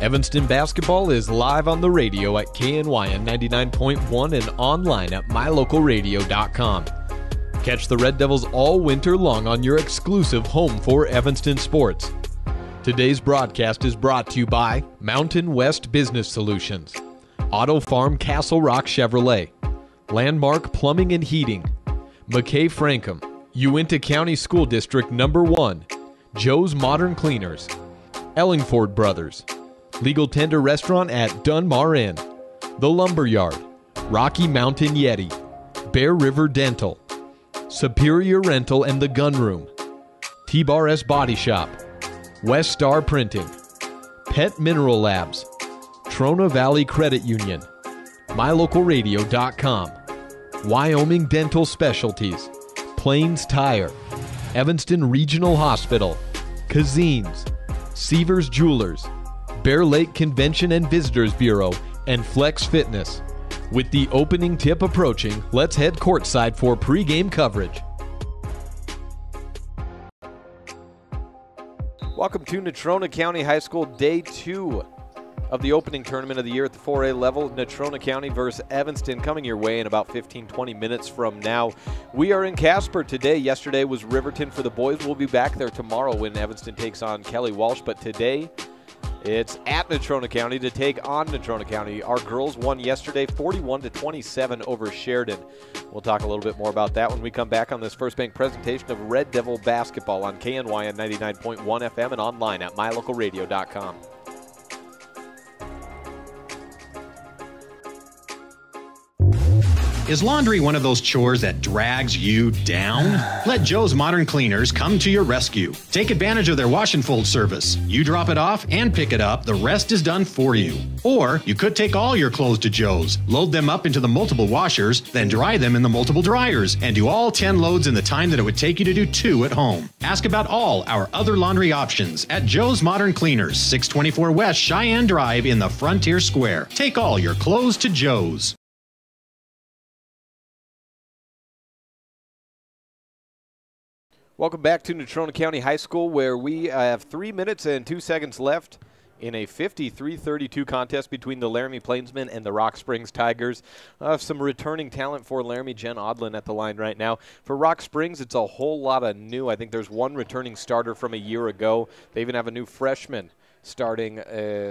Evanston basketball is live on the radio at KNYN 99.1 and online at mylocalradio.com. Catch the Red Devils all winter long on your exclusive home for Evanston sports. Today's broadcast is brought to you by Mountain West Business Solutions, Auto Farm Castle Rock Chevrolet, Landmark Plumbing and Heating, McKay Frankham, Uinta County School District Number 1, Joe's Modern Cleaners, Ellingford Brothers, Legal Tender Restaurant at Dunmar Inn, The Lumberyard, Rocky Mountain Yeti, Bear River Dental, Superior Rental and The Gun Room, T-Bar S Body Shop, West Star Printing, Pet Mineral Labs, Natrona Valley Credit Union, MyLocalRadio.com, Wyoming Dental Specialties, Plains Tire, Evanston Regional Hospital, Kazine's, Seavers Jewelers, Bear Lake Convention and Visitors Bureau, and Flex Fitness. With the opening tip approaching, let's head courtside for pregame coverage. Welcome to Natrona County High School Day 2 of the opening tournament of the year at the 4A level. Natrona County versus Evanston coming your way in about 15-20 minutes from now. We are in Casper today. Yesterday was Riverton for the boys. We'll be back there tomorrow when Evanston takes on Kelly Walsh, but today it's at Natrona County to take on Natrona County. Our girls won yesterday 41-27 over Sheridan. We'll talk a little bit more about that when we come back on this First Bank presentation of Red Devil basketball on KNYN 99.1 FM and online at mylocalradio.com. Is laundry one of those chores that drags you down? Let Joe's Modern Cleaners come to your rescue. Take advantage of their wash and fold service. You drop it off and pick it up. The rest is done for you. Or you could take all your clothes to Joe's, load them up into the multiple washers, then dry them in the multiple dryers, and do all 10 loads in the time that it would take you to do 2 at home. Ask about all our other laundry options at Joe's Modern Cleaners, 624 West Cheyenne Drive in the Frontier Square. Take all your clothes to Joe's. Welcome back to Natrona County High School, where we have 3 minutes and 2 seconds left in a 53-32 contest between the Laramie Plainsmen and the Rock Springs Tigers. Some returning talent for Laramie. Jen Odlin at the line right now. For Rock Springs, it's a whole lot of new. I think there's one returning starter from a year ago. They even have a new freshman starting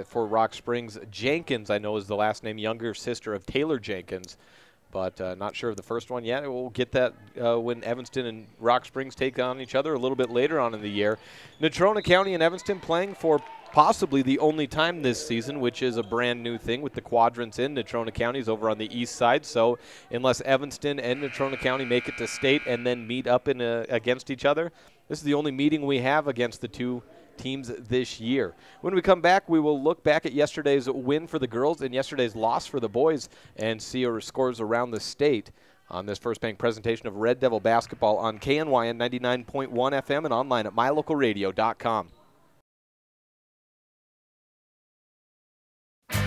for Rock Springs. Jenkins, I know, is the last name, younger sister of Taylor Jenkins. But not sure of the first one yet. We'll get that when Evanston and Rock Springs take on each other a little bit later on in the year. Natrona County and Evanston playing for possibly the only time this season, which is a brand new thing with the quadrants in. Natrona County is over on the east side, so unless Evanston and Natrona County make it to state and then meet up against each other, this is the only meeting we have against the two teams this year. When we come back, we will look back at yesterday's win for the girls and yesterday's loss for the boys and see our scores around the state on this First Bank presentation of Red Devil basketball on KNYN 99.1 FM and online at mylocalradio.com.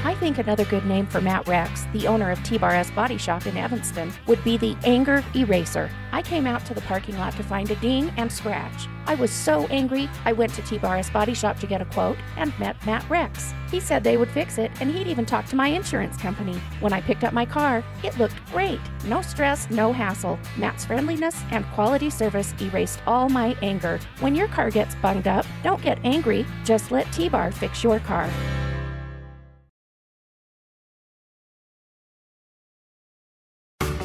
I think another good name for Matt Rex, the owner of T-Bar S Body Shop in Evanston, would be the Anger Eraser. I came out to the parking lot to find a ding and scratch. I was so angry, I went to T-Bar S Body Shop to get a quote and met Matt Rex. He said they would fix it, and he'd even talk to my insurance company. When I picked up my car, it looked great. No stress, no hassle. Matt's friendliness and quality service erased all my anger. When your car gets bunged up, don't get angry. Just let T-Bar fix your car.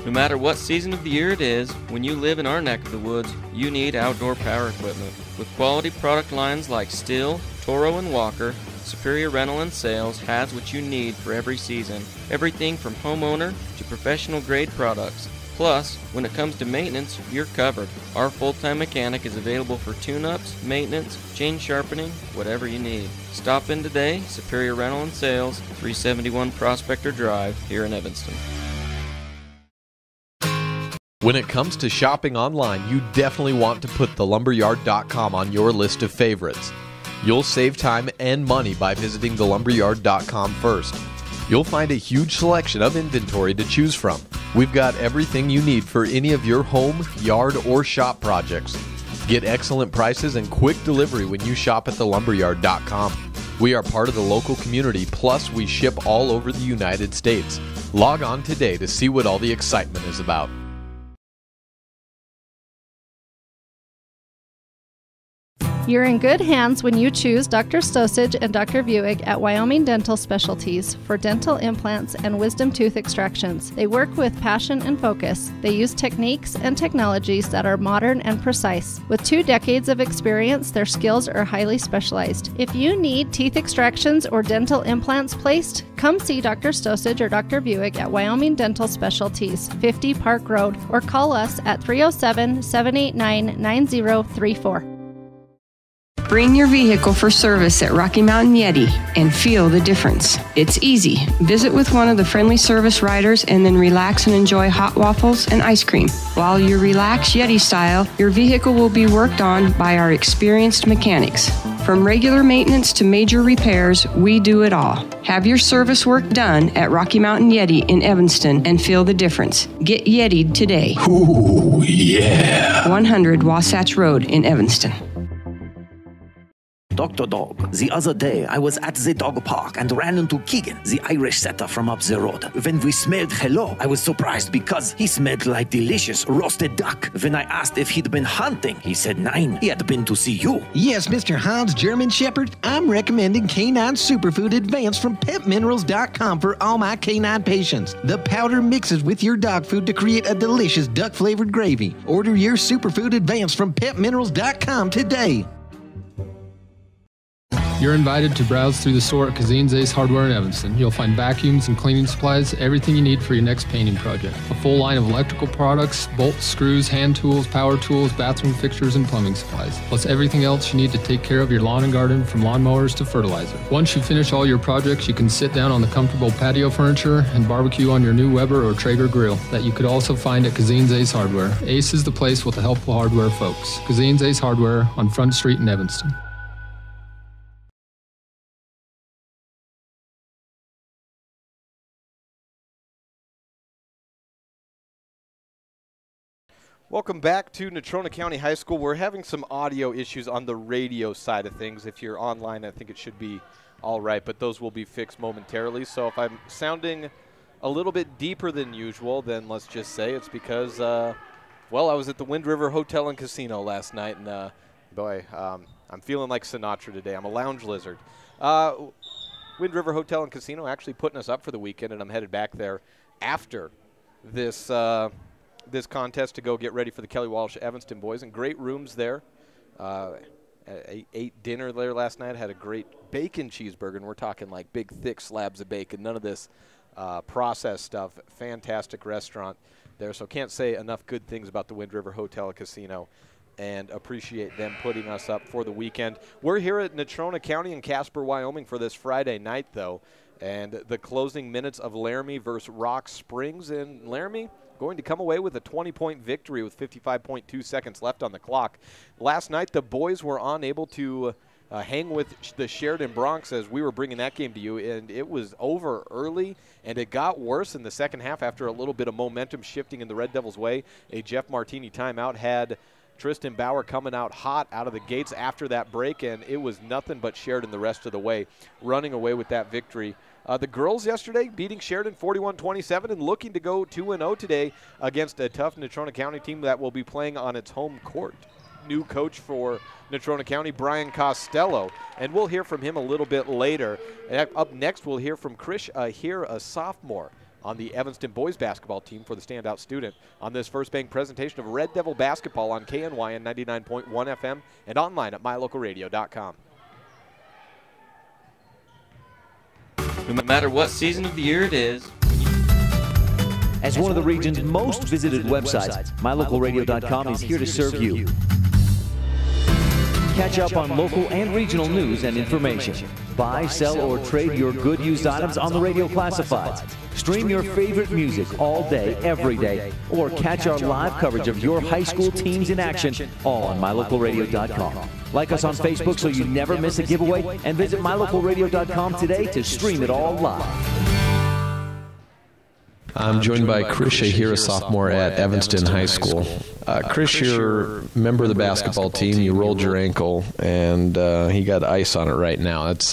No matter what season of the year it is, when you live in our neck of the woods, you need outdoor power equipment. With quality product lines like Stihl, Toro, and Walker, Superior Rental and Sales has what you need for every season. Everything from homeowner to professional grade products. Plus, when it comes to maintenance, you're covered. Our full-time mechanic is available for tune-ups, maintenance, chain sharpening, whatever you need. Stop in today, Superior Rental and Sales, 371 Prospector Drive here in Evanston. When it comes to shopping online, you definitely want to put thelumberyard.com on your list of favorites. You'll save time and money by visiting thelumberyard.com first. You'll find a huge selection of inventory to choose from. We've got everything you need for any of your home, yard, or shop projects. Get excellent prices and quick delivery when you shop at thelumberyard.com. We are part of the local community, plus we ship all over the United States. Log on today to see what all the excitement is about. You're in good hands when you choose Dr. Stosage and Dr. Buick at Wyoming Dental Specialties for dental implants and wisdom tooth extractions. They work with passion and focus. They use techniques and technologies that are modern and precise. With 2 decades of experience, their skills are highly specialized. If you need teeth extractions or dental implants placed, come see Dr. Stosage or Dr. Buick at Wyoming Dental Specialties, 50 Park Road, or call us at 307-789-9034. Bring your vehicle for service at Rocky Mountain Yeti and feel the difference. It's easy. Visit with one of the friendly service riders and then relax and enjoy hot waffles and ice cream. While you relax Yeti style, your vehicle will be worked on by our experienced mechanics. From regular maintenance to major repairs, we do it all. Have your service work done at Rocky Mountain Yeti in Evanston and feel the difference. Get Yeti'd today. Ooh, yeah. 100 Wasatch Road in Evanston. Dr. Dog, the other day I was at the dog park and ran into Keegan, the Irish setter from up the road. When we smelled hello, I was surprised because he smelled like delicious roasted duck. When I asked if he'd been hunting, he said nein, he had been to see you. Yes, Mr. Hans German Shepherd, I'm recommending Canine Superfood Advance from PetMinerals.com for all my canine patients. The powder mixes with your dog food to create a delicious duck-flavored gravy. Order your Superfood Advance from PetMinerals.com today. You're invited to browse through the store at Kazin's Ace Hardware in Evanston. You'll find vacuums and cleaning supplies, everything you need for your next painting project. A full line of electrical products, bolts, screws, hand tools, power tools, bathroom fixtures, and plumbing supplies. Plus everything else you need to take care of your lawn and garden, from lawnmowers to fertilizer. Once you finish all your projects, you can sit down on the comfortable patio furniture and barbecue on your new Weber or Traeger grill that you could also find at Kazin's Ace Hardware. Ace is the place with the helpful hardware folks. Kazin's Ace Hardware on Front Street in Evanston. Welcome back to Natrona County High School. We're having some audio issues on the radio side of things. If you're online, I think it should be all right, but those will be fixed momentarily. So if I'm sounding a little bit deeper than usual, then let's just say it's because, well, I was at the Wind River Hotel and Casino last night, and boy, I'm feeling like Sinatra today. I'm a lounge lizard. Wind River Hotel and Casino actually putting us up for the weekend, and I'm headed back there after this this contest to go get ready for the Kelly Walsh Evanston boys, and great rooms there. I ate dinner there last night, had a great bacon cheeseburger, and we're talking like big thick slabs of bacon, none of this processed stuff. Fantastic restaurant there, so can't say enough good things about the Wind River Hotel and Casino, and appreciate them putting us up for the weekend. We're here at Natrona County in Casper, Wyoming for this Friday night, though, and the closing minutes of Laramie versus Rock Springs, and Laramie going to come away with a 20-point victory with 55.2 seconds left on the clock. Last night, the boys were unable to hang with the Sheridan Bronx as we were bringing that game to you, and it was over early, and it got worse in the second half after a little bit of momentum shifting in the Red Devils' way. A Jeff Martini timeout had Tristan Bauer coming out hot out of the gates after that break, and it was nothing but Sheridan the rest of the way, running away with that victory. The girls yesterday beating Sheridan 41-27 and looking to go 2-0 today against a tough Natrona County team that will be playing on its home court. New coach for Natrona County, Brian Costello, and we'll hear from him a little bit later. And up next, we'll hear from Krish Ahir, a sophomore on the Evanston boys basketball team for the standout student on this First Bank presentation of Red Devil basketball on KNYN 99.1 FM and online at mylocalradio.com. No matter what season of the year it is. As one of the region's most visited websites, mylocalradio.com is here to serve you. Catch up on local and regional news and information. Buy, sell, or trade your good used items on the radio classifieds. Stream your favorite music all day, every day, or catch our live coverage of your high school teams in action, all on mylocalradio.com. Like us on Facebook so you never miss a giveaway, and visit mylocalradio.com today to stream it all live. I'm joined by Krish Ahir, a sophomore at Evanston High School. Krish, you're a member of the basketball team. You rolled your ankle, and he got ice on it right now. That's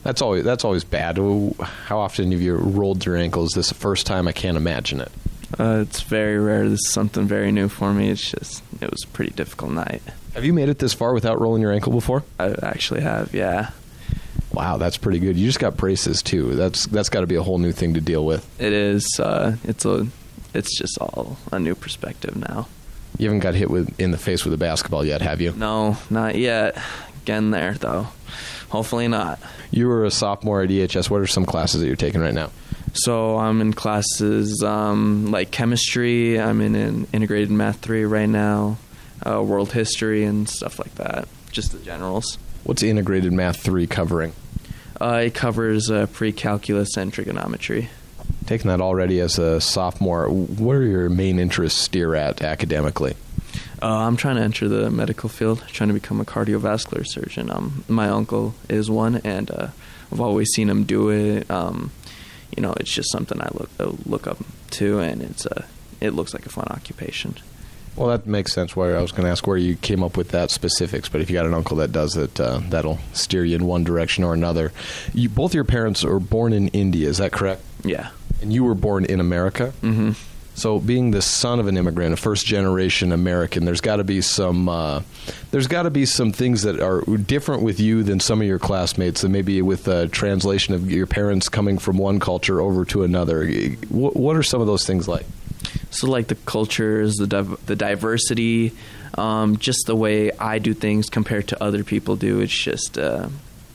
That's always bad. How often have you rolled your ankle? Is this the first time? I can't imagine it. It's very rare. This is something very new for me. It was a pretty difficult night. Have you made it this far without rolling your ankle before? I actually have, yeah. Wow, that's pretty good. You just got braces too. That's got to be a whole new thing to deal with. It is. It's just all a new perspective now. You haven't got hit in the face with a basketball yet, have you? No, not yet. Getting there though. Hopefully not. You were a sophomore at EHS. What are some classes that you're taking right now? So I'm in classes like chemistry. I'm in integrated math 3 right now, world history and stuff like that. Just the generals. What's integrated math 3 covering? It covers pre-calculus and trigonometry. Taking that already as a sophomore, what are your main interests steer at academically? I'm trying to enter the medical field, trying to become a cardiovascular surgeon. My uncle is one, and I've always seen him do it. It's just something I look up to, and it looks like a fun occupation. Well, that makes sense. Why I was going to ask where you came up with that specifics, but if you got an uncle that does it, that'll steer you in one direction or another. Both your parents are born in India, is that correct? Yeah. And you were born in America? Mm-hmm. So, being the son of an immigrant, a first-generation American, there's got to be some things that are different with you than some of your classmates, and maybe with a translation of your parents coming from one culture over to another. What are some of those things like? So, like the cultures, the diversity, just the way I do things compared to other people do. It's just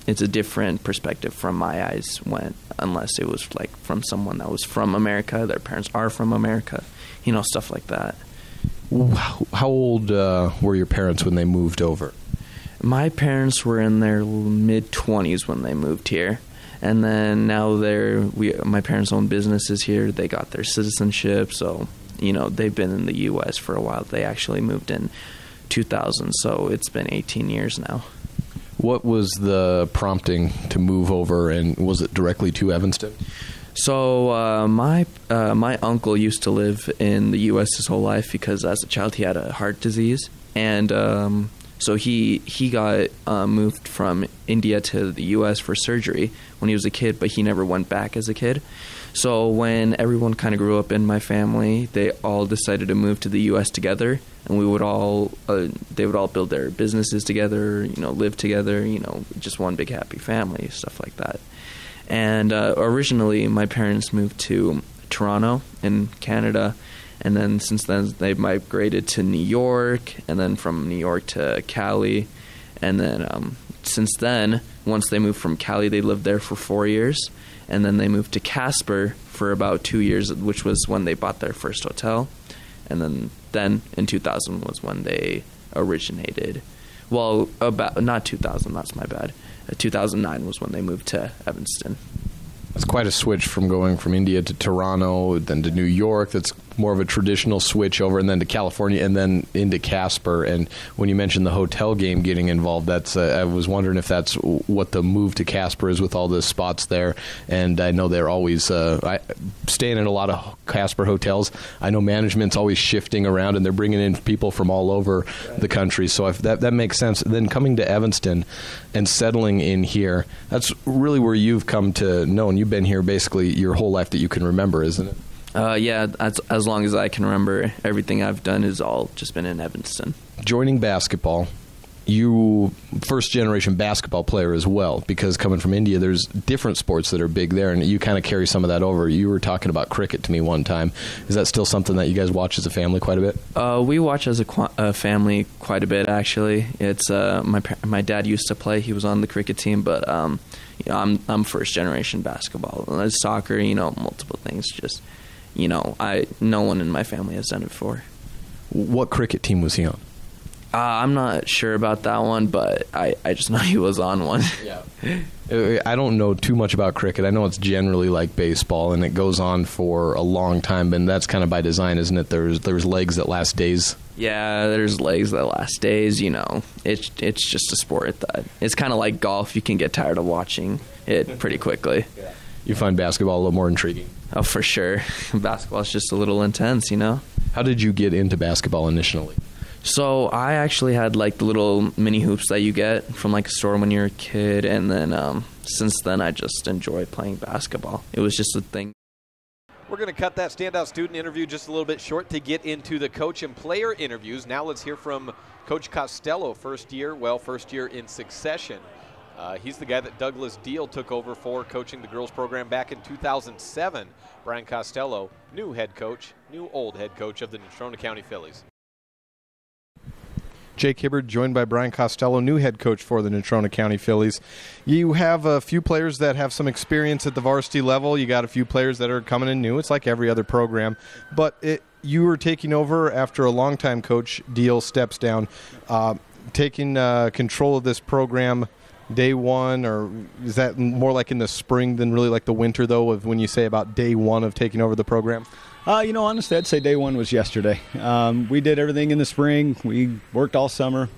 it's a different perspective from my eyes unless it was like from someone that was from America, their parents are from America, stuff like that. How old were your parents when they moved over? My parents were in their mid-20s when they moved here. And then now my parents own businesses here. They got their citizenship, so, they've been in the U.S. for a while. They actually moved in 2000, so it's been 18 years now. What was the prompting to move over, and was it directly to Evanston? So my uncle used to live in the U.S. his whole life because as a child he had a heart disease, and so he got moved from India to the U.S. for surgery when he was a kid, but he never went back as a kid. So when everyone kind of grew up in my family, they all decided to move to the U.S. together, and they would all build their businesses together, live together, just one big happy family, stuff like that. And originally, my parents moved to Toronto in Canada, and then since then they've migrated to New York, and then from New York to Cali, and then since then, once they moved from Cali, they lived there for 4 years. And then they moved to Casper for about 2 years, which was when they bought their first hotel. And then in 2000 was when they originated. Well, not 2000, that's my bad. 2009 was when they moved to Evanston. That's quite a switch from going from India to Toronto, then to New York. That's more of a traditional switch over, and then to California, and then into Casper. And when you mentioned the hotel game getting involved, that's I was wondering if that's what the move to Casper is with all the spots there. And I know they're always staying in a lot of Casper hotels. I know management's always shifting around, and they're bringing in people from all over the country. So if that makes sense. Then coming to Evanston and settling in here, that's really where you've come to know, and you've been here basically your whole life that you can remember, isn't it? Yeah, as long as I can remember, everything I've done has all just been in Evanston. Joining basketball, you first-generation basketball player as well, because coming from India, there's different sports that are big there, and you kind of carry some of that over. You were talking about cricket to me one time. Is that still something that you guys watch as a family quite a bit? We watch as a family quite a bit, actually. It's my dad used to play. He was on the cricket team, but I'm first-generation basketball. Soccer, multiple things, just... no one in my family has done it before. What cricket team was he on? I'm not sure about that one, but I just know he was on one. Yeah. I don't know too much about cricket. I know it's generally like baseball, and it goes on for a long time, and that's kind of by design, isn't it? There's legs that last days. Yeah, there's legs that last days, It's just a sport that... It's kind of like golf. You can get tired of watching it pretty quickly. Yeah. You find basketball a little more intriguing? Oh, for sure. Basketball is just a little intense, How did you get into basketball initially? So I actually had like the little mini hoops that you get from like a store when you're a kid, and then since then, I just enjoy playing basketball. It was just a thing. We're going to cut that standout student interview just a little bit short to get into the coach and player interviews. Now let's hear from Coach Costello, first year in succession. He's the guy that Douglas Deal took over for coaching the girls program back in 2007. Brian Costello, new old head coach of the Natrona County Phillies. Jake Hibbard, joined by Brian Costello, new head coach for the Natrona County Phillies. You have a few players that have some experience at the varsity level. You got a few players that are coming in new. It's like every other program. But you were taking over after a longtime coach, Deal, steps down. Taking control of this program day one, or is that more like in the spring than really like the winter, though, of when you say about day one of taking over the program? Honestly, I'd say day one was yesterday. We did everything in the spring. We worked all summer.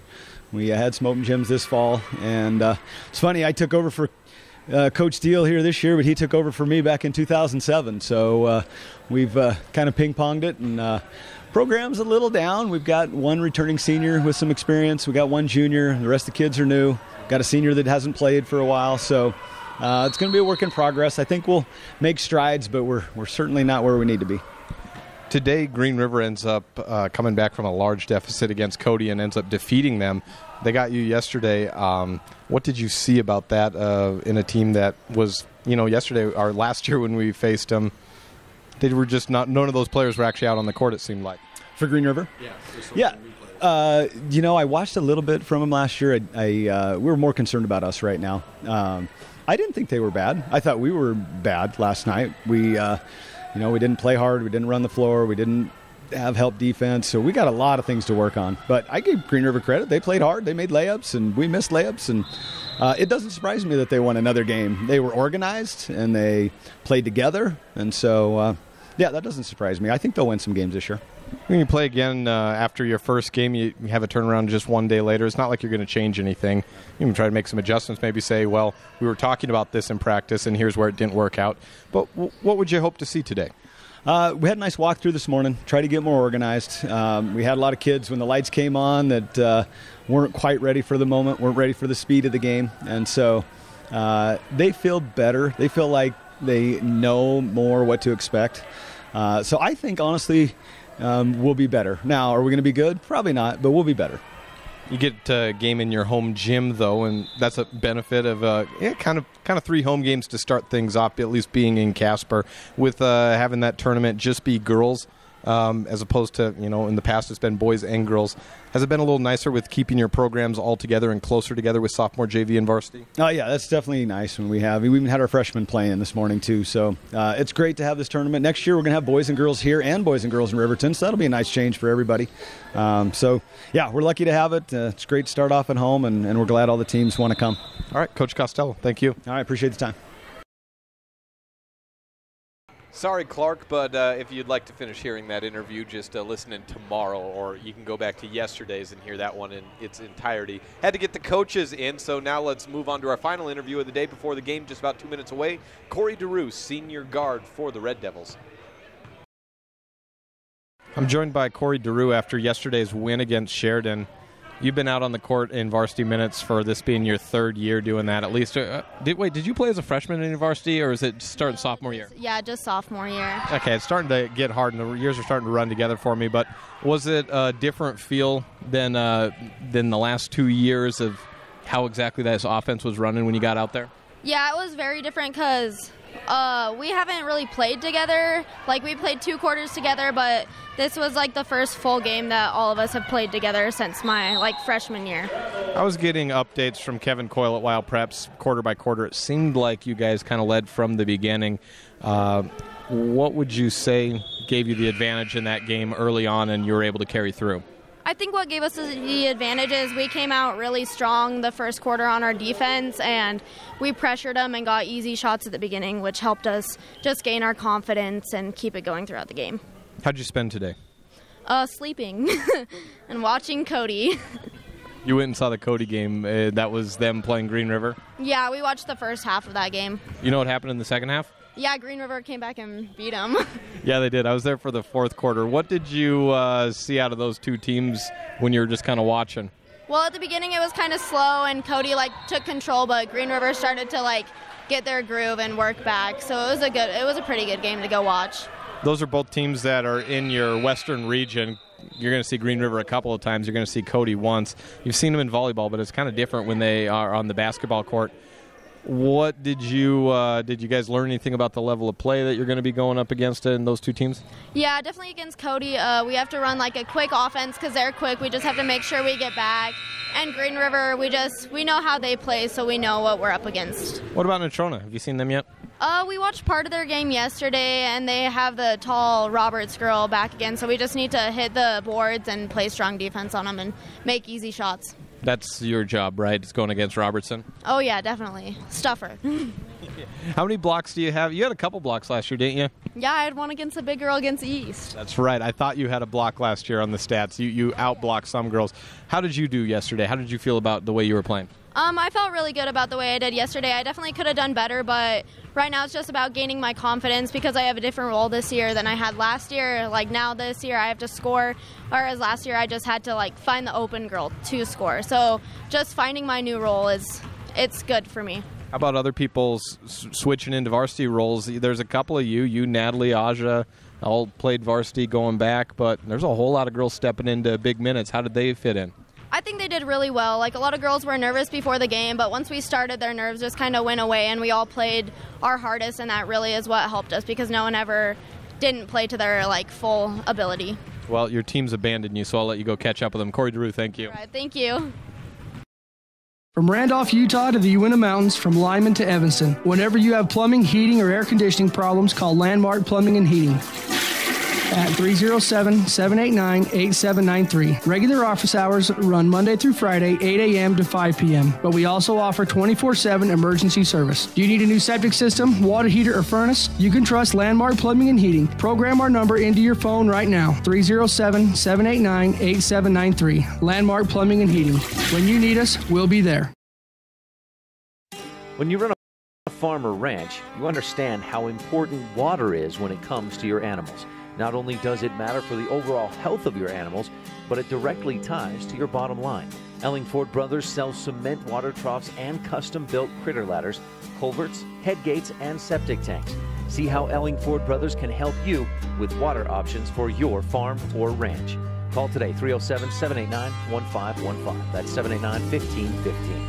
We had some open gyms this fall. And it's funny, I took over for Coach Deal here this year, but he took over for me back in 2007. So we've kind of ping-ponged it. And program's a little down. We've got one returning senior with some experience. We got one junior. The rest of the kids are new. Got a senior that hasn't played for a while. So it's going to be a work in progress. I think we'll make strides, but we're certainly not where we need to be. Today, Green River ends up coming back from a large deficit against Cody and ends up defeating them. They got you yesterday. What did you see about that in a team that was, yesterday or last year when we faced them, they were just none of those players were actually out on the court, it seemed like. For Green River? Yeah. I watched a little bit from them last year. We were more concerned about us right now. I didn't think they were bad. I thought we were bad last night. We didn't play hard. We didn't run the floor. We didn't have help defense. So we got a lot of things to work on. But I gave Green River credit. They played hard. They made layups, and we missed layups. And it doesn't surprise me that they won another game. They were organized, and they played together. And so, that doesn't surprise me. I think they'll win some games this year. When you play again after your first game, you have a turnaround just one day later. It's not like you're going to change anything. You can try to make some adjustments, maybe say, well, we were talking about this in practice, and here's where it didn't work out. But what would you hope to see today? We had a nice walkthrough this morning, try to get more organized. We had a lot of kids when the lights came on that weren't quite ready for the moment, weren't ready for the speed of the game. And so they feel better. They feel like they know more what to expect. So I think, honestly, we'll be better. Now, are we going to be good? Probably not, but we'll be better. You get a game in your home gym, though, and that's a benefit of kind of 3 home games to start things off, at least being in Casper, with having that tournament just be girls as opposed to, in the past it's been boys and girls. Has it been a little nicer with keeping your programs all together and closer together with sophomore JV and varsity? Oh, yeah, that's definitely nice when we even had our freshmen playing this morning, too. So it's great to have this tournament. Next year we're going to have boys and girls here and boys and girls in Riverton, so that'll be a nice change for everybody. We're lucky to have it. It's great to start off at home, and we're glad all the teams want to come. All right, Coach Costello, thank you. All right, appreciate the time. Sorry, Clark, but if you'd like to finish hearing that interview, just listen in tomorrow, or you can go back to yesterday's and hear that one in its entirety. Had to get the coaches in, so now let's move on to our final interview of the day before the game, just about 2 minutes away. Corey DeRue, senior guard for the Red Devils. I'm joined by Corey DeRue after yesterday's win against Sheridan. You've been out on the court in varsity minutes for this being your 3rd year doing that, at least. Did you play as a freshman in varsity, or is it starting sophomore year? Yeah, just sophomore year. Okay, it's starting to get hard, and the years are starting to run together for me. But was it a different feel than the last 2 years of how exactly that offense was running when you got out there? Yeah, it was very different because we haven't really played together. Like, we played 2 quarters together, but this was like the first full game that all of us have played together since my freshman year. I was getting updates from Kevin Coyle at Wild Preps quarter by quarter. It seemed like you guys kind of led from the beginning. What would you say gave you the advantage in that game early on and you were able to carry through? I think what gave us the advantage is we came out really strong the first quarter on our defense, and we pressured them and got easy shots at the beginning, which helped us just gain our confidence and keep it going throughout the game. How'd you spend today? Sleeping and watching Cody. You went and saw the Cody game. That was them playing Green River? Yeah, we watched the first half of that game. You know what happened in the second half? Yeah, Green River came back and beat them. Yeah, they did. I was there for the 4th quarter. What did you see out of those 2 teams when you were just kind of watching? Well, at the beginning it was kind of slow, and Cody took control, but Green River started to get their groove and work back. So it was a pretty good game to go watch. Those are both teams that are in your western region. You're going to see Green River a couple of times. You're going to see Cody once. You've seen them in volleyball, but it's kind of different when they are on the basketball court. What did you guys learn anything about the level of play that you're going to be going up against in those two teams? Yeah, definitely against Cody. We have to run a quick offense because they're quick. We just have to make sure we get back. And Green River, we know how they play, so we know what we're up against. What about Natrona? Have you seen them yet? We watched part of their game yesterday, and they have the tall Roberts girl back again, so we just need to hit the boards and play strong defense on them and make easy shots. That's your job, right? It's going against Robertson? Oh, yeah, definitely. Stuffer. How many blocks do you have? You had a couple blocks last year, didn't you? Yeah, I had one against a big girl against the East. That's right. I thought you had a block last year on the stats. You outblocked some girls. How did you do yesterday? How did you feel about the way you were playing? I felt really good about the way I did yesterday. I definitely could have done better, but right now it's just about gaining my confidence because I have a different role this year than I had last year. Now this year I have to score, whereas last year I just had to find the open girl to score. So just finding my new role it's good for me. How about other people switching into varsity roles? There's a couple of you, Natalie, Aja, all played varsity going back, but there's a whole lot of girls stepping into big minutes. How did they fit in? I think they did really well. A lot of girls were nervous before the game, but once we started, their nerves just kind of went away, and we all played our hardest, and that really is what helped us because no one ever didn't play to their full ability. Well, your team's abandoned you, so I'll let you go catch up with them. Corey DeRue, thank you. All right, thank you. From Randolph, Utah to the Uinta Mountains, from Lyman to Evanston. Whenever you have plumbing, heating, or air conditioning problems, call Landmark Plumbing and Heating at 307-789-8793. Regular office hours run Monday through Friday, 8 a.m. to 5 p.m. But we also offer 24/7 emergency service. Do you need a new septic system, water heater, or furnace? You can trust Landmark Plumbing and Heating. Program our number into your phone right now, 307-789-8793. Landmark Plumbing and Heating. When you need us, we'll be there. When you run a farm or ranch, you understand how important water is when it comes to your animals. Not only does it matter for the overall health of your animals, but it directly ties to your bottom line. Ellingford Brothers sells cement water troughs and custom-built critter ladders, culverts, head gates, and septic tanks. See how Ellingford Brothers can help you with water options for your farm or ranch. Call today, 307-789-1515. That's 789-1515.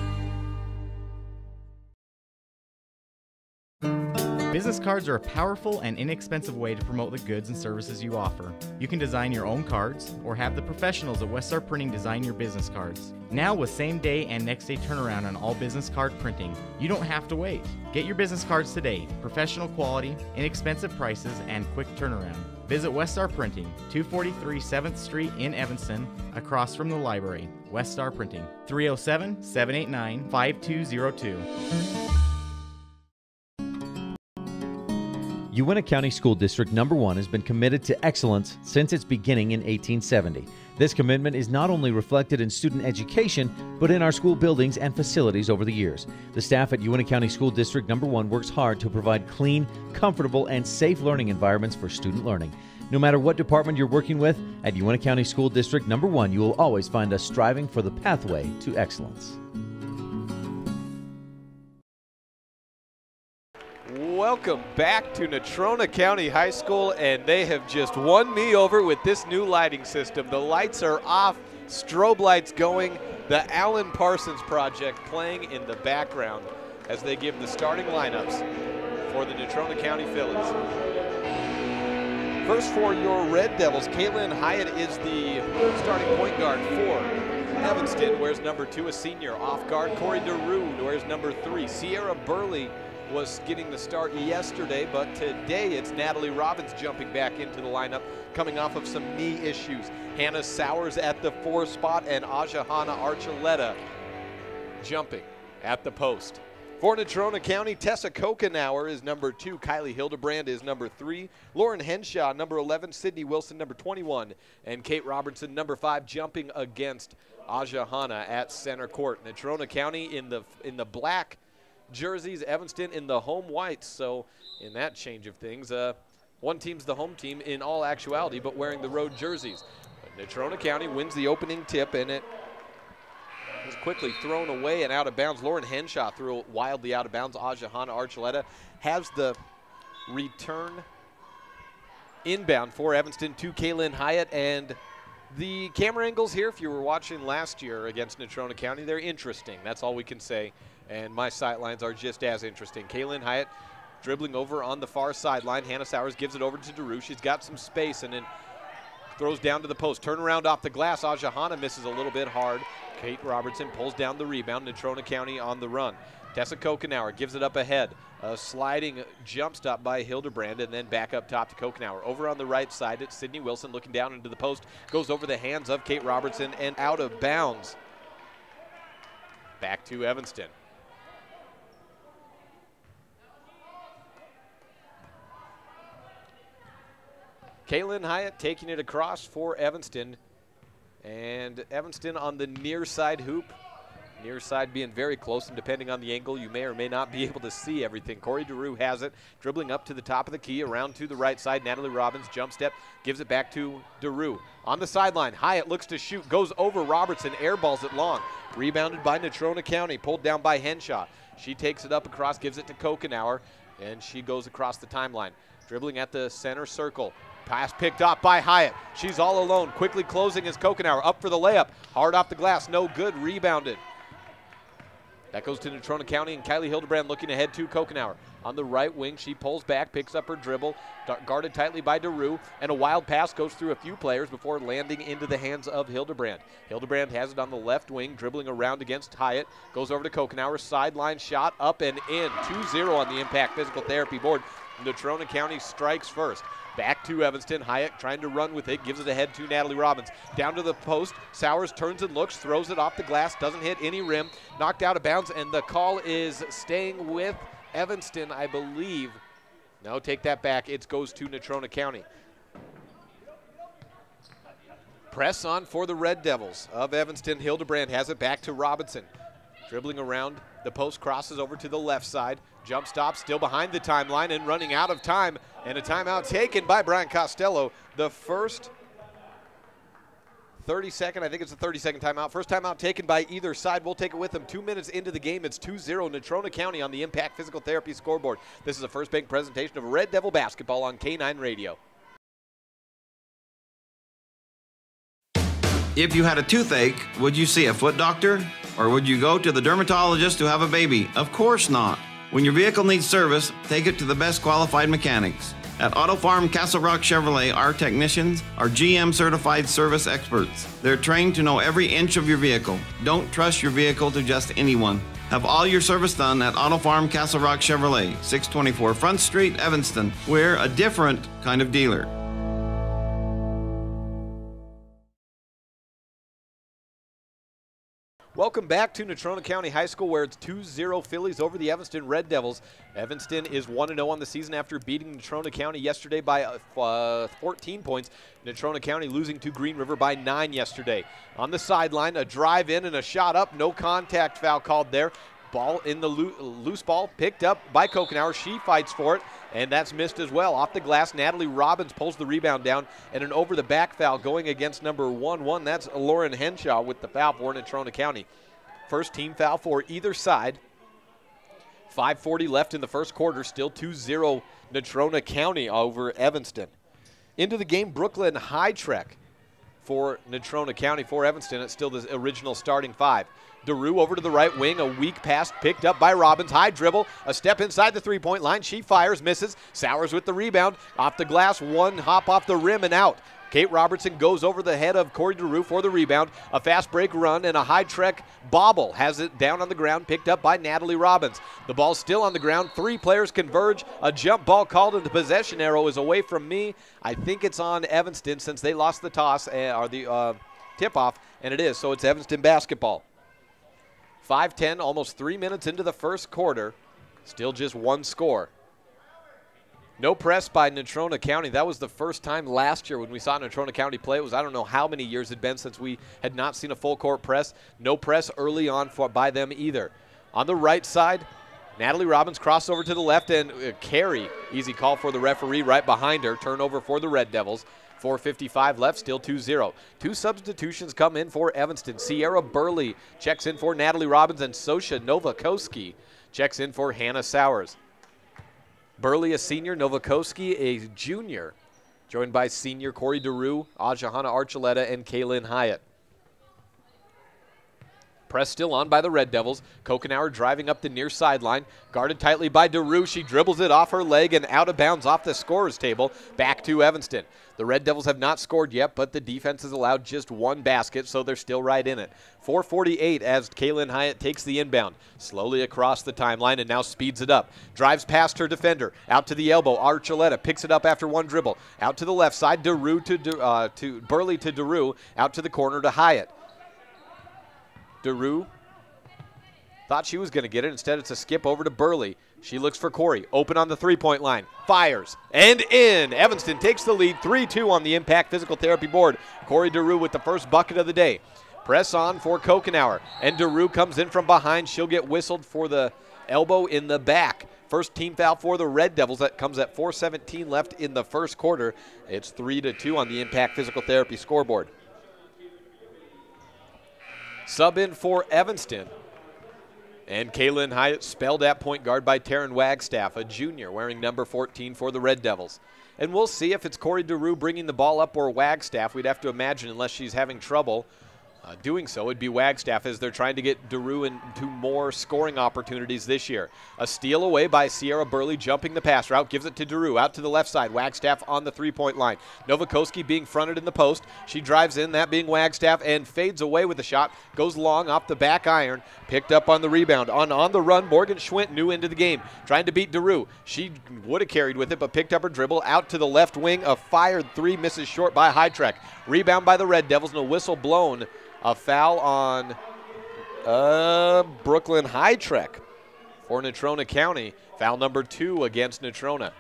Business cards are a powerful and inexpensive way to promote the goods and services you offer. You can design your own cards or have the professionals at Westar Printing design your business cards. Now with same day and next day turnaround on all business card printing, you don't have to wait. Get your business cards today. Professional quality, inexpensive prices, and quick turnaround. Visit Westar Printing, 243 7th Street in Evanston, across from the library. Westar Printing, 307-789-5202. Uinta County School District No. 1 has been committed to excellence since its beginning in 1870. This commitment is not only reflected in student education, but in our school buildings and facilities over the years. The staff at Uinta County School District No. 1 works hard to provide clean, comfortable, and safe learning environments for student learning. No matter what department you're working with, at Uinta County School District No. 1, you will always find us striving for the pathway to excellence. Welcome back to Natrona County High School, and they have just won me over with this new lighting system. The lights are off, strobe lights going, the Alan Parsons Project playing in the background as they give the starting lineups for the Natrona County Phillies. First for your Red Devils, Caitlin Hyatt is the starting point guard for Evanston, wears number 2, a senior. Off guard, Corey DeRue wears number 3. Sierra Burley was getting the start yesterday, but today it's Natalie Robbins jumping back into the lineup, coming off of some knee issues. Hannah Sowers at the 4 spot, and Ajahana Archuleta jumping at the post. For Natrona County, Tessa Kokenauer is number 2. Kylie Hildebrand is number 3. Lauren Henshaw, number 11. Sydney Wilson, number 21. And Kate Robertson, number 5, jumping against Ajahana at center court. Natrona County in the black jerseys, Evanston in the home whites. So in that change of things, one team's the home team in all actuality, but wearing the road jerseys. But Natrona County wins the opening tip, and it quickly thrown away and out of bounds. Lauren Henshaw threw it wildly out of bounds. Ajahana Archuleta has the return inbound for Evanston to Kaylin Hyatt. And the camera angles here, if you were watching last year against Natrona County, they're interesting. That's all we can say. And my sightlines are just as interesting. Kaylin Hyatt dribbling over on the far sideline. Hannah Sowers gives it over to DeRue. She's got some space and then throws down to the post. Turnaround off the glass. Ajahana misses a little bit hard. Kate Robertson pulls down the rebound. Natrona County on the run. Tessa Kokenauer gives it up ahead. A sliding jump stop by Hildebrand, and then back up top to Kokenauer. Over on the right side, it's Sydney Wilson looking down into the post. Goes over the hands of Kate Robertson and out of bounds. Back to Evanston. Kaylin Hyatt taking it across for Evanston. And Evanston on the near side hoop. Near side being very close, and depending on the angle, you may or may not be able to see everything. Corey DeRue has it, dribbling up to the top of the key, around to the right side. Natalie Robbins, jump step, gives it back to DeRue. On the sideline, Hyatt looks to shoot, goes over Robertson, airballs it long. Rebounded by Natrona County, pulled down by Henshaw. She takes it up across, gives it to Kokenauer, and she goes across the timeline. Dribbling at the center circle. Pass picked up by Hyatt. She's all alone. Quickly closing is Kokenauer. Up for the layup. Hard off the glass. No good. Rebounded. That goes to Natrona County, and Kylie Hildebrand looking ahead to Kokenauer. On the right wing, she pulls back, picks up her dribble, guarded tightly by DeRue, and a wild pass goes through a few players before landing into the hands of Hildebrand. Hildebrand has it on the left wing, dribbling around against Hyatt, goes over to Kokenauer, sideline shot, up and in. 2-0 on the Impact Physical Therapy board. Natrona County strikes first. Back to Evanston. Hyatt trying to run with it. Gives it ahead to Natalie Robbins. Down to the post. Sowers turns and looks. Throws it off the glass. Doesn't hit any rim. Knocked out of bounds. And the call is staying with Evanston, I believe. No, take that back. It goes to Natrona County. Press on for the Red Devils of Evanston. Hildebrand has it back to Robinson. Dribbling around the post, crosses over to the left side. Jump stop, still behind the timeline and running out of time. And a timeout taken by Brian Costello. The first 30-second, I think it's a 30-second timeout. First timeout taken by either side. We'll take it with them. 2 minutes into the game, it's 2-0 Natrona County on the Impact Physical Therapy scoreboard. This is a First Bank presentation of Red Devil Basketball on K9 Radio. If you had a toothache, would you see a foot doctor? Or would you go to the dermatologist to have a baby? Of course not. When your vehicle needs service, take it to the best qualified mechanics. At Auto Farm Castle Rock Chevrolet, our technicians are GM certified service experts. They're trained to know every inch of your vehicle. Don't trust your vehicle to just anyone. Have all your service done at Auto Farm Castle Rock Chevrolet, 624 Front Street, Evanston. We're a different kind of dealer. Welcome back to Natrona County High School, where it's 2-0 Phillies over the Evanston Red Devils. Evanston is 1-0 on the season after beating Natrona County yesterday by 14 points. Natrona County losing to Green River by 9 yesterday. On the sideline, a drive in and a shot up. No contact foul called there. Ball in the loose ball picked up by Kokenauer. She fights for it, and that's missed as well. Off the glass, Natalie Robbins pulls the rebound down, and an over-the-back foul going against number 1-1. That's Lauren Henshaw with the foul for Natrona County. First team foul for either side. 5:40 left in the first quarter. Still 2-0 Natrona County over Evanston. Into the game, Brooklyn Hightrek for Natrona County. For Evanston, it's still the original starting five. DeRue over to the right wing, a weak pass picked up by Robbins. High dribble, a step inside the three-point line. She fires, misses. Sowers with the rebound. Off the glass, one hop off the rim and out. Kate Robertson goes over the head of Corey DeRue for the rebound. A fast break run and a high-trek bobble. Has it down on the ground, picked up by Natalie Robbins. The ball's still on the ground. Three players converge. A jump ball called, and the possession arrow is away from me. I think it's on Evanston since they lost the toss, or the tip-off, and it is. So it's Evanston basketball. 5:10, almost 3 minutes into the first quarter. Still just one score. No press by Natrona County. That was the first time last year when we saw Natrona County play. It was, I don't know how many years it had been since we had not seen a full court press. No press early on by them either. On the right side, Natalie Robbins crossed over to the left and carry. Easy call for the referee right behind her. Turnover for the Red Devils. 4:55 left, still 2-0. Two substitutions come in for Evanston. Sierra Burley checks in for Natalie Robbins, and Sosha Novakoski checks in for Hannah Sowers. Burley, a senior, Novakoski, a junior, joined by senior Corey DeRue, Ajahana Archuleta, and Kaylin Hyatt. Press still on by the Red Devils. Kokenauer driving up the near sideline. Guarded tightly by DeRue. She dribbles it off her leg and out of bounds off the scorer's table. Back to Evanston. The Red Devils have not scored yet, but the defense has allowed just one basket, so they're still right in it. 4:48 as Kaylin Hyatt takes the inbound. Slowly across the timeline and now speeds it up. Drives past her defender. Out to the elbow. Archuleta picks it up after one dribble. Out to the left side. DeRue to Burley to DeRue. Out to the corner to Hyatt. DeRue thought she was going to get it. Instead, it's a skip over to Burley. She looks for Corey. Open on the three-point line. Fires. And in. Evanston takes the lead. 3-2 on the Impact Physical Therapy board. Corey DeRue with the first bucket of the day. Press on for Kokenauer. And DeRue comes in from behind. She'll get whistled for the elbow in the back. First team foul for the Red Devils. That comes at 4:17 left in the first quarter. It's 3-2 on the Impact Physical Therapy scoreboard. Sub in for Evanston. And Kaylin Hyatt spelled at point guard by Taryn Wagstaff, a junior wearing number 14 for the Red Devils. And we'll see if it's Corey DeRue bringing the ball up or Wagstaff. We'd have to imagine, unless she's having trouble doing so, it'd be Wagstaff as they're trying to get DeRue into more scoring opportunities this year. A steal away by Sierra Burley, jumping the pass route, gives it to DeRue, out to the left side. Wagstaff on the three-point line. Novakoski being fronted in the post. She drives in, that being Wagstaff, and fades away with the shot. Goes long off the back iron, picked up on the rebound. On the run, Morgan Schwint new into the game, trying to beat DeRue. She would have carried with it, but picked up her dribble. Out to the left wing, a fired three, misses short by Hytrek. Rebound by the Red Devils, and a whistle blown. A foul on Brooklyn Hytrek for Natrona County. Foul number 2 against Natrona.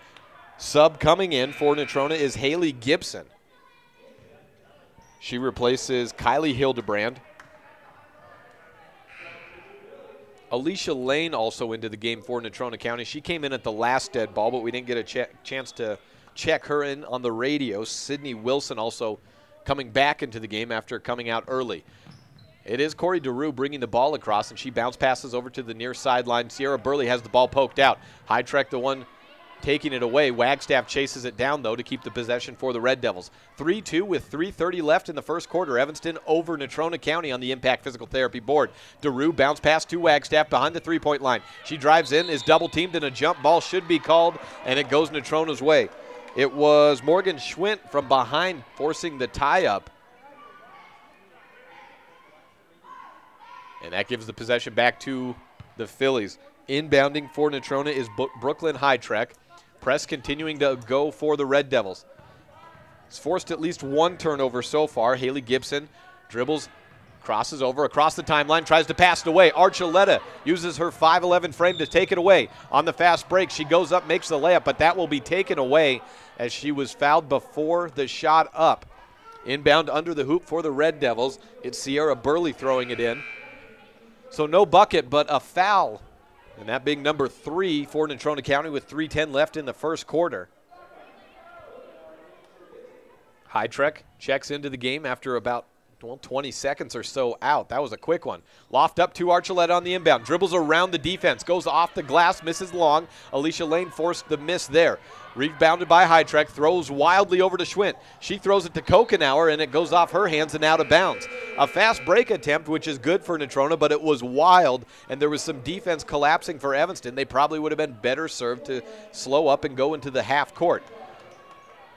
Sub coming in for Natrona is Haley Gibson. She replaces Kylie Hildebrand. Alicia Lane also into the game for Natrona County. She came in at the last dead ball, but we didn't get a chance to check her in on the radio. Sydney Wilson also coming back into the game after coming out early. It is Corey DeRue bringing the ball across, and she bounce passes over to the near sideline. Sierra Burley has the ball poked out. Hytrek the one taking it away. Wagstaff chases it down, though, to keep the possession for the Red Devils. 3-2 with 3:30 left in the first quarter. Evanston over Natrona County on the Impact Physical Therapy board. DeRue bounce pass to Wagstaff behind the three-point line. She drives in, is double-teamed, and a jump ball should be called, and it goes Natrona's way. It was Morgan Schwint from behind forcing the tie-up. And that gives the possession back to the Phillies. Inbounding for Natrona is Brooklyn Hytrek. Press continuing to go for the Red Devils. It's forced at least one turnover so far. Haley Gibson dribbles, crosses over across the timeline, tries to pass it away. Archuleta uses her 5'11" frame to take it away. On the fast break, she goes up, makes the layup, but that will be taken away as she was fouled before the shot up. Inbound under the hoop for the Red Devils. It's Sierra Burley throwing it in. So no bucket, but a foul. And that being number 3 for Natrona County with 3:10 left in the first quarter. Hytrek checks into the game after about 20 seconds or so out. That was a quick one. Loft up to Archuleta on the inbound. Dribbles around the defense. Goes off the glass. Misses long. Alicia Lane forced the miss there. Rebounded by Hytrek. Throws wildly over to Schwint. She throws it to Kokenauer, and it goes off her hands and out of bounds. A fast break attempt, which is good for Natrona, but it was wild, and there was some defense collapsing for Evanston. They probably would have been better served to slow up and go into the half court.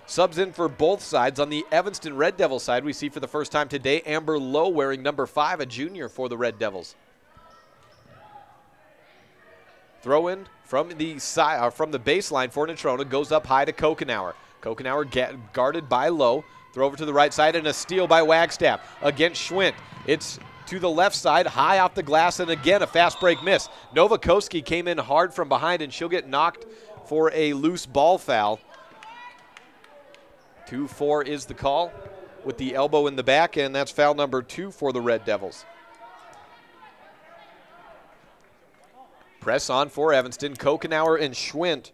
Subs in for both sides. On the Evanston Red Devil side, we see for the first time today Amber Lowe wearing number 5, a junior for the Red Devils. Throw in from the side, from the baseline for Natrona, goes up high to Kokenauer. Kokenauer guarded by Lowe. Throw over to the right side and a steal by Wagstaff against Schwint. It's to the left side, high off the glass, and again a fast break miss. Novakoski came in hard from behind, and she'll get knocked for a loose ball foul. 2-4 is the call with the elbow in the back, and that's foul number 2 for the Red Devils. Press on for Evanston. Kokenauer and Schwint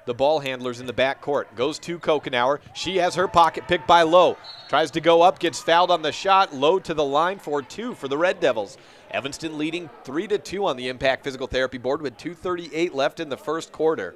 the ball handlers in the back court. Goes to Kokenauer. She has her pocket picked by Lowe. Tries to go up, gets fouled on the shot. Lowe to the line for 2 for the Red Devils. Evanston leading 3-2 on the Impact Physical Therapy board with 2:38 left in the first quarter.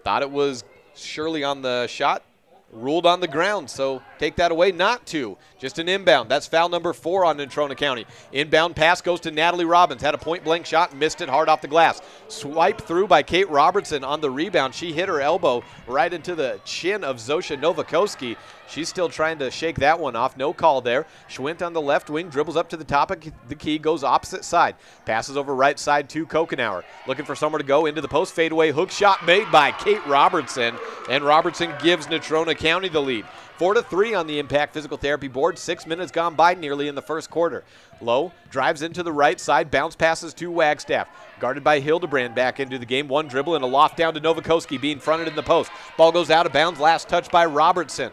Thought it was Shirley on the shot. Ruled on the ground, so take that away. Not to. Just an inbound. That's foul number 4 on Natrona County. Inbound pass goes to Natalie Robbins. Had a point-blank shot, missed it hard off the glass. Swipe through by Kate Robertson on the rebound. She hit her elbow right into the chin of Zosha Novakoski. She's still trying to shake that one off. No call there. Schwint on the left wing, dribbles up to the top of the key, goes opposite side. Passes over right side to Kokenauer. Looking for somewhere to go into the post. Fadeaway hook shot made by Kate Robertson. And Robertson gives Natrona County the lead. 4-3 on the Impact Physical Therapy board. 6 minutes gone by nearly in the first quarter. Lowe drives into the right side. Bounce passes to Wagstaff. Guarded by Hildebrand back into the game. One dribble and a loft down to Novakoski being fronted in the post. Ball goes out of bounds. Last touch by Robertson.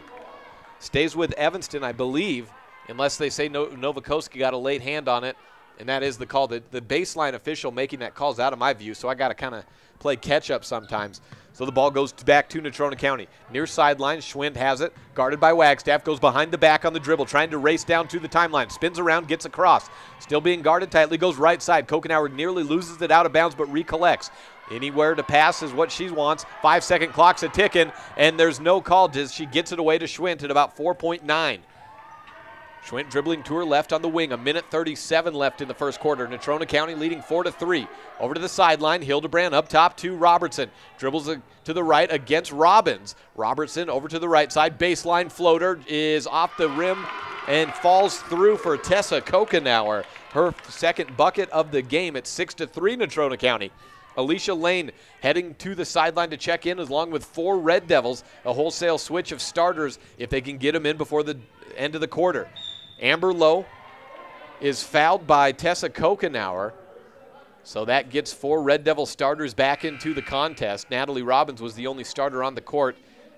Stays with Evanston, I believe, unless they say Novakoski got a late hand on it, and that is the call. The baseline official making that call is out of my view, so I got to kind of play catch-up sometimes. So the ball goes back to Natrona County. Near sideline, Schwint has it, guarded by Wagstaff, goes behind the back on the dribble, trying to race down to the timeline, spins around, gets across. Still being guarded tightly, goes right side. Kokenauer nearly loses it out of bounds, but recollects. Anywhere to pass is what she wants. 5-second clock's a ticking, and there's no call. She gets it away to Schwint at about 4.9. Schwint dribbling to her left on the wing. 1:37 left in the first quarter. Natrona County leading 4-3. Over to the sideline, Hildebrand up top to Robertson. Dribbles to the right against Robbins. Robertson over to the right side. Baseline floater is off the rim and falls through for Tessa Kokenauer. Her second bucket of the game at 6-3 Natrona County. Alicia Lane heading to the sideline to check in along with 4 Red Devils. A wholesale switch of starters if they can get them in before the end of the quarter. Amber Lowe is fouled by Tessa Kokenauer. So that gets 4 Red Devil starters back into the contest. Natalie Robbins was the only starter on the court,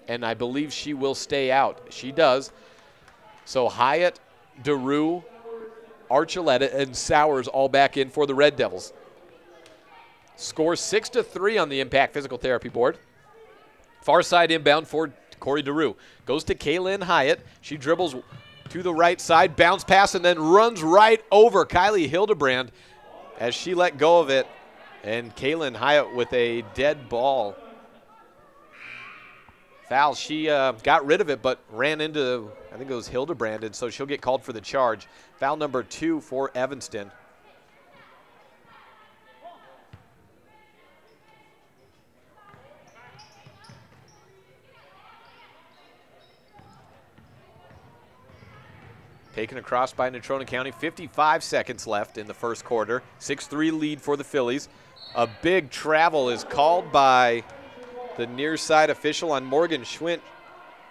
and I believe she will stay out. She does. So Hyatt, DeRue, Archuleta, and Sowers all back in for the Red Devils. Score 6-3 on the Impact Physical Therapy board. Far side inbound for Corey DeRue. Goes to Kaylin Hyatt. She dribbles to the right side, bounce pass, and then runs right over Kylie Hildebrand as she let go of it. And Kaylin Hyatt with a dead ball foul. She got rid of it but ran into, I think it was Hildebrand, and so she'll get called for the charge. Foul number 2 for Evanston. Taken across by Natrona County. 55 seconds left in the first quarter. 6-3 lead for the Phillies. A big travel is called by the near side official on Morgan Schwint.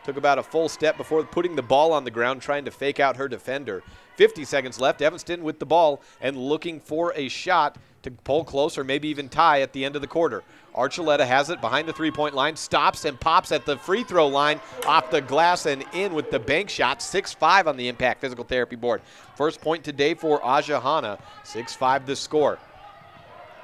Took about a full step before putting the ball on the ground, trying to fake out her defender. 50 seconds left. Evanston with the ball and looking for a shot to pull close or maybe even tie at the end of the quarter. Archuleta has it behind the three-point line, stops and pops at the free throw line off the glass and in with the bank shot. 6-5 on the Impact Physical Therapy board. First point today for Aja Hanna. 6-5 the score.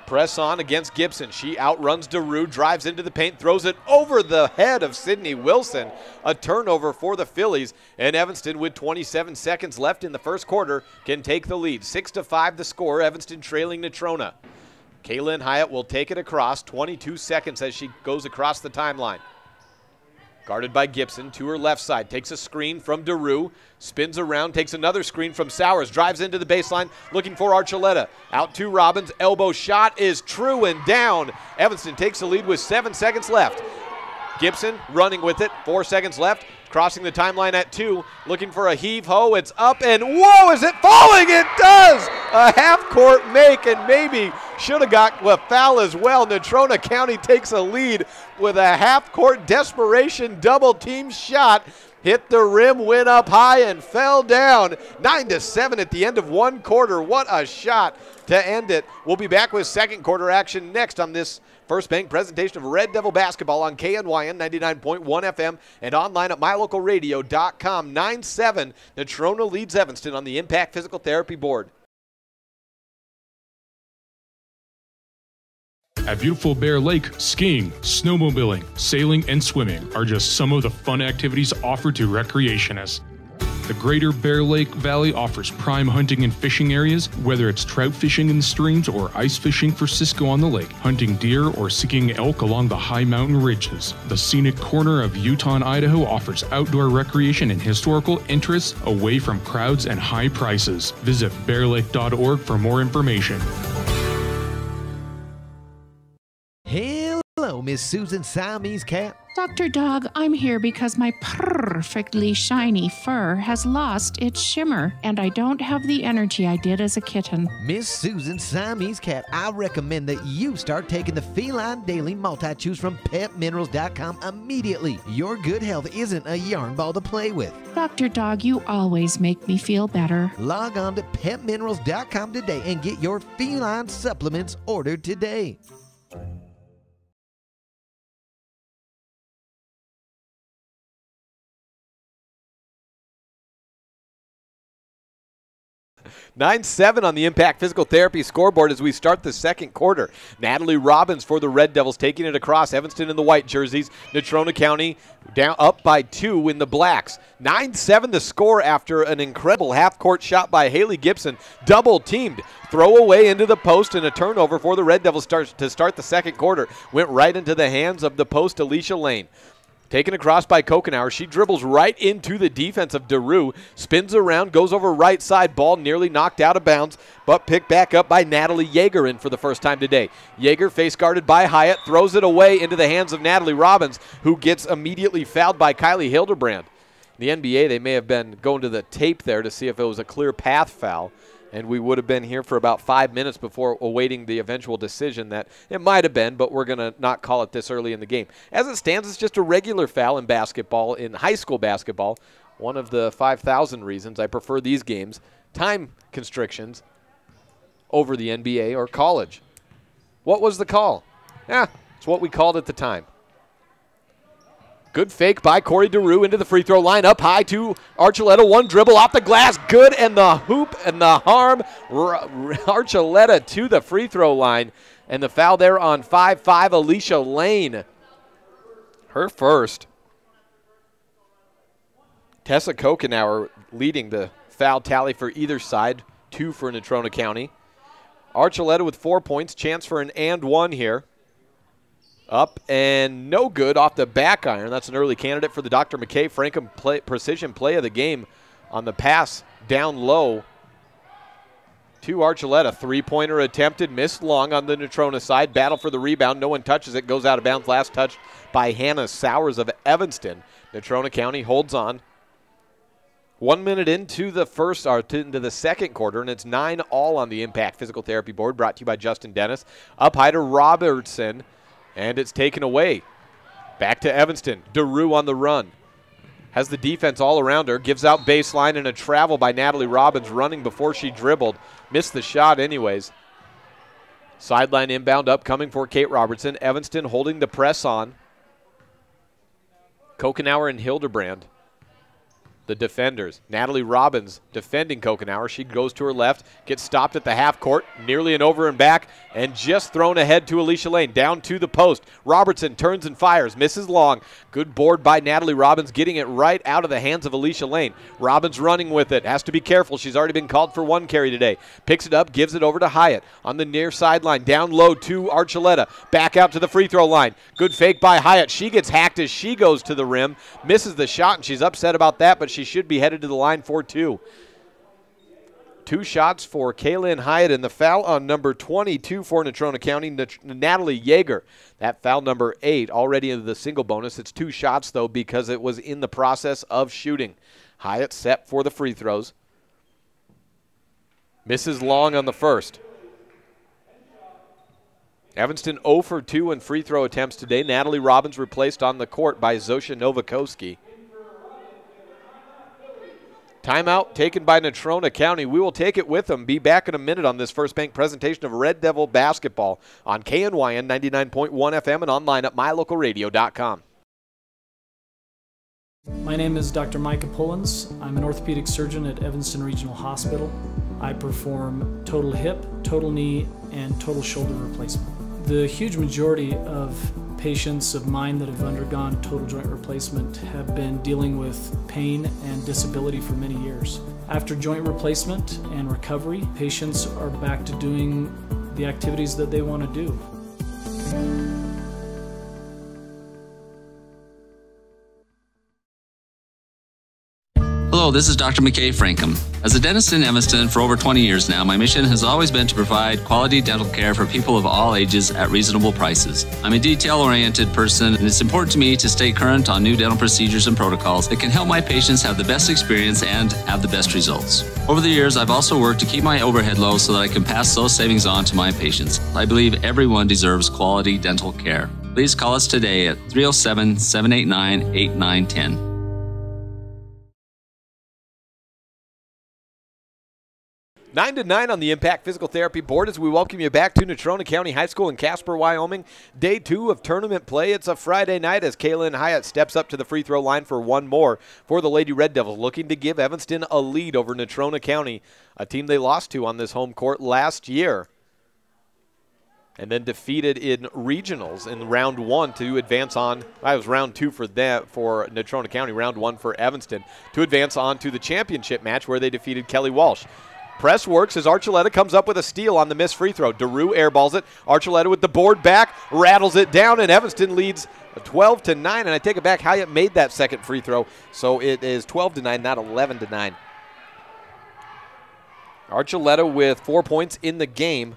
Press on against Gibson. She outruns DeRue, drives into the paint, throws it over the head of Sydney Wilson. A turnover for the Phillies, and Evanston with 27 seconds left in the first quarter can take the lead. 6-5 the score, Evanston trailing Natrona. Kaylin Hyatt will take it across, 22 seconds as she goes across the timeline. Guarded by Gibson to her left side. Takes a screen from DeRue. Spins around. Takes another screen from Sowers. Drives into the baseline. Looking for Archuleta. Out to Robbins. Elbow shot is true and down. Evanston takes the lead with 7 seconds left. Gibson running with it. 4 seconds left. Crossing the timeline at 2. Looking for a heave-ho. It's up and whoa, is it falling? It does! A half-court make and maybe should have got a foul as well. Natrona County takes a lead with a half-court desperation double-team shot. Hit the rim, went up high, and fell down. 9-7 at the end of one quarter. What a shot to end it. We'll be back with second quarter action next on this First Bank presentation of Red Devil basketball on KNYN 99.1 FM and online at mylocalradio.com. 9-7, Natrona leads Evanston on the Impact Physical Therapy board. At beautiful Bear Lake, skiing, snowmobiling, sailing, and swimming are just some of the fun activities offered to recreationists. The Greater Bear Lake Valley offers prime hunting and fishing areas, whether it's trout fishing in the streams or ice fishing for Cisco on the lake, hunting deer or seeking elk along the high mountain ridges. The scenic corner of Utah and Idaho offers outdoor recreation and historical interests away from crowds and high prices. Visit bearlake.org for more information. Hello, Miss Susan Siamese Cat. Dr. Dog, I'm here because my perfectly shiny fur has lost its shimmer, and I don't have the energy I did as a kitten. Miss Susan Siamese Cat, I recommend that you start taking the Feline Daily Multi-Chews from PetMinerals.com immediately. Your good health isn't a yarn ball to play with. Dr. Dog, you always make me feel better. Log on to PetMinerals.com today and get your feline supplements ordered today. (9-7) on the Impact Physical Therapy scoreboard as we start the second quarter. Natalie Robbins for the Red Devils taking it across. Evanston in the white jerseys. Natrona County down up by 2 in the blacks. 9-7 the score after an incredible half-court shot by Haley Gibson. Double-teamed. Throw away into the post and a turnover for the Red Devils to start the second quarter. Went right into the hands of the post, Alicia Lane. Taken across by Kokenauer. She dribbles right into the defense of DeRue. Spins around, goes over right side. Ball nearly knocked out of bounds, but picked back up by Natalie Yeager in for the first time today. Yeager face guarded by Hyatt. Throws it away into the hands of Natalie Robbins, who gets immediately fouled by Kylie Hildebrand. In the NBA, they may have been going to the tape there to see if it was a clear path foul. And we would have been here for about 5 minutes before awaiting the eventual decision that it might have been, but we're going to not call it this early in the game. As it stands, it's just a regular foul in basketball, in high school basketball. One of the 5,000 reasons I prefer these games, time constrictions, over the NBA or college. What was the call? It's what we called at the time. Good fake by Corey DeRue into the free throw line. Up high to Archuleta. One dribble off the glass. Good, and the hoop and the harm. Archuleta to the free throw line. And the foul there on 5-5, Alicia Lane. Her first. Tessa Kokenauer leading the foul tally for either side. 2 for Natrona County. Archuleta with 4 points. Chance for an and one here. Up and no good off the back iron. That's an early candidate for the Dr. McKay Frankham precision play of the game on the pass down low to Archuleta. Three-pointer attempted, missed long on the Natrona side. Battle for the rebound. No one touches it. Goes out of bounds. Last touch by Hannah Sowers of Evanston. Natrona County holds on. 1 minute into the into the second quarter, and it's 9-all on the Impact Physical Therapy board. Brought to you by Justin Dennis. Up high to Robertson. And it's taken away. Back to Evanston. DeRue on the run. Has the defense all around her. Gives out baseline and a travel by Natalie Robbins running before she dribbled. Missed the shot anyways. Sideline inbound upcoming for Kate Robertson. Evanston holding the press on. Kokenauer and Hildebrand, the defenders. Natalie Robbins defending Kokenauer. She goes to her left, gets stopped at the half court, nearly an over and back, and just thrown ahead to Alicia Lane. Down to the post. Robertson turns and fires, misses long. Good board by Natalie Robbins, getting it right out of the hands of Alicia Lane. Robbins running with it, has to be careful. She's already been called for one carry today. Picks it up, gives it over to Hyatt on the near sideline. Down low to Archuleta. Back out to the free throw line. Good fake by Hyatt. She gets hacked as she goes to the rim. Misses the shot, and she's upset about that, but she should be headed to the line for 2. 2 shots for Kaylin Hyatt, and the foul on number 22 for Natrona County, Natalie Yeager. That foul number 8 already in the single bonus. It's 2 shots, though, because it was in the process of shooting. Hyatt set for the free throws. Misses long on the first. Evanston 0 for 2 in free throw attempts today. Natalie Robbins replaced on the court by Zosha Novakoski. Timeout taken by Natrona County. We will take it with them. Be back in a minute on this First Bank presentation of Red Devil basketball on KNYN 99.1 FM and online at mylocalradio.com. My name is Dr. Micah Pullins. I'm an orthopedic surgeon at Evanston Regional Hospital. I perform total hip, total knee, and total shoulder replacement. The huge majority of patients of mine that have undergone total joint replacement have been dealing with pain and disability for many years. After joint replacement and recovery, patients are back to doing the activities that they want to do. Hello, this is Dr. McKay Frankham. As a dentist in Evanston for over 20 years now, my mission has always been to provide quality dental care for people of all ages at reasonable prices. I'm a detail-oriented person, and it's important to me to stay current on new dental procedures and protocols that can help my patients have the best experience and have the best results. Over the years, I've also worked to keep my overhead low so that I can pass those savings on to my patients. I believe everyone deserves quality dental care. Please call us today at 307-789-8910. 9 to 9 on the Impact Physical Therapy board as we welcome you back to Natrona County High School in Casper, Wyoming. Day 2 of tournament play. It's a Friday night as Kaylin Hyatt steps up to the free throw line for one more for the Lady Red Devils, looking to give Evanston a lead over Natrona County, a team they lost to on this home court last year, and then defeated in regionals in round 1 to advance on. It was round 2 for Natrona County, round 1 for Evanston, to advance on to the championship match where they defeated Kelly Walsh. Press works as Archuleta comes up with a steal on the missed free throw. DeRue airballs it. Archuleta with the board back, rattles it down, and Evanston leads 12 to 9. And I take it back, Hyatt made that second free throw, so it is 12 to 9, not 11 to 9. Archuleta with 4 points in the game.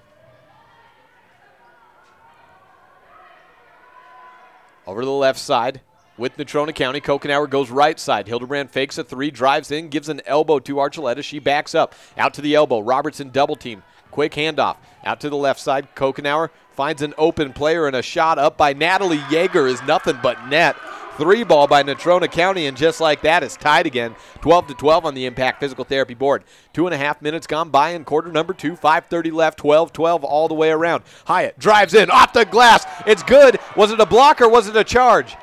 Over to the left side with Natrona County. Kokenauer goes right side. Hildebrand fakes a three, drives in, gives an elbow to Archuleta. She backs up. Out to the elbow. Robertson double team. Quick handoff. Out to the left side. Kokenauer finds an open player, and a shot up by Natalie Yeager is nothing but net. 3-ball by Natrona County, and just like that, it's tied again. 12 to 12 on the Impact Physical Therapy board. 2.5 minutes gone by in quarter number 2. 5:30 left. 12-12 all the way around. Hyatt drives in off the glass. It's good. Was it a block or was it a charge?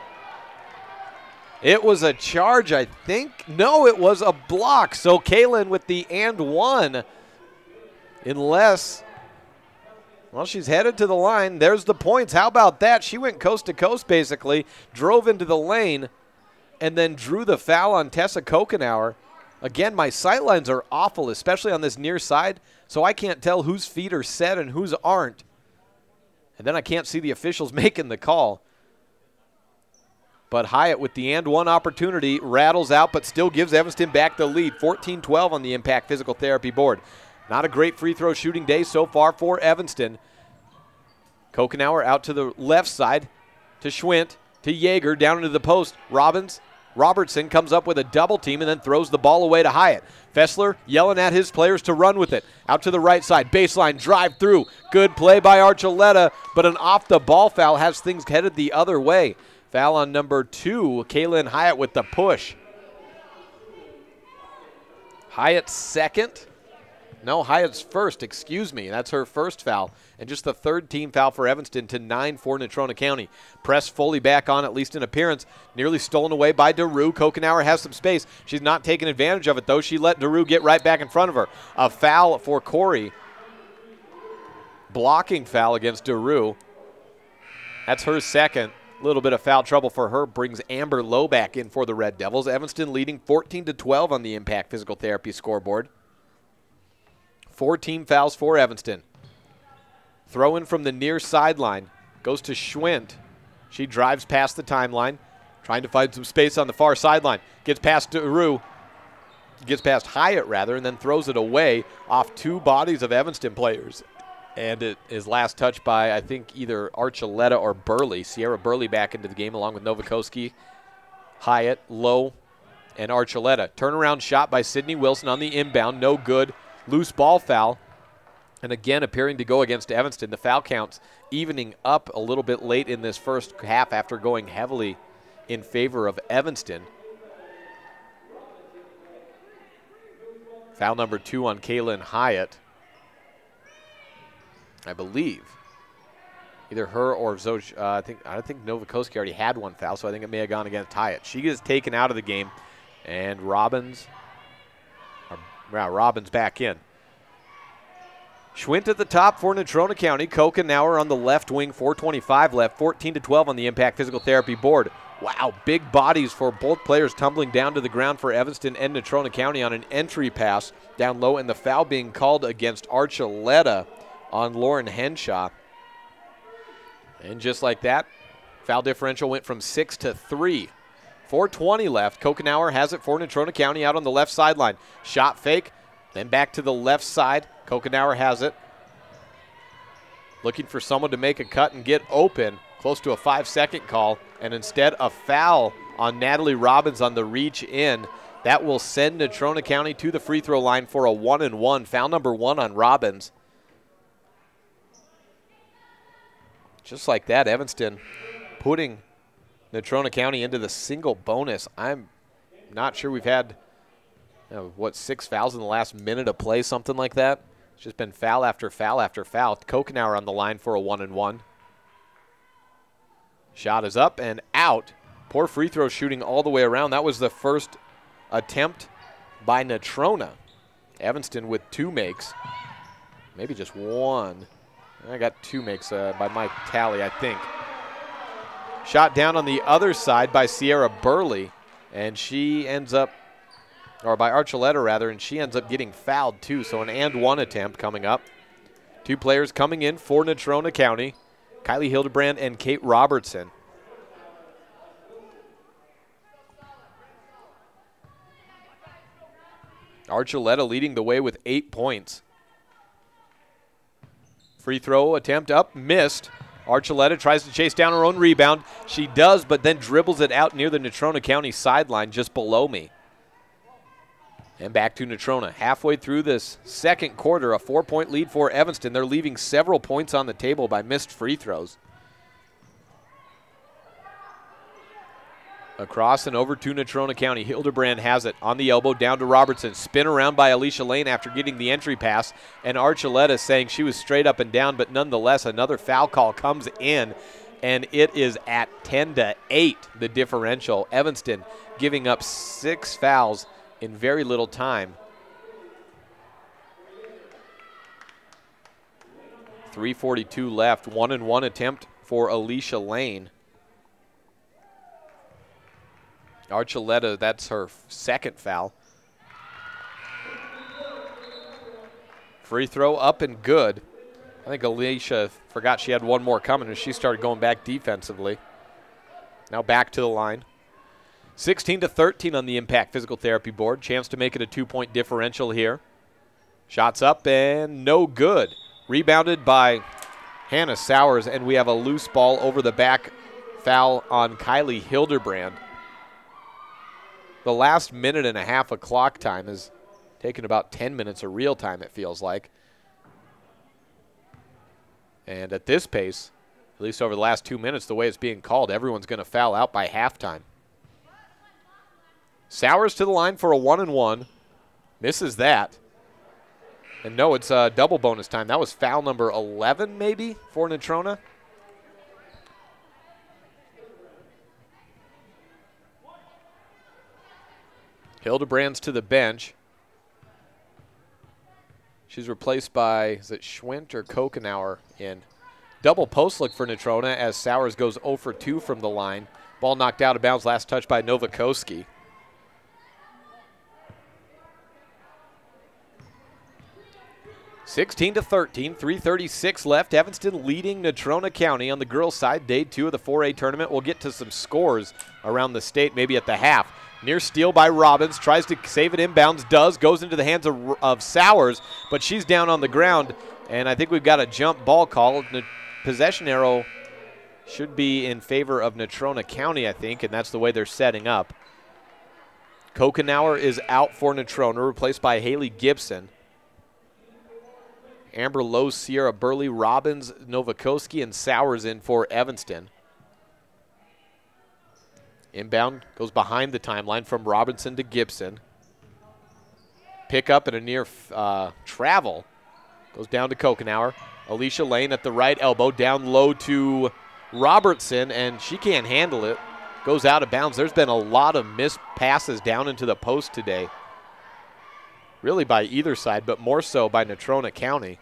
It was a charge, I think. No, it was a block. So Kaylin with the and one. Unless, well, she's headed to the line. There's the points. How about that? She went coast to coast, basically, drove into the lane, and then drew the foul on Tessa Kokenauer. Again, my sight lines are awful, especially on this near side, so I can't tell whose feet are set and whose aren't. And then I can't see the officials making the call. But Hyatt with the and one opportunity rattles out, but still gives Evanston back the lead. 14-12 on the Impact Physical Therapy board. Not a great free throw shooting day so far for Evanston. Kokenauer out to the left side to Schwint, to Yeager, down into the post. Robertson comes up with a double team and then throws the ball away to Hyatt. Fessler yelling at his players to run with it. Out to the right side, baseline, drive through. Good play by Archuleta, but an off-the-ball foul has things headed the other way. Foul on number 2, Kaylin Hyatt with the push. Hyatt's second. No, Hyatt's first, excuse me. That's her first foul. And just the third team foul for Evanston to 9 for Natrona County. Press fully back on, at least in appearance. Nearly stolen away by DeRue. Kokenauer has some space. She's not taking advantage of it, though. She let DeRue get right back in front of her. A foul for Corey. Blocking foul against DeRue. That's her second. A little bit of foul trouble for her brings Amber Lowe back in for the Red Devils. Evanston leading 14-12 on the Impact Physical Therapy scoreboard. 4 team fouls for Evanston. Throw in from the near sideline. Goes to Schwint. She drives past the timeline, trying to find some space on the far sideline. Gets past DeRue. Gets past Hyatt, rather, and then throws it away off 2 bodies of Evanston players. And it is last touched by, I think, either Archuleta or Burley. Sierra Burley back into the game along with Novakoski, Hyatt, Lowe, and Archuleta. Turnaround shot by Sydney Wilson on the inbound. No good. Loose ball foul. And again, appearing to go against Evanston. The foul counts evening up a little bit late in this first half after going heavily in favor of Evanston. Foul number 2 on Kaylin Hyatt. I believe either her or Zoj. I think Novakoski already had 1 foul, so I think it may have gone against Hyatt. She is taken out of the game, and Robbins back in. Schwint at the top for Natrona County. Kokenauer on the left wing, 4:25 left, 14-12 on the Impact Physical Therapy board. Wow, big bodies for both players tumbling down to the ground for Evanston and Natrona County on an entry pass down low, and the foul being called against Archuleta on Lauren Henshaw. And just like that, foul differential went from 6 to 3. 4:20 left. Kokenauer has it for Natrona County out on the left sideline. Shot fake, then back to the left side. Kokenauer has it. Looking for someone to make a cut and get open. Close to a 5-second call, and instead a foul on Natalie Robbins on the reach in. That will send Natrona County to the free throw line for a 1-and-1. Foul number 1 on Robbins. Just like that, Evanston putting Natrona County into the single bonus. I'm not sure we've had, 6 fouls in the last minute of play, something like that. It's just been foul after foul after foul. Kokenauer on the line for a 1-and-1. Shot is up and out. Poor free throw shooting all the way around. That was the first attempt by Natrona. Evanston with 2 makes. Maybe just 1. I got 2 makes by my tally, I think. Shot down on the other side by Sierra Burley, and she ends up, or by Archuleta rather, and she ends up getting fouled too. So an and-1 attempt coming up. 2 players coming in for Natrona County. Kylie Hildebrand and Kate Robertson. Archuleta leading the way with 8 points. Free throw attempt up, missed. Archuleta tries to chase down her own rebound. She does, but then dribbles it out near the Natrona County sideline just below me. And back to Natrona. Halfway through this second quarter, a 4-point lead for Evanston. They're leaving several points on the table by missed free throws. Across and over to Natrona County. Hildebrand has it on the elbow down to Robertson. Spin around by Alicia Lane after getting the entry pass. And Archuleta saying she was straight up and down, but nonetheless another foul call comes in. And it is at 10-8, the differential. Evanston giving up 6 fouls in very little time. 3:42 left. 1-and-1 attempt for Alicia Lane. Archuleta, that's her second foul. Free throw up and good. I think Alicia forgot she had one more coming as she started going back defensively. Now back to the line. 16-13 on the Impact Physical Therapy board. Chance to make it a 2-point differential here. Shots up and no good. Rebounded by Hannah Sowers, and we have a loose ball over the back. Foul on Kylie Hildebrand. The last minute and a half of clock time has taken about 10 minutes of real time, it feels like. And at this pace, at least over the last 2 minutes, the way it's being called, everyone's going to foul out by halftime. Sowers to the line for a 1-and-1. Misses that. And no, it's double bonus time. That was foul number 11 maybe for Natrona. Hildebrand's to the bench. She's replaced by, is it Schwint or Kokenauer in? Double post look for Natrona as Sowers goes 0 for 2 from the line. Ball knocked out of bounds, last touch by Novakoski. (16-13), 3:36 left. Evanston leading Natrona County on the girls' side. Day 2 of the 4A tournament. We'll get to some scores around the state, maybe at the half. Near steal by Robbins, tries to save it inbounds, does, goes into the hands of Sowers, but she's down on the ground, and I think we've got a jump ball call. The possession arrow should be in favor of Natrona County, I think, and that's the way they're setting up. Kokenauer is out for Natrona, replaced by Haley Gibson. Amber Lowe, Sierra Burley, Robbins, Novakoski, and Sowers in for Evanston. Inbound goes behind the timeline from Robinson to Gibson. Pick up and a near travel. Goes down to Kokenauer. Alicia Lane at the right elbow, down low to Robertson, and she can't handle it. Goes out of bounds. There's been a lot of missed passes down into the post today. Really by either side, but more so by Natrona County.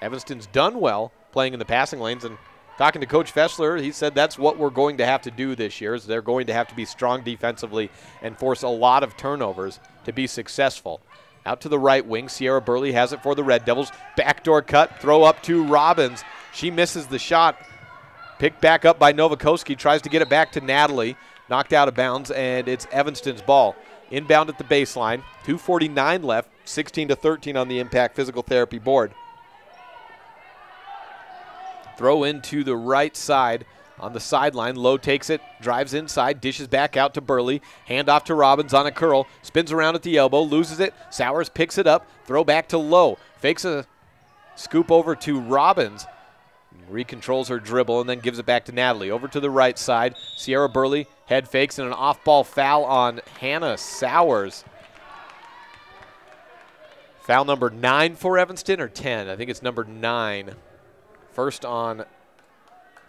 Evanston's done well playing in the passing lanes, and talking to Coach Fessler, he said that's what we're going to have to do this year, is they're going to have to be strong defensively and force a lot of turnovers to be successful. Out to the right wing, Sierra Burley has it for the Red Devils. Backdoor cut, throw up to Robbins. She misses the shot. Picked back up by Novakoski, tries to get it back to Natalie. Knocked out of bounds, and it's Evanston's ball. Inbound at the baseline, 2:49 left, 16-13 on the Impact Physical Therapy board. Throw into the right side on the sideline. Lowe takes it, drives inside, dishes back out to Burley. Hand off to Robbins on a curl. Spins around at the elbow, loses it. Sowers picks it up. Throw back to Lowe. Fakes a scoop over to Robbins. Recontrols her dribble and then gives it back to Natalie. Over to the right side. Sierra Burley head fakes and an off-ball foul on Hannah Sowers. Foul number 9 for Evanston, or 10? I think it's number 9. First on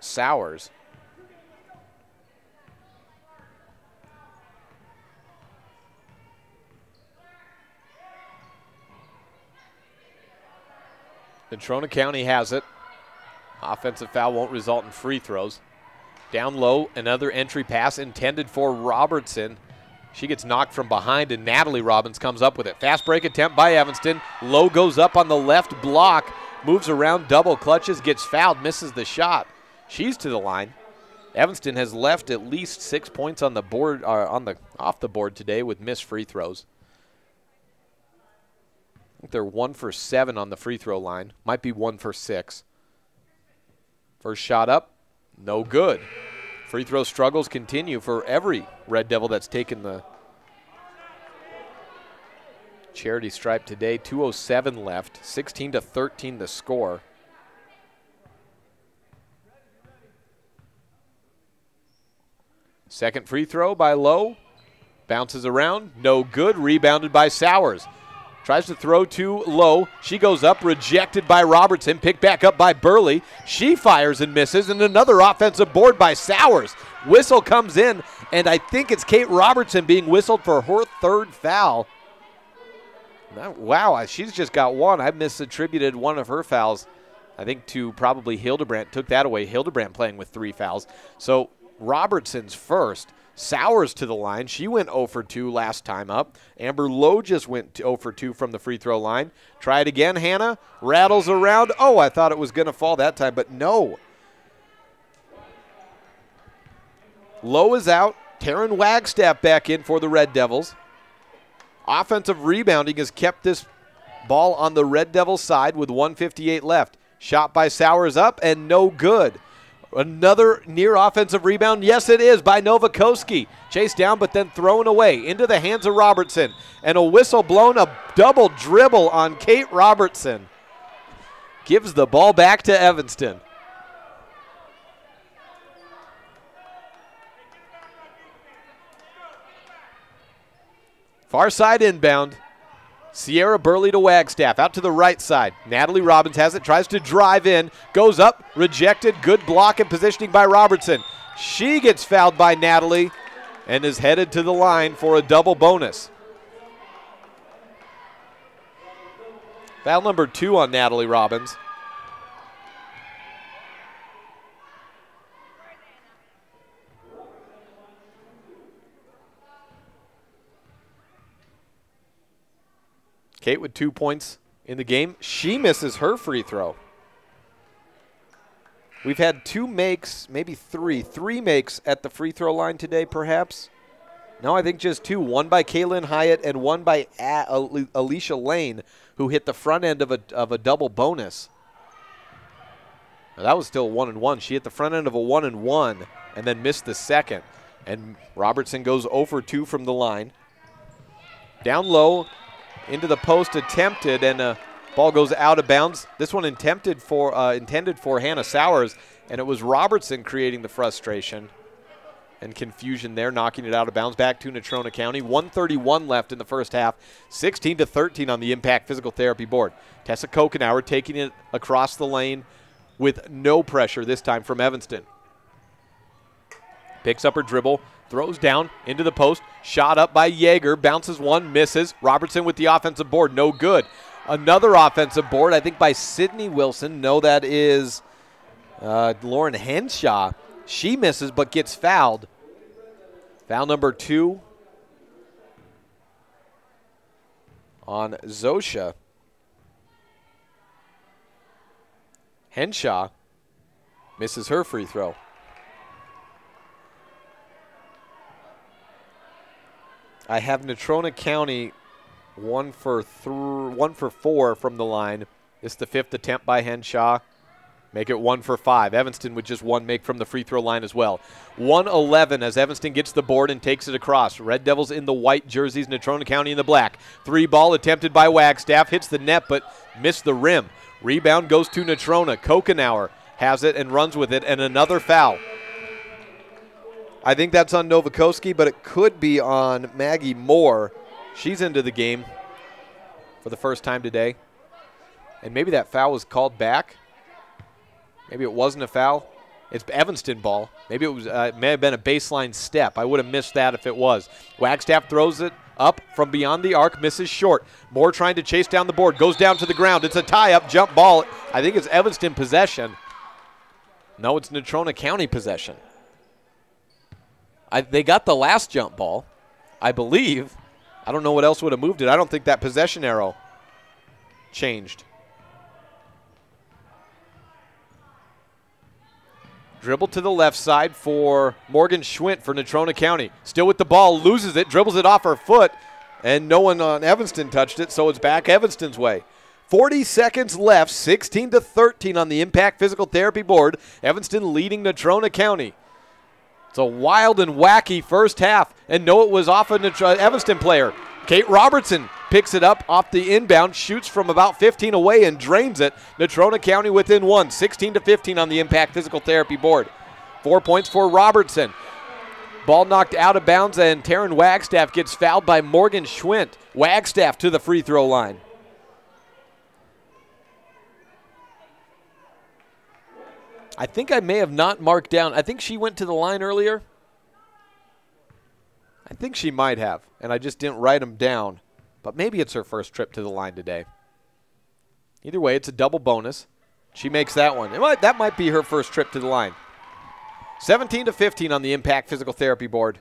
Sowers. Natrona County has it. Offensive foul won't result in free throws. Down low, another entry pass intended for Robertson. She gets knocked from behind, and Natalie Robbins comes up with it. Fast break attempt by Evanston. Lowe goes up on the left block, moves around, double clutches, gets fouled, misses the shot. She's to the line. Evanston has left at least 6 points on the board, off the board today with missed free throws. I think they're 1 for 7 on the free throw line. Might be 1 for 6. First shot up, no good. Free throw struggles continue for every Red Devil that's taken the charity stripe today. 2:07 left, 16-13 the score. Second free throw by Lowe. Bounces around, no good. Rebounded by Sowers. Tries to throw to Lowe. She goes up, rejected by Robertson. Picked back up by Burley. She fires and misses, and another offensive board by Sowers. Whistle comes in, and I think it's Kate Robertson being whistled for her third foul. Wow, she's just got one. I misattributed one of her fouls, I think, to probably Hildebrandt. Took that away. Hildebrandt playing with 3 fouls. So Robertson's first. Sowers to the line. She went 0 for 2 last time up. Amber Lowe just went 0 for 2 from the free throw line. Try it again, Hannah. Rattles around. Oh, I thought it was going to fall that time, but no. Lowe is out. Taryn Wagstaff back in for the Red Devils. Offensive rebounding has kept this ball on the Red Devils side with 1:58 left. Shot by Sowers up and no good. Another near offensive rebound. Yes, it is, by Novakoski. Chased down, but then thrown away into the hands of Robertson. And a whistle blown, a double dribble on Kate Robertson. Gives the ball back to Evanston. Far side inbound. Sierra Burley to Wagstaff, out to the right side. Natalie Robbins has it, tries to drive in, goes up, rejected, good block and positioning by Robertson. She gets fouled by Natalie and is headed to the line for a double bonus. Foul number 2 on Natalie Robbins. Kate with 2 points in the game. She misses her free throw. We've had 2 makes, maybe 3 makes at the free throw line today, perhaps. No, I think just 2. One by Kaylin Hyatt and one by Alicia Lane, who hit the front end of a double bonus. Now, that was still 1-1. She hit the front end of a 1-1 and then missed the second. And Robertson goes 0 for 2 from the line. Down low. Into the post, attempted, and ball goes out of bounds. This one intended for Hannah Sowers, and it was Robertson creating the frustration and confusion there, knocking it out of bounds. Back to Natrona County. 1:31 left in the first half. 16-13 on the Impact Physical Therapy board. Tessa Kokenauer taking it across the lane with no pressure this time from Evanston. Picks up her dribble. Throws down into the post. Shot up by Yeager. Bounces one, misses. Robertson with the offensive board. No good. Another offensive board, I think by Sydney Wilson. No, that is Lauren Henshaw. She misses but gets fouled. Foul number 2 on Zosha. Henshaw misses her free throw. I have Natrona County 1 for 4 from the line. This is the 5th attempt by Henshaw. Make it 1 for 5. Evanston with just 1 make from the free throw line as well. 1-11 as Evanston gets the board and takes it across. Red Devils in the white jerseys, Natrona County in the black. 3 ball attempted by Wagstaff. Hits the net but missed the rim. Rebound goes to Natrona. Kokenauer has it and runs with it, and another foul. I think that's on Novakoski, but it could be on Maggie Moore. She's into the game for the first time today. And maybe that foul was called back. Maybe it wasn't a foul. It's Evanston ball. Maybe it was. May have been a baseline step. I would have missed that if it was. Wagstaff throws it up from beyond the arc, misses short. Moore trying to chase down the board, goes down to the ground. It's a tie-up jump ball. I think it's Evanston possession. No, it's Natrona County possession. They got the last jump ball, I believe. I don't know what else would have moved it. I don't think that possession arrow changed. Dribble to the left side for Morgan Schwint for Natrona County. Still with the ball, loses it, dribbles it off her foot, and no one on Evanston touched it, so it's back Evanston's way. 40 seconds left, 16-13 on the Impact Physical Therapy board. Evanston leading Natrona County. It's a wild and wacky first half, and no, it was off an Evanston player. Kate Robertson picks it up off the inbound, shoots from about 15 away and drains it. Natrona County within 1, 16-15 on the Impact Physical Therapy board. 4 points for Robertson. Ball knocked out of bounds, and Taryn Wagstaff gets fouled by Morgan Schwint. Wagstaff to the free throw line. I think I may have not marked down. I think she went to the line earlier. I think she might have, and I just didn't write them down. But maybe it's her first trip to the line today. Either way, it's a double bonus. She makes that one. That might be her first trip to the line. 17-15 on the Impact Physical Therapy board.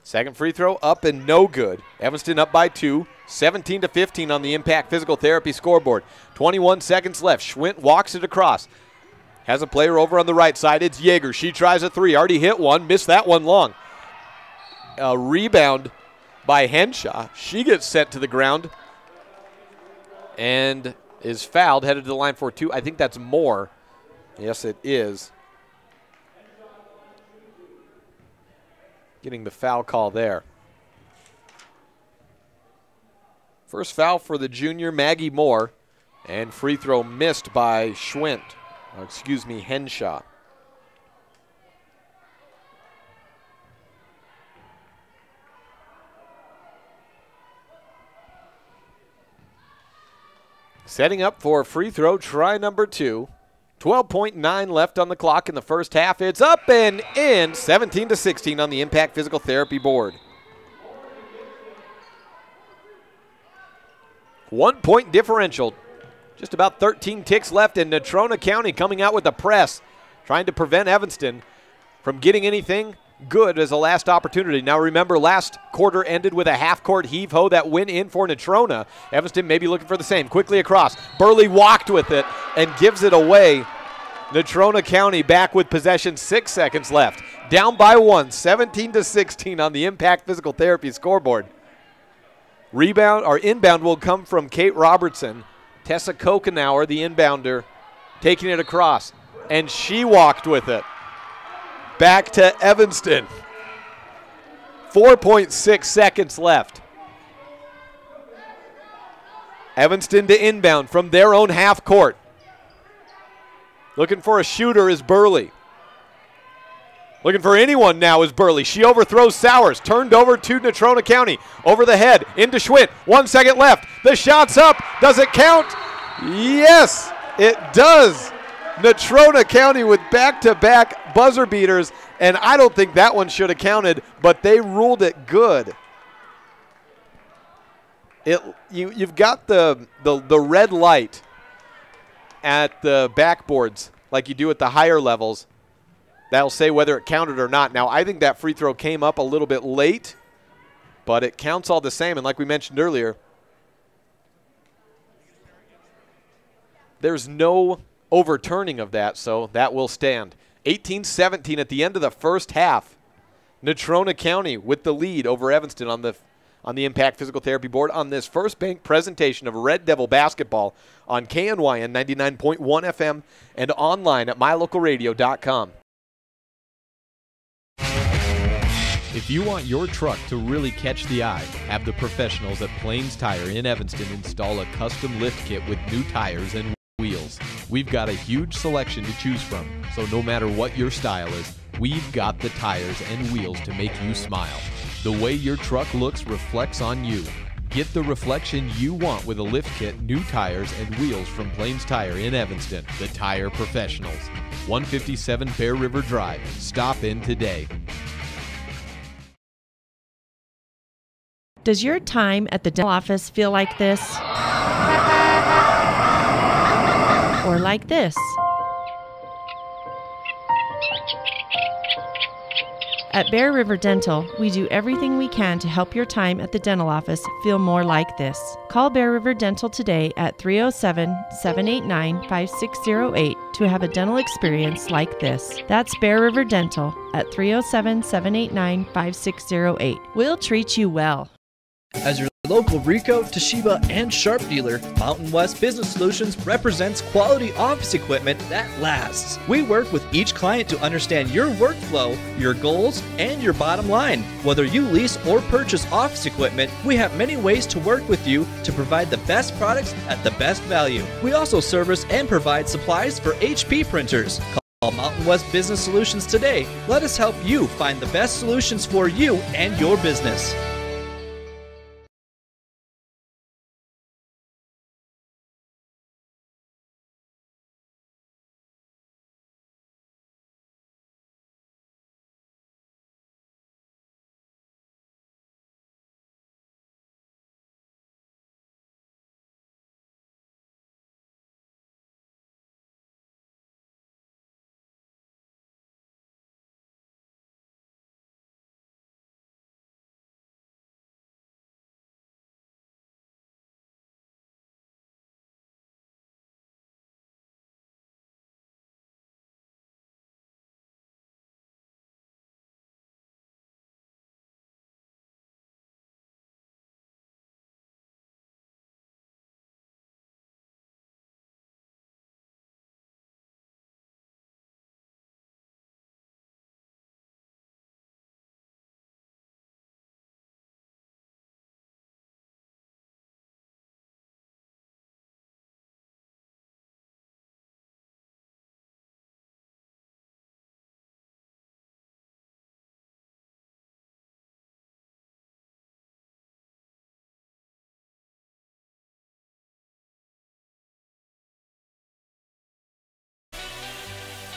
Second free throw up and no good. Evanston up by 2. 17-15 on the Impact Physical Therapy scoreboard. 21 seconds left. Schwint walks it across. Has a player over on the right side. It's Yeager. She tries a 3. Already hit one. Missed that one long. A rebound by Henshaw. She gets sent to the ground and is fouled. Headed to the line for 2. I think that's Moore. Yes, it is. Getting the foul call there. First foul for the junior, Maggie Moore. And free throw missed by Schwint. Henshaw. Setting up for free throw, try number 2. 12.9 left on the clock in the first half. It's up and in, 17-16 on the Impact Physical Therapy board. 1 point differential. Just about 13 ticks left, and Natrona County coming out with a press, trying to prevent Evanston from getting anything good as a last opportunity. Now remember, last quarter ended with a half-court heave-ho that went in for Natrona. Evanston may be looking for the same. Quickly across. Burley walked with it and gives it away. Natrona County back with possession, 6 seconds left. Down by 1, 17-16 on the Impact Physical Therapy scoreboard. Rebound or inbound will come from Kate Robertson. Tessa Kokenauer, the inbounder, taking it across, and she walked with it. Back to Evanston. 4.6 seconds left. Evanston to inbound from their own half court. Looking for a shooter is Burley. Looking for anyone now is Burley. She overthrows Sowers. Turned over to Natrona County. Over the head into Schwint. 1 second left. The shot's up. Does it count? Yes, it does. Natrona County with back-to-back buzzer beaters, and I don't think that one should have counted, but they ruled it good. You've got the red light at the backboards like you do at the higher levels. That'll say whether it counted or not. Now, I think that free throw came up a little bit late, but it counts all the same. And like we mentioned earlier, there's no overturning of that, so that will stand. 18-17 at the end of the first half. Natrona County with the lead over Evanston on the Impact Physical Therapy Board on this First Bank presentation of Red Devil basketball on KNYN 99.1 FM and online at mylocalradio.com. If you want your truck to really catch the eye, have the professionals at Plains Tire in Evanston install a custom lift kit with new tires and wheels. We've got a huge selection to choose from, so no matter what your style is, we've got the tires and wheels to make you smile. The way your truck looks reflects on you. Get the reflection you want with a lift kit, new tires, and wheels from Plains Tire in Evanston, the tire professionals. 157 Bear River Drive. Stop in today. Does your time at the dental office feel like this? Or like this? At Bear River Dental, we do everything we can to help your time at the dental office feel more like this. Call Bear River Dental today at 307-789-5608 to have a dental experience like this. That's Bear River Dental at 307-789-5608. We'll treat you well. As your local Ricoh, Toshiba, and Sharp dealer, Mountain West Business Solutions represents quality office equipment that lasts. We work with each client to understand your workflow, your goals, and your bottom line. Whether you lease or purchase office equipment, we have many ways to work with you to provide the best products at the best value. We also service and provide supplies for HP printers. Call Mountain West Business Solutions today. Let us help you find the best solutions for you and your business.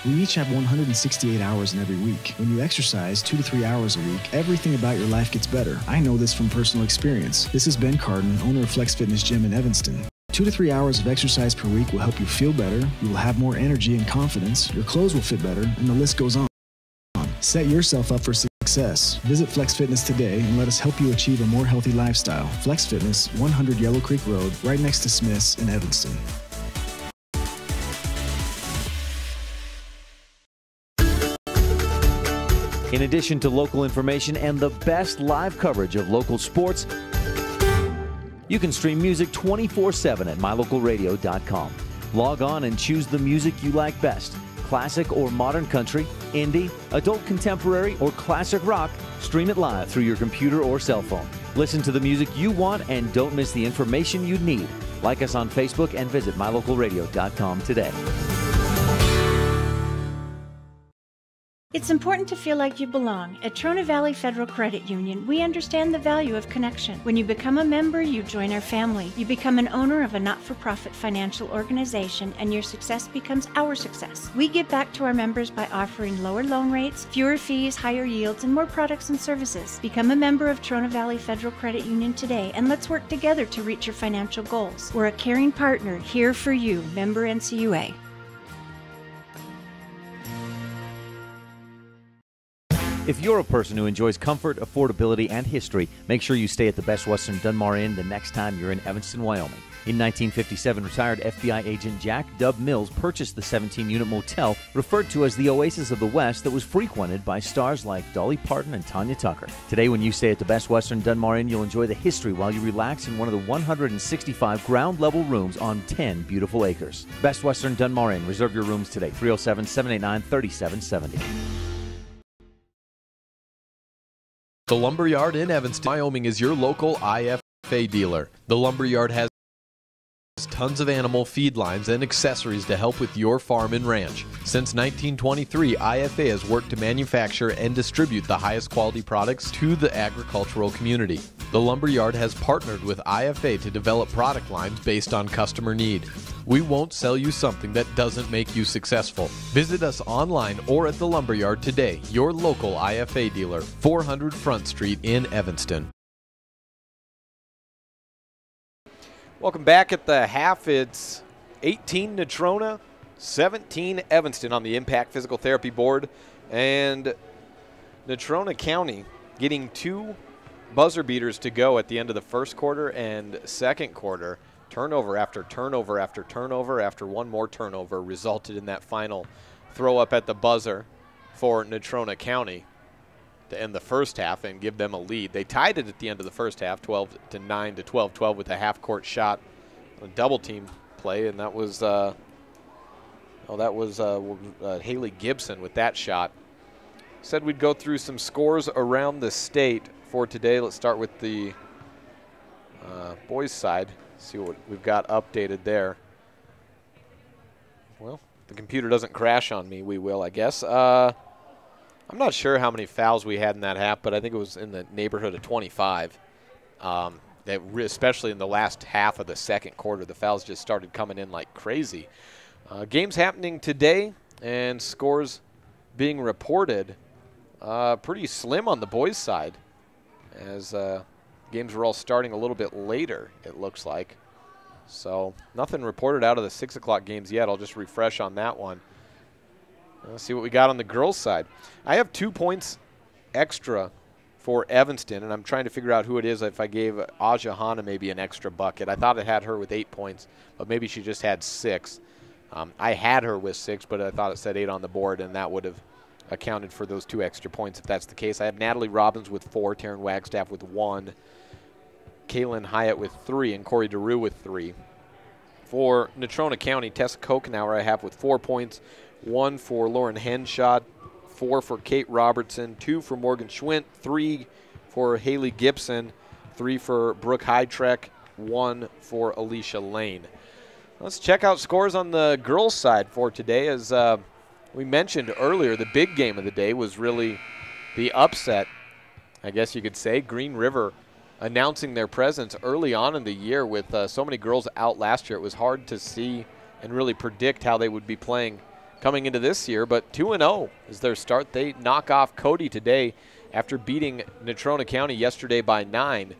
We each have 168 hours in every week. When you exercise 2 to 3 hours a week, everything about your life gets better. I know this from personal experience. This is Ben Carden, owner of Flex Fitness Gym in Evanston. 2 to 3 hours of exercise per week will help you feel better, you will have more energy and confidence, your clothes will fit better, and the list goes on. Set yourself up for success. Visit Flex Fitness today and let us help you achieve a more healthy lifestyle. Flex Fitness, 100 Yellow Creek Road, right next to Smith's in Evanston. In addition to local information and the best live coverage of local sports, you can stream music 24/7 at mylocalradio.com. Log on and choose the music you like best. Classic or modern country, indie, adult contemporary, or classic rock. Stream it live through your computer or cell phone. Listen to the music you want and don't miss the information you need. Like us on Facebook and visit mylocalradio.com today. It's important to feel like you belong. At Trona Valley Federal Credit Union, we understand the value of connection. When you become a member, you join our family. You become an owner of a not-for-profit financial organization, and your success becomes our success. We give back to our members by offering lower loan rates, fewer fees, higher yields, and more products and services. Become a member of Trona Valley Federal Credit Union today, and let's work together to reach your financial goals. We're a caring partner here for you. Member NCUA. If you're a person who enjoys comfort, affordability, and history, make sure you stay at the Best Western Dunmar Inn the next time you're in Evanston, Wyoming. In 1957, retired FBI agent Jack Dub Mills purchased the 17-unit motel referred to as the Oasis of the West that was frequented by stars like Dolly Parton and Tanya Tucker. Today, when you stay at the Best Western Dunmar Inn, you'll enjoy the history while you relax in one of the 165 ground-level rooms on 10 beautiful acres. Best Western Dunmar Inn. Reserve your rooms today, 307-789-3770. The Lumberyard in Evanston, Wyoming is your local IFA dealer. The Lumberyard has tons of animal feed lines and accessories to help with your farm and ranch. Since 1923, IFA has worked to manufacture and distribute the highest quality products to the agricultural community. The Lumberyard has partnered with IFA to develop product lines based on customer need. We won't sell you something that doesn't make you successful. Visit us online or at the Lumberyard today, your local IFA dealer, 400 Front Street in Evanston. Welcome back at the half. It's 18 Natrona, 17 Evanston on the Impact Physical Therapy Board. And Natrona County getting 2 buzzer beaters to go at the end of the first quarter and second quarter. Turnover after turnover after turnover after one more turnover resulted in that final throw up at the buzzer for Natrona County to end the first half and give them a lead. They tied it at the end of the first half, 12-9 to 12-12 with a half-court shot, a double-team play, and that was Haley Gibson with that shot. Said we'd go through some scores around the state for today. Let's start with the boys' side. See what we've got updated there. Well, if the computer doesn't crash on me, we will, I guess. I'm not sure how many fouls we had in that half, but I think it was in the neighborhood of 25. Especially in the last half of the second quarter, the fouls just started coming in like crazy. Games happening today and scores being reported pretty slim on the boys' side as games were all starting a little bit later, it looks like. So nothing reported out of the 6 o'clock games yet. I'll just refresh on that one. Let's see what we got on the girls' side. I have 2 points extra for Evanston, and I'm trying to figure out who it is if I gave Aja Hanna maybe an extra bucket. I thought it had her with 8 points, but maybe she just had 6. I had her with 6, but I thought it said 8 on the board, and that would have accounted for those 2 extra points if that's the case. I have Natalie Robbins with 4, Taryn Wagstaff with 1, Kaylin Hyatt with 3, and Corey DeRue with 3. For Natrona County, Tessa Kokenauer I have with 4 points, 1 for Lauren Henshaw, 4 for Kate Robertson, 2 for Morgan Schwint, 3 for Haley Gibson, 3 for Brooke Heidreck, 1 for Alicia Lane. Let's check out scores on the girls' side for today. As we mentioned earlier, the big game of the day was really the upset, I guess you could say. Green River announcing their presence early on in the year with so many girls out last year. It was hard to see and really predict how they would be playing coming into this year, but 2-0 is their start. They knock off Cody today after beating Natrona County yesterday by 9.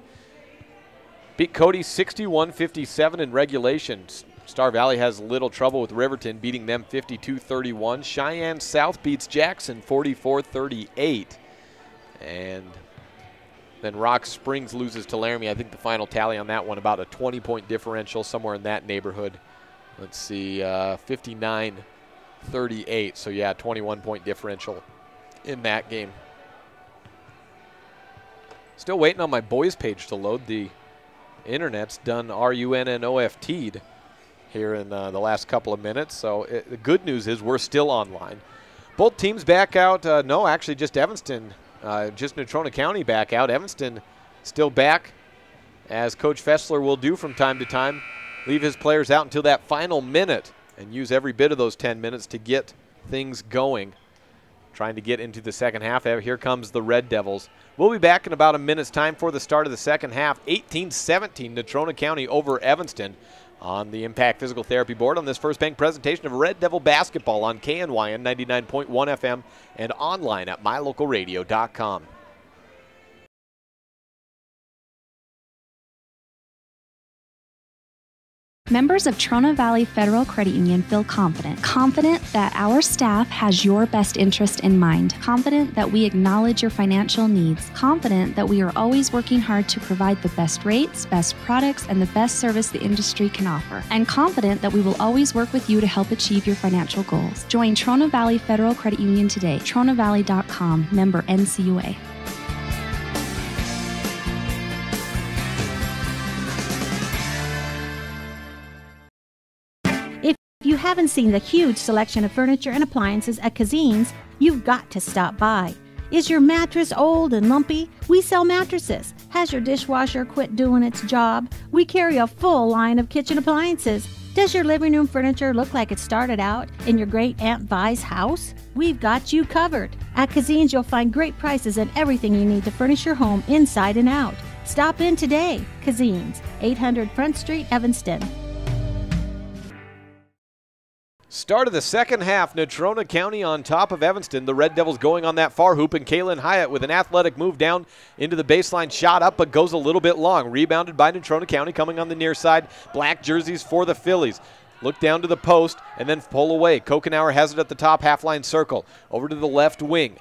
Beat Cody 61-57 in regulation. Star Valley has little trouble with Riverton, beating them 52-31. Cheyenne South beats Jackson 44-38. And then Rock Springs loses to Laramie. I think the final tally on that one, about a 20-point differential, somewhere in that neighborhood. Let's see, 59-38. So, yeah, 21-point differential in that game. Still waiting on my boys page to load. The internet's done RUNNOFT'd here in the last couple of minutes. So the good news is we're still online. Both teams back out. No, actually just Evanston, just Natrona County back out. Evanston still back, as Coach Fessler will do from time to time. Leave his players out until that final minute and use every bit of those 10 minutes to get things going. trying to get into the second half. Here comes the Red Devils. We'll be back in about a minute's time for the start of the second half. 18-17, Natrona County over Evanston on the Impact Physical Therapy Board on this First Bank presentation of Red Devil basketball on KNYN 99.1 FM and online at mylocalradio.com. Members of Trona Valley Federal Credit Union feel confident that our staff has your best interest in mind, confident that we acknowledge your financial needs, confident that we are always working hard to provide the best rates, best products, and the best service the industry can offer, and confident that we will always work with you to help achieve your financial goals. Join Trona Valley Federal Credit Union today, tronavalley.com, member NCUA. If you haven't seen the huge selection of furniture and appliances at Kazine's, you've got to stop by. Is your mattress old and lumpy? We sell mattresses. Has your dishwasher quit doing its job? We carry a full line of kitchen appliances. Does your living room furniture look like it started out in your great Aunt Vi's house? We've got you covered. At Kazine's, you'll find great prices and everything you need to furnish your home inside and out. Stop in today. Kazine's, 800 Front Street, Evanston. Start of the second half, Natrona County on top of Evanston. The Red Devils going on that far hoop, and Kaylin Hyatt with an athletic move down into the baseline, shot up but goes a little bit long. Rebounded by Natrona County, coming on the near side. Black jerseys for the Phillies. Look down to the post and then pull away. Kokenauer has it at the top half-line circle. Over to the left wing.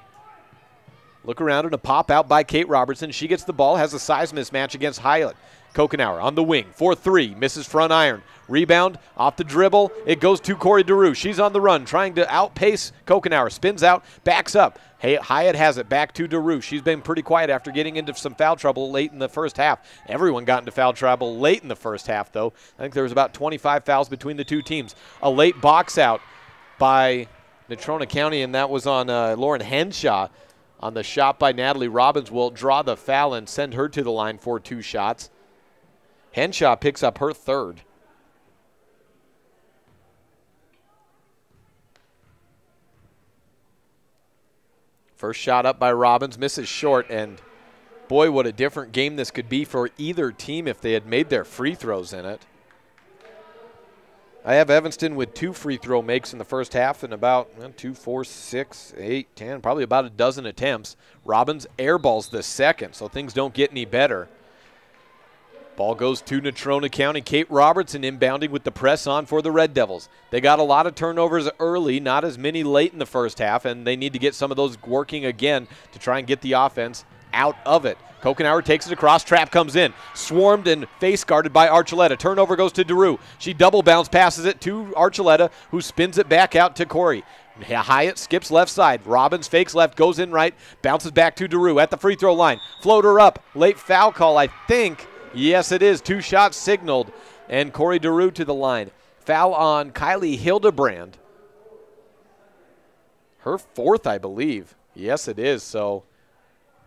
Look around and a pop out by Kate Robertson. She gets the ball, has a size mismatch against Hyatt. Kokenauer on the wing for three, misses front iron. Rebound off the dribble. It goes to Corey DeRue. She's on the run, trying to outpace Kokenauer. Spins out, backs up. Hey, Hyatt has it back to DeRue. She's been pretty quiet after getting into some foul trouble late in the first half. Everyone got into foul trouble late in the first half, though. I think there was about 25 fouls between the two teams. A late box out by Natrona County, and that was on Lauren Henshaw. On the shot by Natalie Robbins will draw the foul and send her to the line for two shots. Henshaw picks up her third. First shot up by Robbins, misses short, and boy, what a different game this could be for either team if they had made their free throws in it. I have Evanston with 2 free throw makes in the first half and about 2, 4, 6, 8, 10, probably about a dozen attempts. Robbins airballs the second, so things don't get any better. Ball goes to Natrona County. Kate Robertson inbounding with the press on for the Red Devils. They got a lot of turnovers early, not as many late in the first half, and they need to get some of those working again to try and get the offense out of it. Kokenauer takes it across. Trap comes in. Swarmed and face guarded by Archuleta. Turnover goes to DeRue. She double bounce passes it to Archuleta, who spins it back out to Corey. Hyatt skips left side. Robbins fakes left, goes in right, bounces back to DeRue at the free throw line. Floater up. Late foul call, I think. Yes, it is. 2 shots signaled, and Corey DeRue to the line. Foul on Kylie Hildebrand. Her 4th, I believe. Yes, it is. So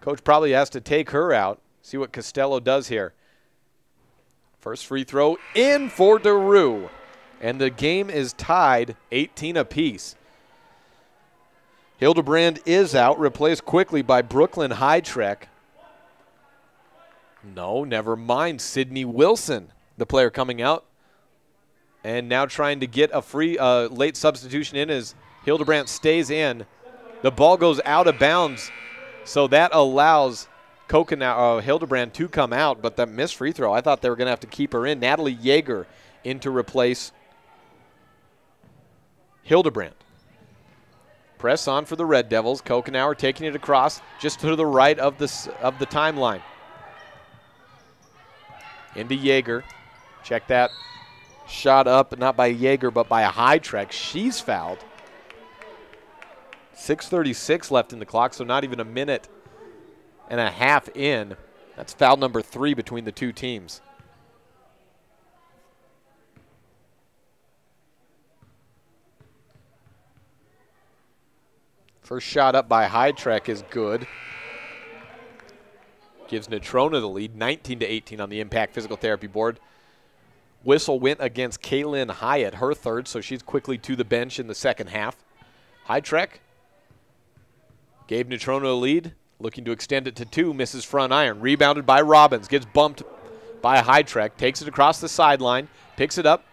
coach probably has to take her out. See what Costello does here. First free throw in for DeRue, and the game is tied 18 apiece. Hildebrand is out, replaced quickly by Brooklyn Heidreck. No, never mind. Sydney Wilson, the player coming out. And now trying to get a free late substitution in as Hildebrand stays in. The ball goes out of bounds, so that allows Hildebrand to come out, but that missed free throw, I thought they were going to have to keep her in. Natalie Yeager in to replace Hildebrand. Press on for the Red Devils. Kokenauer taking it across just to the right of the timeline. Into Yeager. Check that. Shot up, not by Yeager, but by a Heidreck. She's fouled. 6:36 left in the clock, so not even a minute and a half in. That's foul number 3 between the two teams. First shot up by Heidreck is good. Gives Natrona the lead, 19-18 on the Impact Physical Therapy Board. Whistle went against Kaylin Hyatt, her 3rd, so she's quickly to the bench in the second half. Heidreck Gave Natrona a lead, looking to extend it to 2, misses front iron. Rebounded by Robbins, gets bumped by Hytrek, takes it across the sideline, picks it up,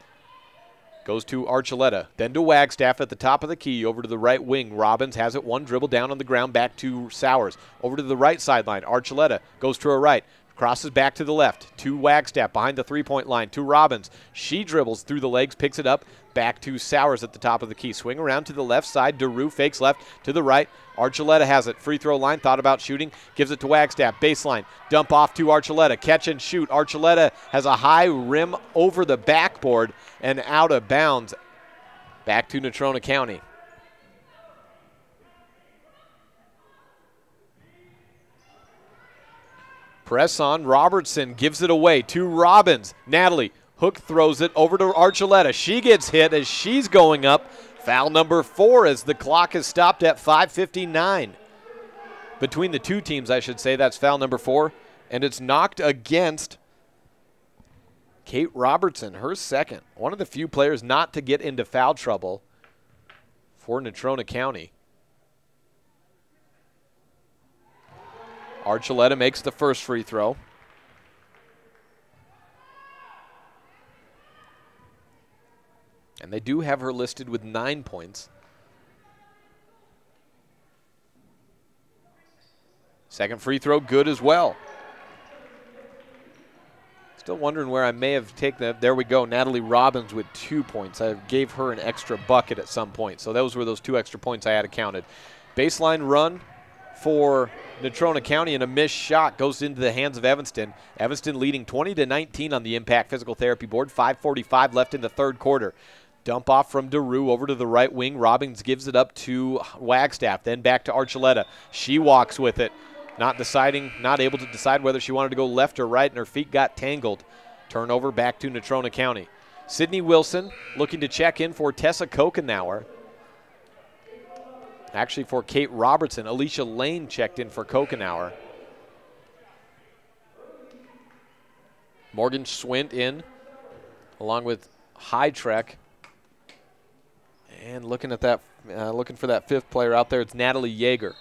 goes to Archuleta, then to Wagstaff at the top of the key, over to the right wing. Robbins has it, one dribble down on the ground, back to Sowers. Over to the right sideline, Archuleta goes to her right, crosses back to the left, to Wagstaff behind the three-point line, to Robbins. She dribbles through the legs, picks it up, back to Sowers at the top of the key. Swing around to the left side, DeRue fakes left to the right. Archuleta has it, free throw line, thought about shooting, gives it to Wagstaff, baseline, dump off to Archuleta, catch and shoot. Archuleta has a high rim over the backboard and out of bounds. Back to Natrona County. Press on, Robertson gives it away to Robbins. Natalie, hook throws it over to Archuleta. She gets hit as she's going up. Foul number 4 as the clock is stopped at 5:59. Between the two teams, I should say, that's foul number 4. And it's knocked against Kate Robertson, her second. One of the few players not to get into foul trouble for Natrona County. Archuleta makes the first free throw. And they do have her listed with 9 points. Second free throw, good as well. Still wondering where I may have taken that. There we go, Natalie Robbins with 2 points. I gave her an extra bucket at some point, so those were those 2 extra points I had accounted. Baseline run for Natrona County, and a missed shot goes into the hands of Evanston. Evanston leading 20-19 on the Impact Physical Therapy board. 5:45 left in the third quarter. Dump off from DeRue over to the right wing. Robbins gives it up to Wagstaff, then back to Archuleta. She walks with it, not able to decide whether she wanted to go left or right, and her feet got tangled. Turnover back to Natrona County. Sydney Wilson looking to check in for Tessa Kokenauer. Actually for Kate Robertson. Alicia Lane checked in for Kokenauer. Morgan Schwint in along with Hytrek. And looking at that, looking for that 5th player out there, it's Natalie Yeager.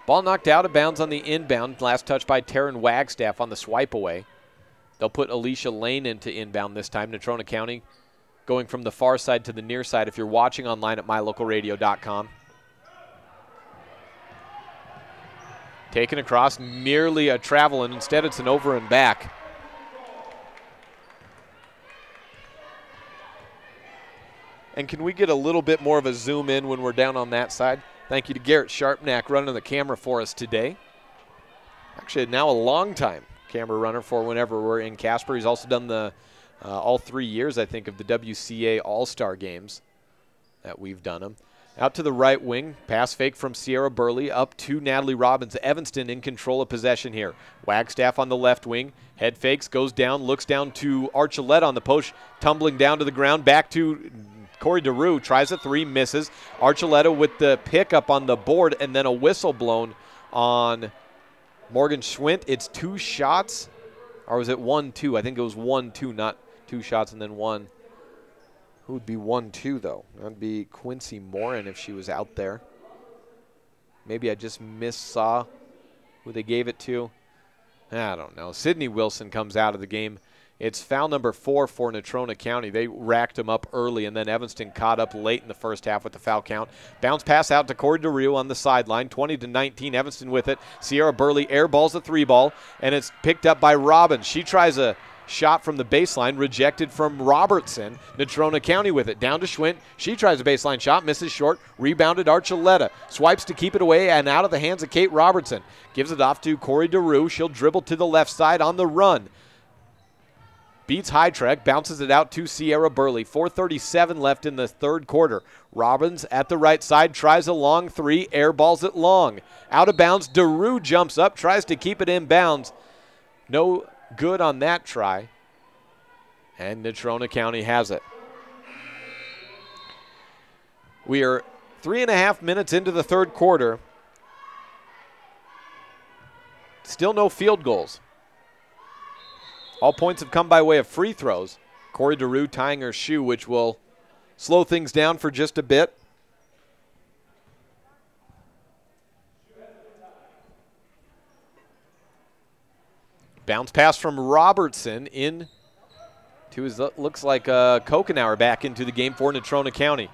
Ball knocked out of bounds on the inbound. Last touch by Taryn Wagstaff on the swipe away. They'll put Alicia Lane into inbound this time. Natrona County going from the far side to the near side if you're watching online at mylocalradio.com. Taken across, merely a travel, and instead it's an over and back. And can we get a little bit more of a zoom in when we're down on that side? Thank you to Garrett Sharpnack running the camera for us today. Actually, now a long time camera runner for whenever we're in Casper. He's also done the all 3 years, I think, of the WCA All-Star games that we've done them. Out to the right wing, pass fake from Sierra Burley up to Natalie Robbins. Evanston in control of possession here. Wagstaff on the left wing, head fakes, goes down, looks down to Archuleta on the post, tumbling down to the ground, back to Corey DeRue, tries a 3, misses. Archuleta with the pick up on the board, and then a whistle blown on Morgan Schwint. It's 2 shots, or was it 1-2? I think it was 1-2, not 2 shots and then 1. Who would be 1-2, though? That would be Quincy Morin if she was out there. Maybe I just missaw who they gave it to. I don't know. Sydney Wilson comes out of the game. It's foul number 4 for Natrona County. They racked him up early, and then Evanston caught up late in the first half with the foul count. Bounce pass out to Corey DeRue on the sideline. 20-19, Evanston with it. Sierra Burley airballs a 3-ball, and it's picked up by Robbins. She tries a shot from the baseline, rejected from Robertson. Natrona County with it. Down to Schwint. She tries a baseline shot, misses short. Rebounded Archuleta. Swipes to keep it away and out of the hands of Kate Robertson. Gives it off to Corey DeRue. She'll dribble to the left side on the run. Beats Hytrek, bounces it out to Sierra Burley. 4:37 left in the third quarter. Robbins at the right side, tries a long 3, airballs it long. Out of bounds, DeRue jumps up, tries to keep it in bounds. No good on that try. And Natrona County has it. We are 3.5 minutes into the third quarter. Still no field goals. All points have come by way of free throws. Corey DeRue tying her shoe, which will slow things down for just a bit. Bounce pass from Robertson in to his, looks like Kokenauer back into the game for Natrona County.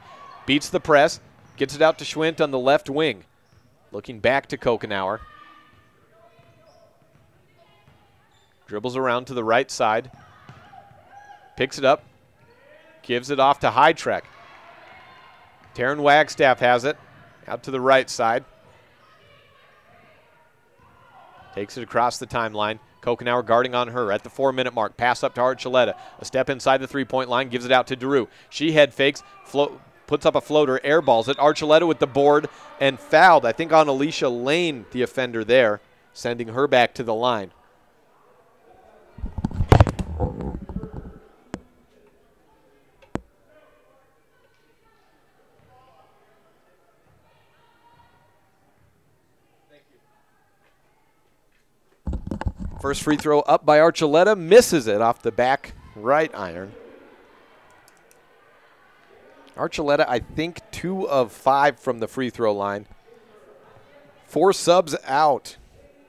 Beats the press, gets it out to Schwint on the left wing. Looking back to Kokenauer. Dribbles around to the right side. Picks it up. Gives it off to Hightrek. Taryn Wagstaff has it. Out to the right side. Takes it across the timeline. Kokenauer guarding on her at the 4-minute mark. Pass up to Archuleta. A step inside the three-point line. Gives it out to Drew. She head fakes. Puts up a floater. Airballs it. Archuleta with the board and fouled. I think on Alicia Lane, the offender there. Sending her back to the line. First free throw up by Archuleta, misses it off the back right iron. Archuleta, I think 2 of 5 from the free throw line. 4 subs out,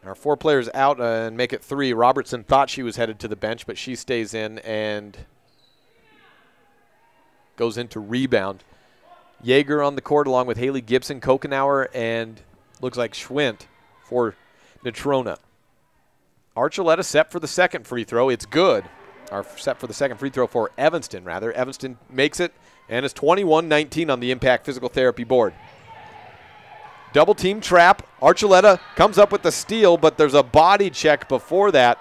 or 4 players out and make it 3. Robertson thought she was headed to the bench, but she stays in and goes into rebound. Yeager on the court along with Haley Gibson, Kokenauer, and looks like Schwint for Natrona. Archuleta set for the second free throw. It's good. Or set for the second free throw for Evanston, rather. Evanston makes it, and it's 21-19 on the Impact Physical Therapy board. Double team trap. Archuleta comes up with the steal, but there's a body check before that,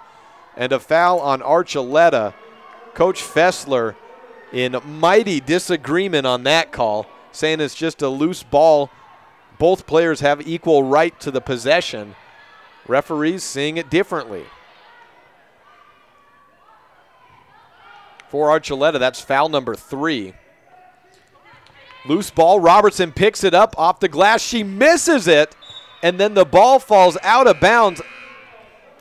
and a foul on Archuleta. Coach Fessler in mighty disagreement on that call, saying it's just a loose ball. Both players have equal right to the possession. Referees seeing it differently. For Archuleta, that's foul number 3. Loose ball, Robertson picks it up off the glass. She misses it, and then the ball falls out of bounds.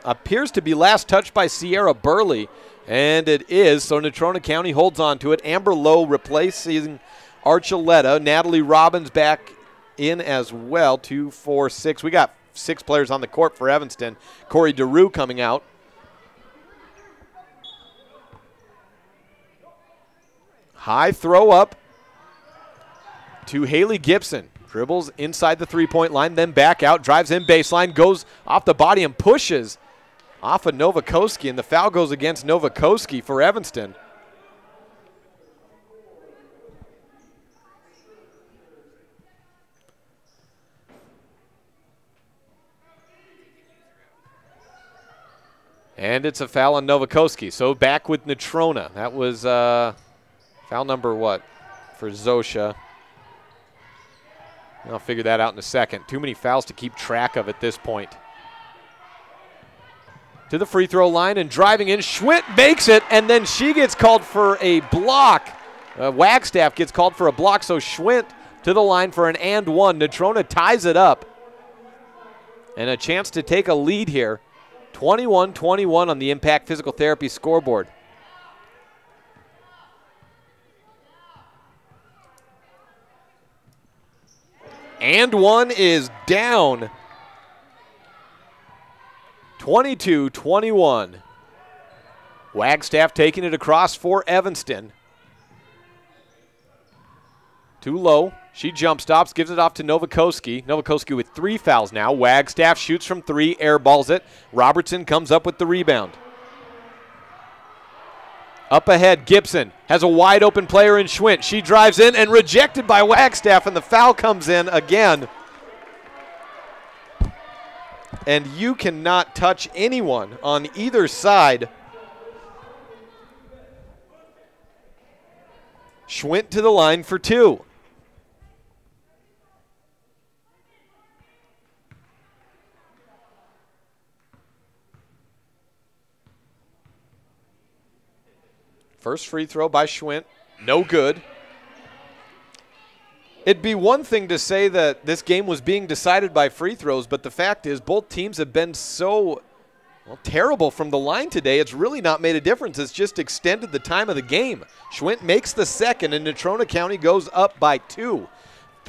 Appears to be last touched by Sierra Burley, and it is, so Natrona County holds on to it. Amber Lowe replacing Archuleta. Natalie Robbins back in as well, 2, 4, 6. We got 6 players on the court for Evanston. Corey DeRue coming out. High throw up to Haley Gibson. Dribbles inside the three-point line, then back out, drives in baseline, goes off the body and pushes off of Novakoski, and the foul goes against Novakoski for Evanston. And it's a foul on Novakoski. So back with Natrona. That was foul number what for Zosha? I'll figure that out in a second. Too many fouls to keep track of at this point. To the free throw line and driving in. Schwint makes it, and then she gets called for a block. Wagstaff gets called for a block, so Schwint to the line for an and one. Natrona ties it up. And a chance to take a lead here. 21-21 on the Impact Physical Therapy scoreboard. And one is down. 22-21. Wagstaff taking it across for Evanston. Too low. She jump stops, gives it off to Novakoski. Novakoski with 3 fouls now. Wagstaff shoots from 3, airballs it. Robertson comes up with the rebound. Up ahead, Gibson has a wide open player in Schwint. She drives in and rejected by Wagstaff, and the foul comes in again. And you cannot touch anyone on either side. Schwint to the line for 2. First free throw by Schwint, no good. It'd be one thing to say that this game was being decided by free throws, but the fact is both teams have been so terrible from the line today. It's really not made a difference. It's just extended the time of the game. Schwint makes the second, and Natrona County goes up by 2.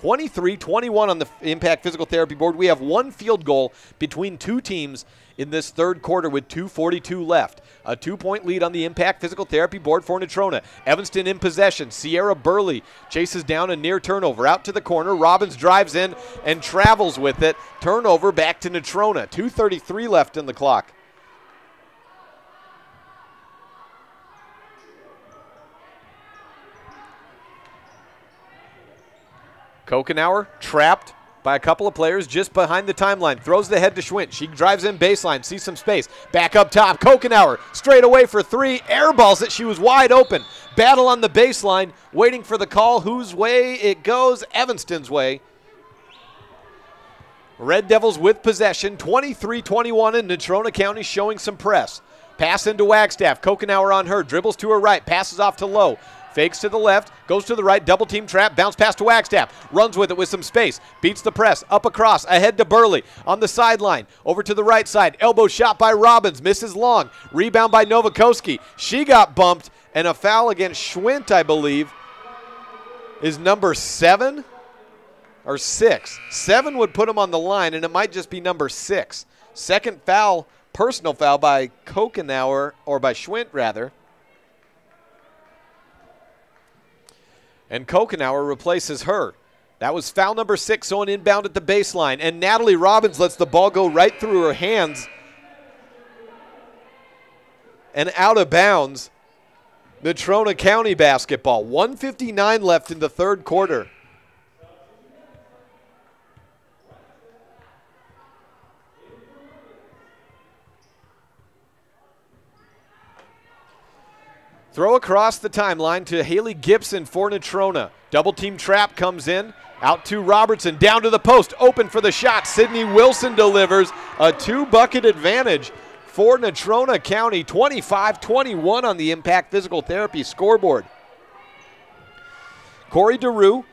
23-21 on the Impact Physical Therapy board. We have one field goal between two teams in this third quarter with 2:42 left. A 2-point lead on the Impact Physical Therapy board for Natrona. Evanston in possession. Sierra Burley chases down a near turnover. Out to the corner. Robbins drives in and travels with it. Turnover back to Natrona. 2:33 left in the clock. Kokenauer trapped by a couple of players just behind the timeline. Throws the head to Schwint. She drives in baseline, sees some space. Back up top, Kokenauer straight away for three. Airballs it. She was wide open. Battle on the baseline, waiting for the call. Whose way it goes? Evanston's way. Red Devils with possession, 23-21, and Natrona County showing some press. Pass into Wagstaff. Kokenauer on her. Dribbles to her right. Passes off to Lowe. Fakes to the left, goes to the right, double team trap, bounce pass to Wagstaff, runs with it with some space, beats the press, up across, ahead to Burley, on the sideline, over to the right side, elbow shot by Robbins, misses long, rebound by Novakoski. She got bumped, and a foul against Schwint, I believe, is number 7 or 6. 7 would put him on the line, and it might just be number 6. Second foul, personal foul by Kokenauer, or by Schwint rather. And Kokenauer replaces her. That was foul number 6 on inbound at the baseline. And Natalie Robbins lets the ball go right through her hands and out of bounds. Natrona County basketball. 1:59 left in the third quarter. Throw across the timeline to Haley Gibson for Natrona. Double team trap comes in. Out to Robertson. Down to the post. Open for the shot. Sydney Wilson delivers. A 2-bucket advantage for Natrona County. 25-21 on the Impact Physical Therapy scoreboard. Corey DeRue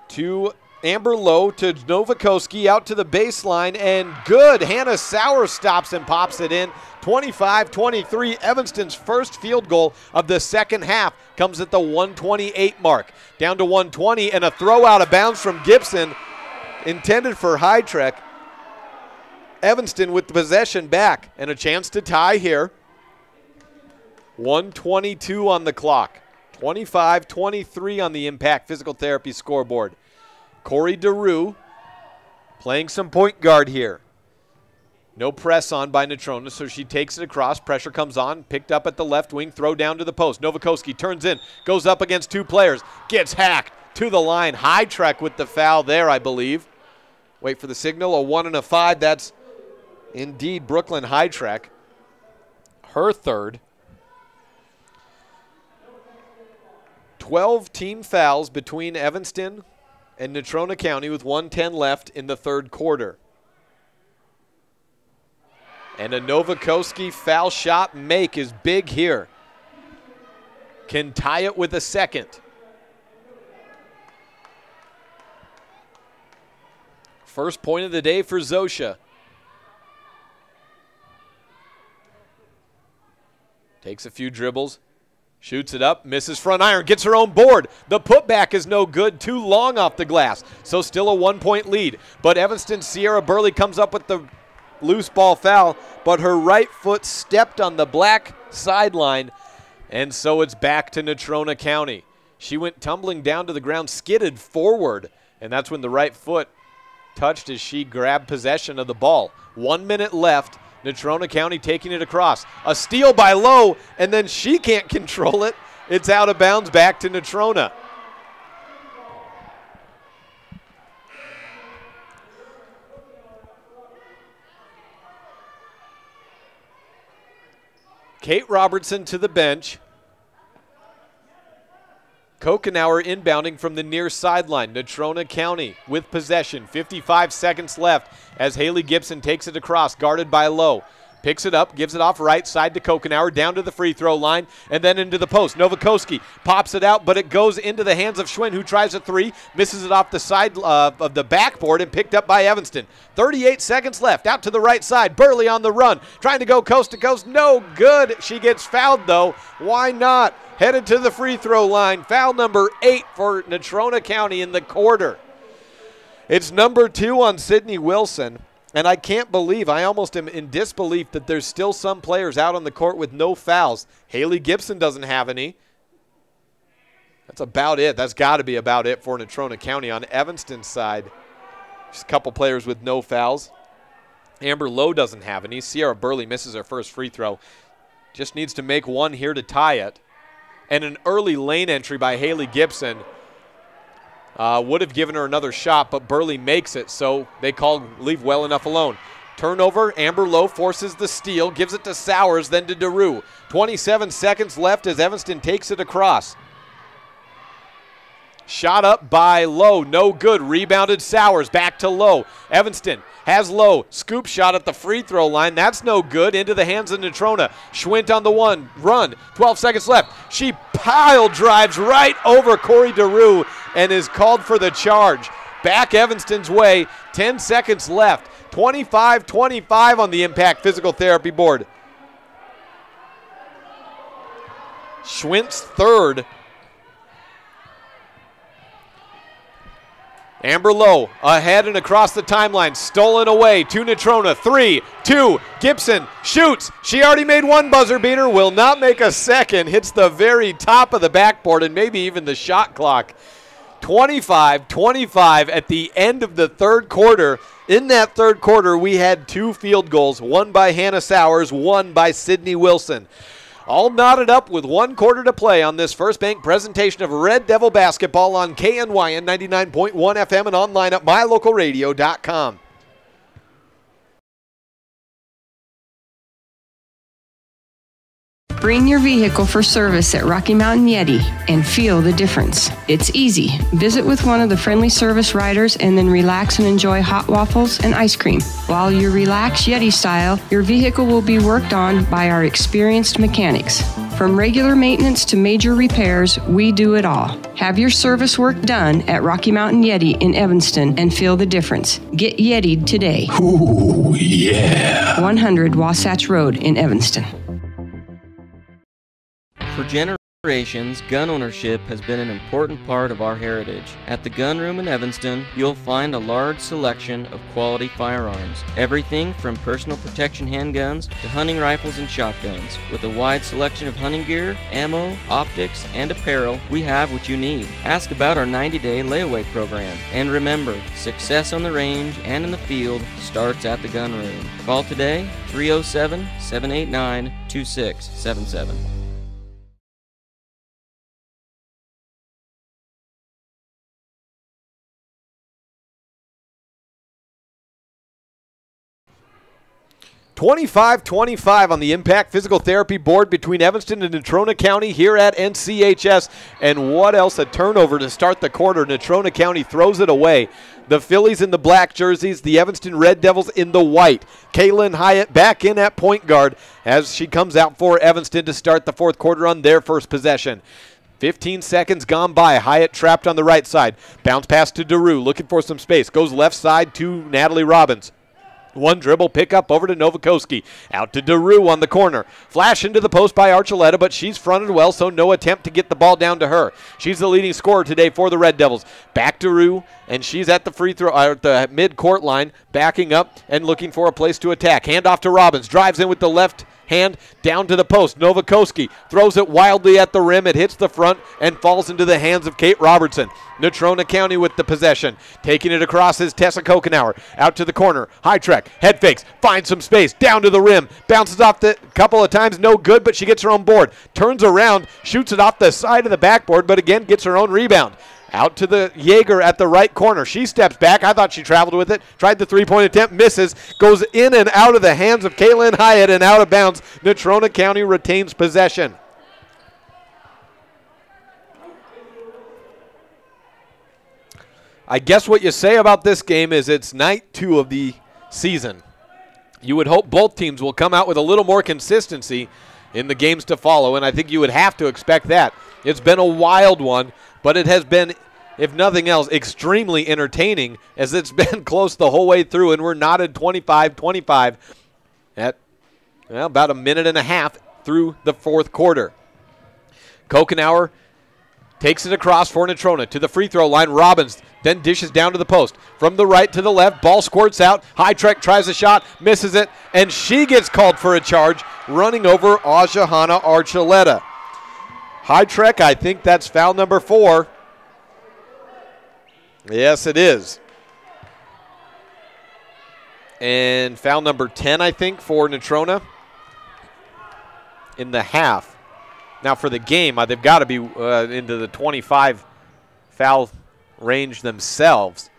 to Amber Lowe to Novakoski. Out to the baseline. And good. Hannah Sauer stops and pops it in. 25-23, Evanston's first field goal of the second half comes at the 1:28 mark. Down to 1:20 and a throw out of bounds from Gibson intended for Hytrek. Evanston with the possession back and a chance to tie here. 1:22 on the clock. 25-23 on the Impact Physical Therapy scoreboard. Corey DeRue playing some point guard here. No press on by Natrona, so she takes it across. Pressure comes on, picked up at the left wing, throw down to the post. Novakoski turns in, goes up against two players, gets hacked to the line. Hytrek with the foul there, I believe. Wait for the signal, a 1 and a 5. That's indeed Brooklyn Hytrek. Her third. 12 team fouls between Evanston and Natrona County with 1:10 left in the third quarter. And a Novakoski foul shot make is big here. Can tie it with a second. First point of the day for Zosha. Takes a few dribbles. Shoots it up, misses front iron, gets her own board. The putback is no good, too long off the glass. So still a 1-point lead. But Evanston Sierra Burley comes up with the loose ball foul, but her right foot stepped on the black sideline, and so it's back to Natrona County. She went tumbling down to the ground, skidded forward, and that's when the right foot touched as she grabbed possession of the ball. 1 minute left. Natrona County taking it across. A steal by Lowe, and then she can't control it. It's out of bounds back to Natrona. Kate Robertson to the bench. Kokenauer inbounding from the near sideline. Natrona County with possession. 55 seconds left as Haley Gibson takes it across, guarded by Lowe. Picks it up, gives it off right side to Kokenauer, down to the free throw line, and then into the post. Novakoski pops it out, but it goes into the hands of Schwinn, who tries a three, misses it off the side of the backboard, and picked up by Evanston. 38 seconds left, out to the right side. Burley on the run, trying to go coast to coast. No good. She gets fouled, though. Why not? Headed to the free throw line. Foul number 8 for Natrona County in the quarter. It's number 2 on Sydney Wilson. And I can't believe, I almost am in disbelief that there's still some players out on the court with no fouls. Haley Gibson doesn't have any. That's about it. That's got to be about it for Natrona County. On Evanston's side, just a couple players with no fouls. Amber Lowe doesn't have any. Sierra Burley misses her first free throw. Just needs to make one here to tie it. And an early lane entry by Haley Gibson would have given her another shot, but Burley makes it, so they leave well enough alone. Turnover, Amber Lowe forces the steal, gives it to Sowers, then to DeRue. 27 seconds left as Evanston takes it across. Shot up by Lowe, no good. Rebounded Sowers, back to Lowe. Evanston has Lowe, scoop shot at the free throw line. That's no good, into the hands of Natrona. Schwint on the run, 12 seconds left. She pile drives right over Corey DeRue and is called for the charge. Back Evanston's way, 10 seconds left. 25-25 on the Impact Physical Therapy board. Schwint's third. Amber Lowe ahead and across the timeline, stolen away to Natrona. 3-2, Gibson shoots. She already made one buzzer beater, will not make a second. Hits the very top of the backboard and maybe even the shot clock. 25-25 at the end of the third quarter. In that third quarter, we had 2 field goals, one by Hannah Sowers, one by Sydney Wilson. All knotted up with 1 quarter to play on this First Bank presentation of Red Devil basketball on KNYN 99.1 FM and online at mylocalradio.com. Bring your vehicle for service at Rocky Mountain Yeti and feel the difference. It's easy. Visit with one of the friendly service riders and then relax and enjoy hot waffles and ice cream. While you relax Yeti style, your vehicle will be worked on by our experienced mechanics. From regular maintenance to major repairs, we do it all. Have your service work done at Rocky Mountain Yeti in Evanston and feel the difference. Get Yeti'd today. Ooh, yeah. 100 Wasatch Road in Evanston. For generations, gun ownership has been an important part of our heritage. At the Gun Room in Evanston, you'll find a large selection of quality firearms. Everything from personal protection handguns to hunting rifles and shotguns. With a wide selection of hunting gear, ammo, optics, and apparel, we have what you need. Ask about our 90-day layaway program. And remember, success on the range and in the field starts at the Gun Room. Call today, 307-789-2677. (25-25) on the Impact Physical Therapy board between Evanston and Natrona County here at NCHS. And what else? A turnover to start the quarter. Natrona County throws it away. The Phillies in the black jerseys, the Evanston Red Devils in the white. Kaylin Hyatt back in at point guard as she comes out for Evanston to start the fourth quarter on their first possession. 15 seconds gone by. Hyatt trapped on the right side. Bounce pass to DeRue, looking for some space. Goes left side to Natalie Robbins. One dribble pickup over to Novakoski. Out to DeRue on the corner. Flash into the post by Archuleta, but she's fronted well, so no attempt to get the ball down to her. She's the leading scorer today for the Red Devils. Back to DeRue, and she's at the free throw, at the mid-court line, backing up and looking for a place to attack. Hand off to Robbins. Drives in with the left hand down to the post. Novakoski throws it wildly at the rim. It hits the front and falls into the hands of Kate Robertson. Natrona County with the possession. Taking it across is Tessa Kokenauer. Out to the corner. High track. Head fakes. Finds some space. Down to the rim. Bounces off the couple of times. No good, but she gets her own board. Turns around. Shoots it off the side of the backboard, but again gets her own rebound. Out to the Jaeger at the right corner. She steps back. I thought she traveled with it. Tried the three-point attempt. Misses. Goes in and out of the hands of Kaylin Hyatt and out of bounds. Natrona County retains possession. I guess what you say about this game is it's night 2 of the season. You would hope both teams will come out with a little more consistency in the games to follow, and I think you would have to expect that. It's been a wild one, but it has been, if nothing else, extremely entertaining as it's been close the whole way through, and we're knotted 25-25 at about a minute and a half through the fourth quarter. Kokenauer Takes it across for Natrona to the free throw line. Robbins then dishes down to the post. From the right to the left, ball squirts out. Hightrek tries a shot, misses it, and she gets called for a charge, running over Ajahana Archuleta. Hightrek, I think that's foul number 4. Yes, it is. And foul number 10, I think, for Natrona in the half. Now for the game, they've got to be into the 25 foul range themselves.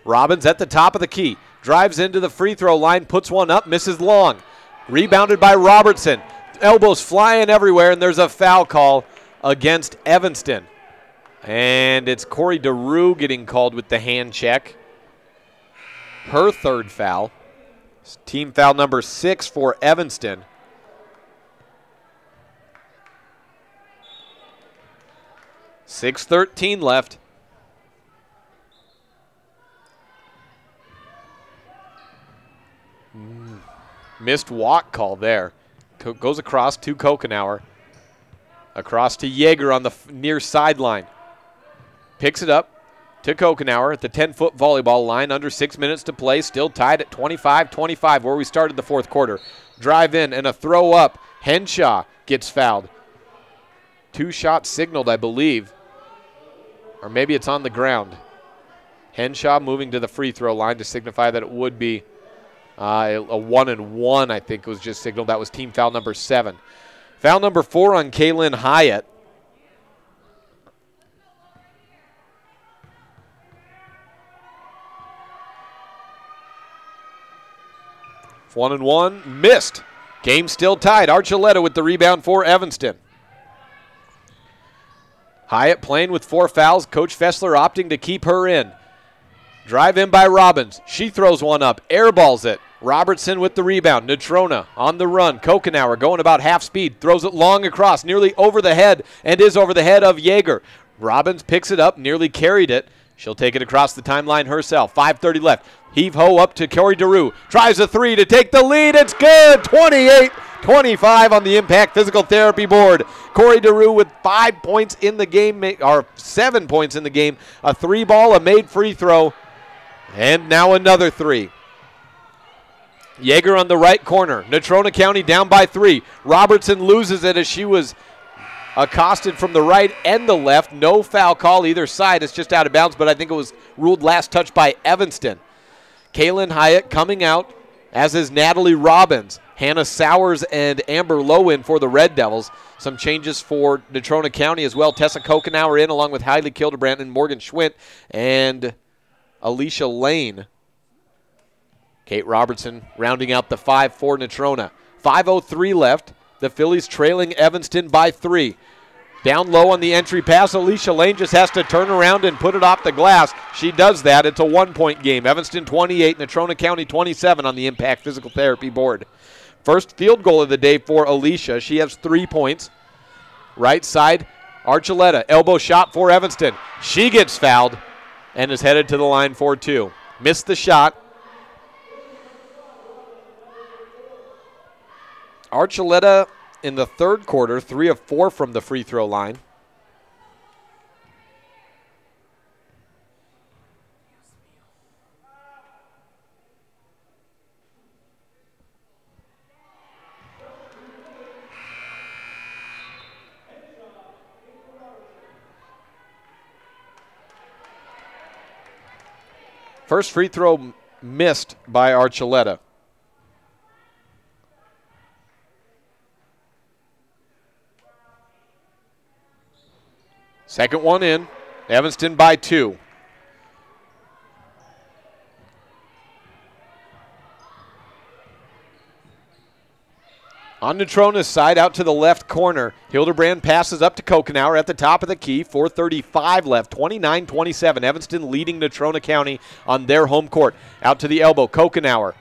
Robbins at the top of the key. Drives into the free throw line, puts one up, misses long. Rebounded by Robertson. Elbows flying everywhere, and there's a foul call against Evanston. And it's Corey DeRue getting called with the hand check. Her third foul. Team foul number 6 for Evanston. .6:13 left. Missed walk call there. Goes across to Kokenauer. Across to Yeager on the near sideline. Picks it up to Kokenauer at the 10-foot volleyball line. Under 6 minutes to play. Still tied at 25-25 where we started the fourth quarter. Drive in and a throw up. Henshaw gets fouled. 2 shots signaled, I believe. Or maybe it's on the ground. Henshaw moving to the free throw line to signify that it would be a 1-and-1, I think was just signaled. That was team foul number 7. Foul number 4 on Kaylin Hyatt. It's 1-and-1, missed. Game still tied. Archuleta with the rebound for Evanston. Hyatt playing with 4 fouls. Coach Fessler opting to keep her in. Drive in by Robbins. She throws one up, airballs it. Robertson with the rebound. Natrona on the run. Kokenauer going about half speed. Throws it long across, nearly over the head, and is over the head of Yeager. Robbins picks it up, nearly carried it. She'll take it across the timeline herself. 5:30 left. Heave-ho up to Corey DeRue. Tries a 3 to take the lead. It's good. 28-25 on the Impact Physical Therapy board. Corey DeRue with 5 points in the game, or 7 points in the game. A 3-ball, a made free throw, and now another 3. Yeager on the right corner. Natrona County down by 3. Robertson loses it as she was accosted from the right and the left. No foul call either side. It's just out of bounds, but I think it was ruled last touch by Evanston. Kaylin Hyatt coming out, as is Natalie Robbins. Hannah Sowers and Amber Lowe in for the Red Devils. Some changes for Natrona County as well. Tessa Kokenauer in along with Heidi Kildebrand and Morgan Schwint and Alicia Lane. Kate Robertson rounding out the 5 for Natrona. 5:03 left. The Phillies trailing Evanston by 3. Down low on the entry pass, Alicia Lane just has to turn around and put it off the glass. She does that. It's a 1-point game. Evanston 28, Natrona County 27 on the Impact Physical Therapy board. First field goal of the day for Alicia. She has 3 points. Right side, Archuleta. Elbow shot for Evanston. She gets fouled and is headed to the line for 2. Missed the shot. Archuleta in the third quarter, 3 of 4 from the free throw line. First free throw missed by Archuleta. Second one in. Evanston by 2. On Natrona's side, out to the left corner. Hildebrand passes up to Kokenauer at the top of the key. 4:35 left, 29-27. Evanston leading Natrona County on their home court. Out to the elbow, Kokenauer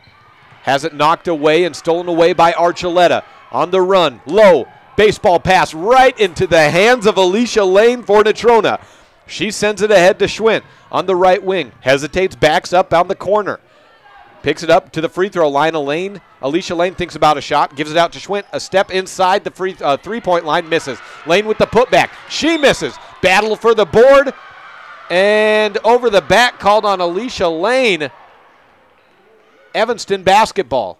has it knocked away and stolen away by Archuleta. On the run, low, baseball pass right into the hands of Alicia Lane for Natrona. She sends it ahead to Schwint on the right wing. Hesitates, backs up on the corner. Picks it up to the free throw line. Alicia Lane thinks about a shot, gives it out to Schwint. A step inside the three-point line, misses. Lane with the putback. She misses. battle for the board, and over the back called on Alicia Lane. Evanston basketball.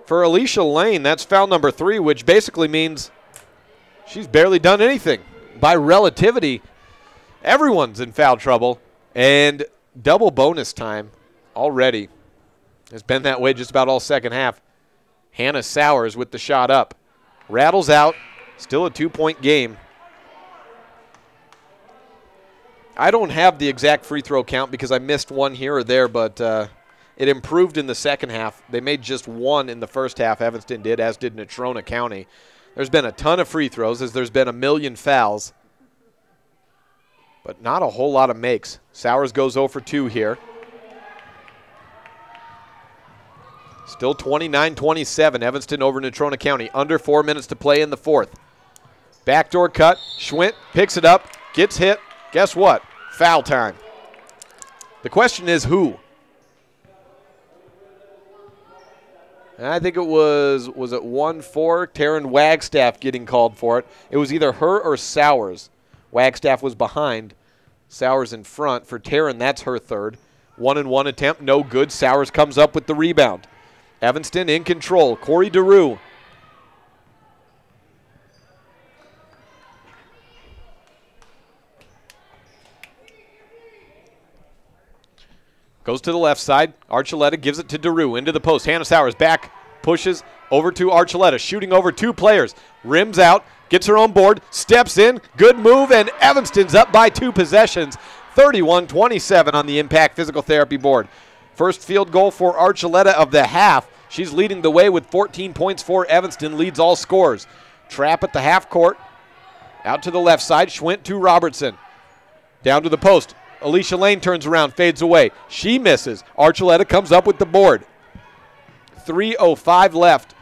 For Alicia Lane, that's foul number 3, which basically means she's barely done anything. By relativity, everyone's in foul trouble, and double bonus time already. It's been that way just about all second half. Hannah Sowers with the shot up. Rattles out, still a 2-point game. I don't have the exact free throw count because I missed one here or there, but it improved in the second half. They made just one in the first half, Evanston did, as did Natrona County. There's been a ton of free throws as there's been a million fouls, but not a whole lot of makes. Sowers goes 0 for 2 here. Still 29-27, Evanston over Natrona County. Under 4 minutes to play in the fourth. Backdoor cut, Schwint picks it up, gets hit. Guess what? Foul time. The question is who? And I think it was it 1-4? Taryn Wagstaff getting called for it. It was either her or Sowers. Wagstaff was behind. Sowers in front. For Taryn, that's her third. 1-and-1 attempt, no good. Sowers comes up with the rebound. Evanston in control. Corey DeRue. Goes to the left side. Archuleta gives it to DeRue into the post. Hannah Sowers back, pushes over to Archuleta, shooting over 2 players. Rims out, gets her own board, steps in, good move, and Evanston's up by 2 possessions. 31-27 on the Impact Physical Therapy board. First field goal for Archuleta of the half. She's leading the way with 14 points for Evanston, leads all scores. Trap at the half court. Out to the left side, Schwint to Robertson. Down to the post. Alicia Lane turns around, fades away. She misses. Archuleta comes up with the board. 3:05 left.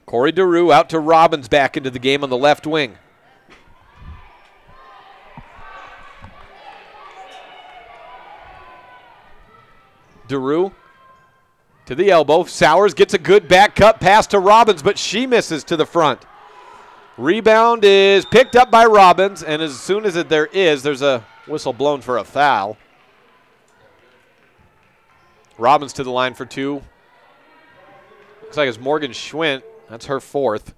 Corey DeRue out to Robbins back into the game on the left wing. DeRue to the elbow. Sowers gets a good back cut pass to Robbins, but she misses to the front. Rebound is picked up by Robbins, and as soon as there's a whistle blown for a foul. Robbins to the line for 2. Looks like it's Morgan Schwint. That's her 4th.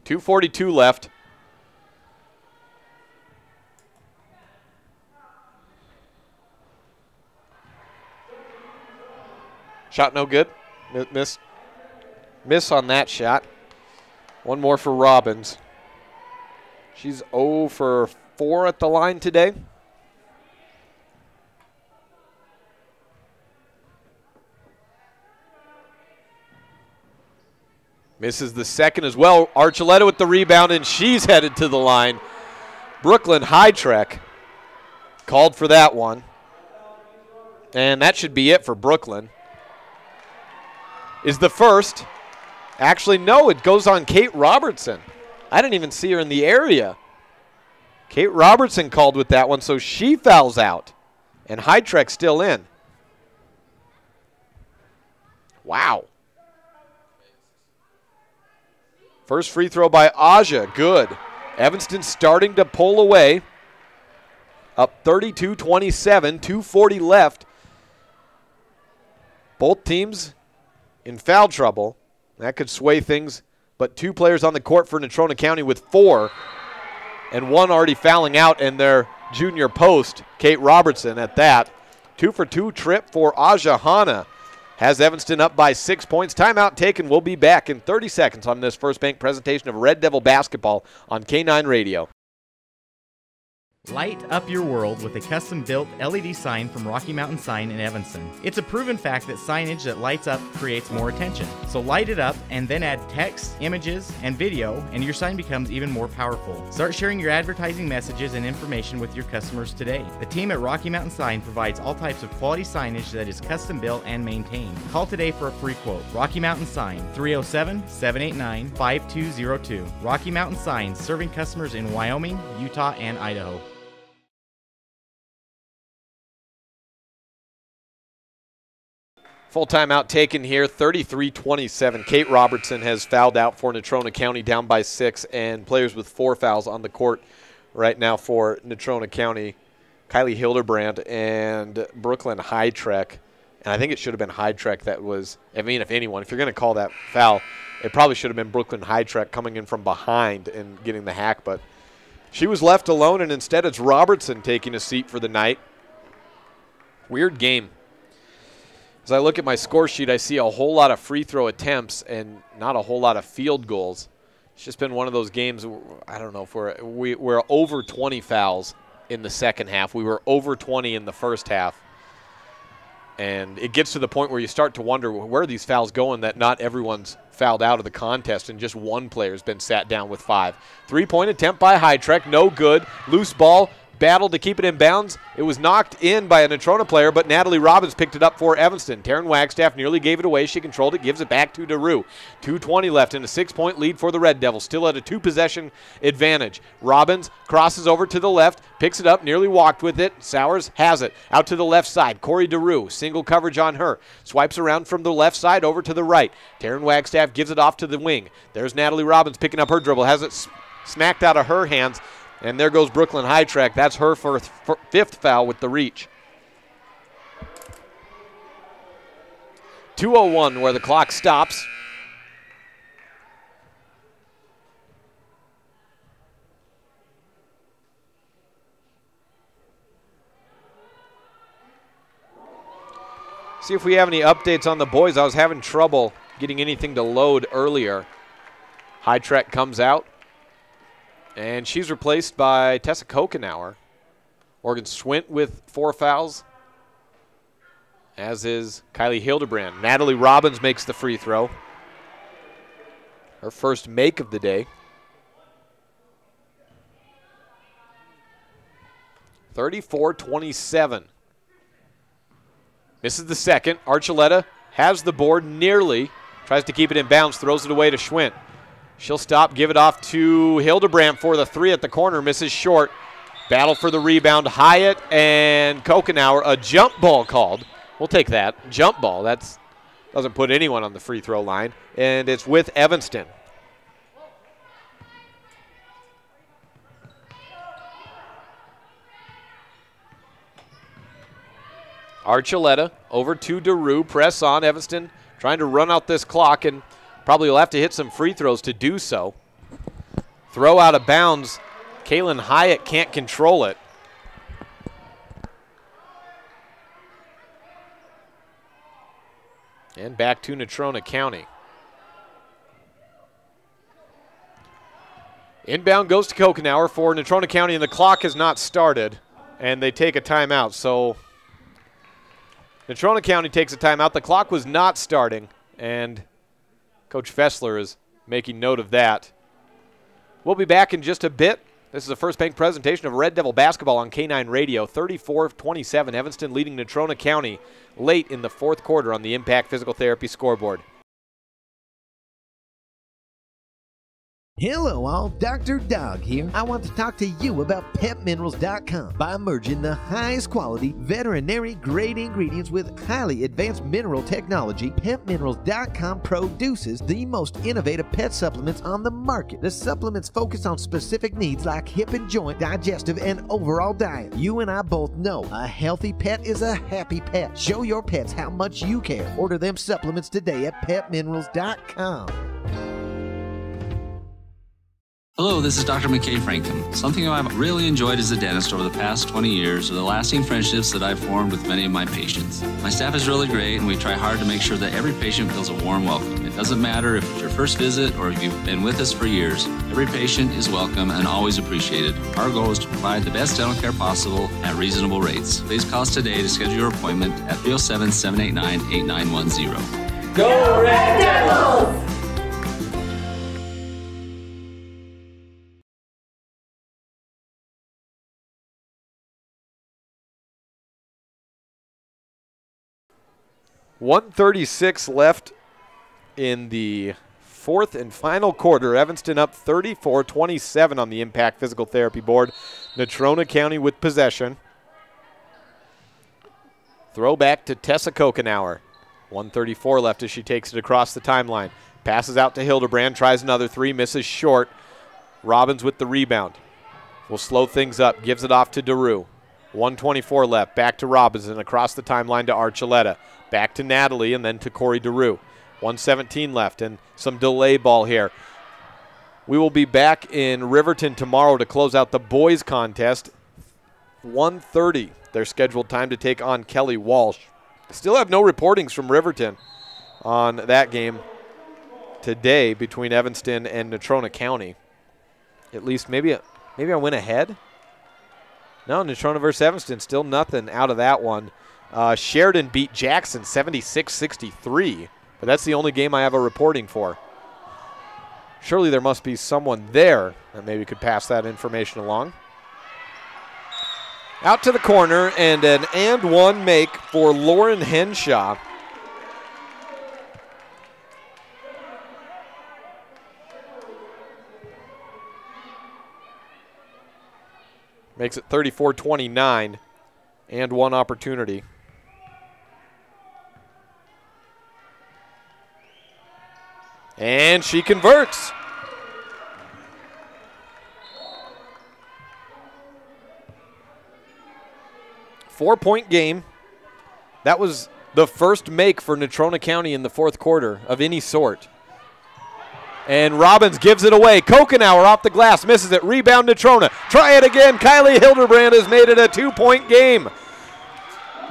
.242 left. Shot no good. Miss on that shot. One more for Robbins. She's 0 for 4 at the line today. Misses the second as well. Archuleta with the rebound, and she's headed to the line. Brooklyn Hightrek called for that one. And that should be it for Brooklyn. Is the first. Actually, no, it goes on Kate Robertson. I didn't even see her in the area. Kate Robertson called with that one, so she fouls out. And Hightrek still in. Wow. First free throw by Aja, good. Evanston starting to pull away. Up 32-27, 2:40 left. Both teams in foul trouble. That could sway things, but 2 players on the court for Natrona County with 4, and 1 already fouling out in their junior post, Kate Robertson at that. 2 for 2 trip for Aja Hanna. Has Evanston up by 6 points. Timeout taken. We'll be back in 30 seconds on this First Bank presentation of Red Devil basketball on K9 Radio. Light up your world with a custom-built LED sign from Rocky Mountain Sign in Evanston. It's a proven fact that signage that lights up creates more attention. So light it up and then add text, images, and video, and your sign becomes even more powerful. Start sharing your advertising messages and information with your customers today. The team at Rocky Mountain Sign provides all types of quality signage that is custom-built and maintained. Call today for a free quote. Rocky Mountain Sign, 307-789-5202. Rocky Mountain Sign, serving customers in Wyoming, Utah, and Idaho. Full timeout taken here, 33-27. Kate Robertson has fouled out for Natrona County, down by 6, and players with 4 fouls on the court right now for Natrona County. Kylie Hildebrand and Brooklyn Heidreck. And I think it should have been Heidreck that was, I mean, if anyone, if you're going to call that foul, it probably should have been Brooklyn Heidreck coming in from behind and getting the hack. But she was left alone, and instead it's Robertson taking a seat for the night. Weird game. As I look at my score sheet, I see a whole lot of free throw attempts and not a whole lot of field goals. It's just been one of those games, I don't know, if we're over 20 fouls in the second half. We were over 20 in the first half. And it gets to the point where you start to wonder where are these fouls going, that not everyone's fouled out of the contest and just one player's been sat down with 5. 3-point attempt by Heidreck, no good. Loose ball, battled to keep it in bounds. It was knocked in by a Natrona player, but Natalie Robbins picked it up for Evanston. Taryn Wagstaff nearly gave it away. She controlled it, gives it back to DeRue. 2:20 left in a 6-point lead for the Red Devils, still at a 2-possession advantage. Robbins crosses over to the left, picks it up, nearly walked with it. Sowers has it. Out to the left side, Corey DeRue, single coverage on her. Swipes around from the left side over to the right. Taryn Wagstaff gives it off to the wing. There's Natalie Robbins picking up her dribble, has it smacked out of her hands. And there goes Brooklyn Heidreck. That's her 5th foul with the reach. 2:01 where the clock stops. See if we have any updates on the boys. I was having trouble getting anything to load earlier. Heidreck comes out. And she's replaced by Tessa Kokenauer. Morgan Swint with 4 fouls, as is Kylie Hildebrand. Natalie Robbins makes the free throw. Her first make of the day. 34-27. Misses the second. Archuleta has the board nearly. Tries to keep it in bounds, throws it away to Schwint. She'll stop, give it off to Hildebrand for the 3 at the corner, misses short. Battle for the rebound, Hyatt and Kokenauer. A jump ball called. We'll take that. Jump ball, that doesn't put anyone on the free throw line. And it's with Evanston. Archuleta over to DeRue, press on. Evanston trying to run out this clock, and probably will have to hit some free throws to do so. Throw out of bounds. Kaylin Hyatt can't control it. And back to Natrona County. Inbound goes to Kokenauer for Natrona County, and the clock has not started, and they take a timeout. So Natrona County takes a timeout. The clock was not starting, and Coach Fessler is making note of that. We'll be back in just a bit. This is a First Bank presentation of Red Devil basketball on K9 Radio. 34-27, Evanston leading Natrona County late in the 4th quarter on the Impact Physical Therapy scoreboard. Hello all, Dr. Dog here. I want to talk to you about PetMinerals.com. By merging the highest quality veterinary grade ingredients with highly advanced mineral technology, PetMinerals.com produces the most innovative pet supplements on the market. The supplements focus on specific needs like hip and joint, digestive, and overall diet. You and I both know a healthy pet is a happy pet. Show your pets how much you care. Order them supplements today at PetMinerals.com. Hello, this is Dr. McKay Frankham. Something I've really enjoyed as a dentist over the past 20 years are the lasting friendships that I've formed with many of my patients. My staff is really great, and we try hard to make sure that every patient feels a warm welcome. It doesn't matter if it's your first visit or if you've been with us for years. Every patient is welcome and always appreciated. Our goal is to provide the best dental care possible at reasonable rates. Please call us today to schedule your appointment at 307-789-8910. Go Red Devils! .136 left in the 4th and final quarter. Evanston up 34-27 on the Impact Physical Therapy board. Natrona County with possession. Throw back to Tessa Kokenauer. 1:34 left as she takes it across the timeline. Passes out to Hildebrand, tries another three, misses short. Robbins with the rebound. Will slow things up, gives it off to DeRue. 1:24 left, back to Robbins and across the timeline to Archuleta. Back to Natalie and then to Corey DeRue. 1:17 left and some delay ball here. We will be back in Riverton tomorrow to close out the boys contest. 1:30, their scheduled time to take on Kelly Walsh. Still have no reportings from Riverton on that game today between Evanston and Natrona County. At least maybe I went ahead. No, Natrona versus Evanston, still nothing out of that one. Sheridan beat Jackson 76-63, but that's the only game I have a reporting for. Surely there must be someone there that maybe could pass that information along. Out to the corner and an and one make for Lauren Henshaw. Makes it 34-29 and one opportunity. And she converts. Four-point game. That was the first make for Natrona County in the fourth quarter of any sort. And Robbins gives it away. Kokenauer off the glass, misses it. Rebound Natrona. Try it again. Kylie Hildebrand has made it a two-point game.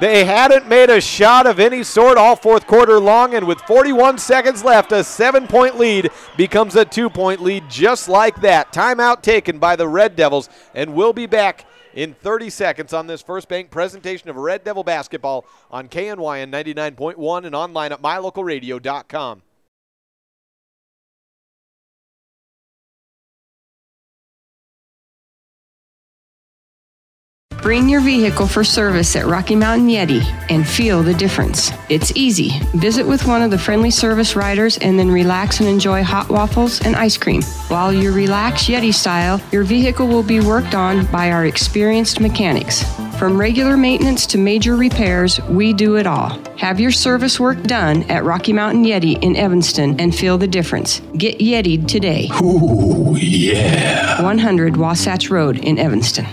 They hadn't made a shot of any sort all fourth quarter long, and with 41 seconds left, a 7-point lead becomes a 2-point lead just like that. Timeout taken by the Red Devils, and we'll be back in 30 seconds on this First Bank presentation of Red Devil basketball on KNYN 99.1 and online at mylocalradio.com. Bring your vehicle for service at Rocky Mountain Yeti and feel the difference. It's easy. Visit with one of the friendly service riders and then relax and enjoy hot waffles and ice cream. While you relax Yeti style, your vehicle will be worked on by our experienced mechanics. From regular maintenance to major repairs, we do it all. Have your service work done at Rocky Mountain Yeti in Evanston and feel the difference. Get Yeti'd today. Ooh, yeah. 100 Wasatch Road in Evanston.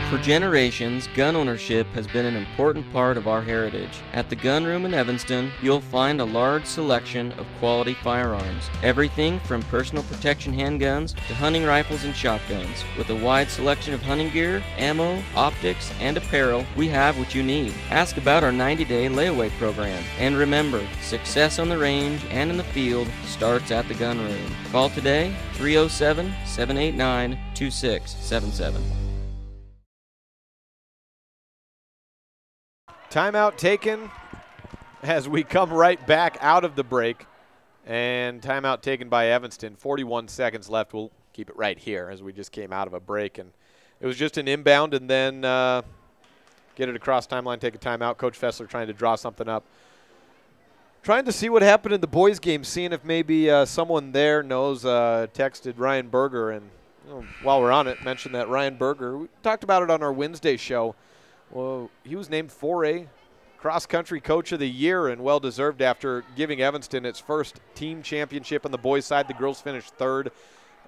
For generations, gun ownership has been an important part of our heritage. At the Gun Room in Evanston, you'll find a large selection of quality firearms. Everything from personal protection handguns to hunting rifles and shotguns. With a wide selection of hunting gear, ammo, optics, and apparel, we have what you need. Ask about our 90-day layaway program. And remember, success on the range and in the field starts at the Gun Room. Call today, 307-789-2677. Timeout taken as we come right back out of the break. And timeout taken by Evanston. 41 seconds left. We'll keep it right here as we just came out of a break. And it was just an inbound and then get it across timeline, take a timeout. Coach Fessler trying to draw something up. Trying to see what happened in the boys' game, seeing if maybe someone there knows, texted Ryan Berger. And while we're on it, mentioned that Ryan Berger, we talked about it on our Wednesday show. Well, he was named 4A cross-country coach of the year and well-deserved after giving Evanston its first team championship on the boys' side. The girls finished third.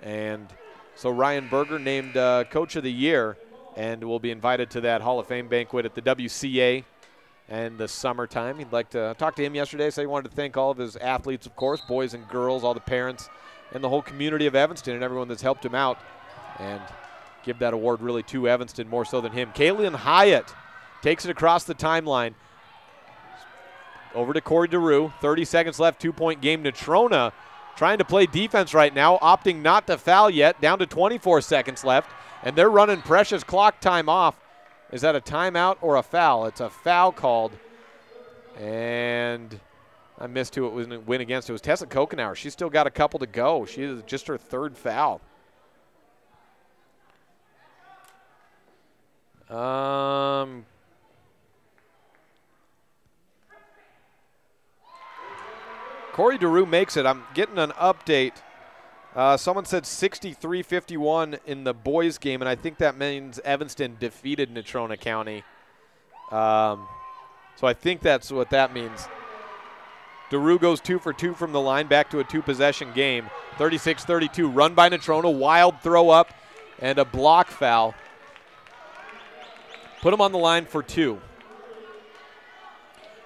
And so Ryan Berger named coach of the year and will be invited to that Hall of Fame banquet at the WCA in the summertime. He'd like to talk to him yesterday, so he wanted to thank all of his athletes, of course, boys and girls, all the parents, and the whole community of Evanston and everyone that's helped him out. And give that award really to Evanston more so than him. Kaylin Hyatt takes it across the timeline. Over to Corey DeRue. 30 seconds left, 2-point game. Natrona trying to play defense right now, opting not to foul yet. Down to 24 seconds left, and they're running precious clock time off. Is that a timeout or a foul? It's a foul called. And I missed who it was win against. It was Tessa Kokenauer. She's still got a couple to go. She is just her third foul. Corey DeRue makes it. I'm getting an update. Someone said 63-51 in the boys' game, and I think that means Evanston defeated Natrona County. So I think that's what that means. DeRue goes 2 for 2 from the line, back to a 2-possession game. 36-32, run by Natrona, wild throw up, and a block foul. Put him on the line for 2.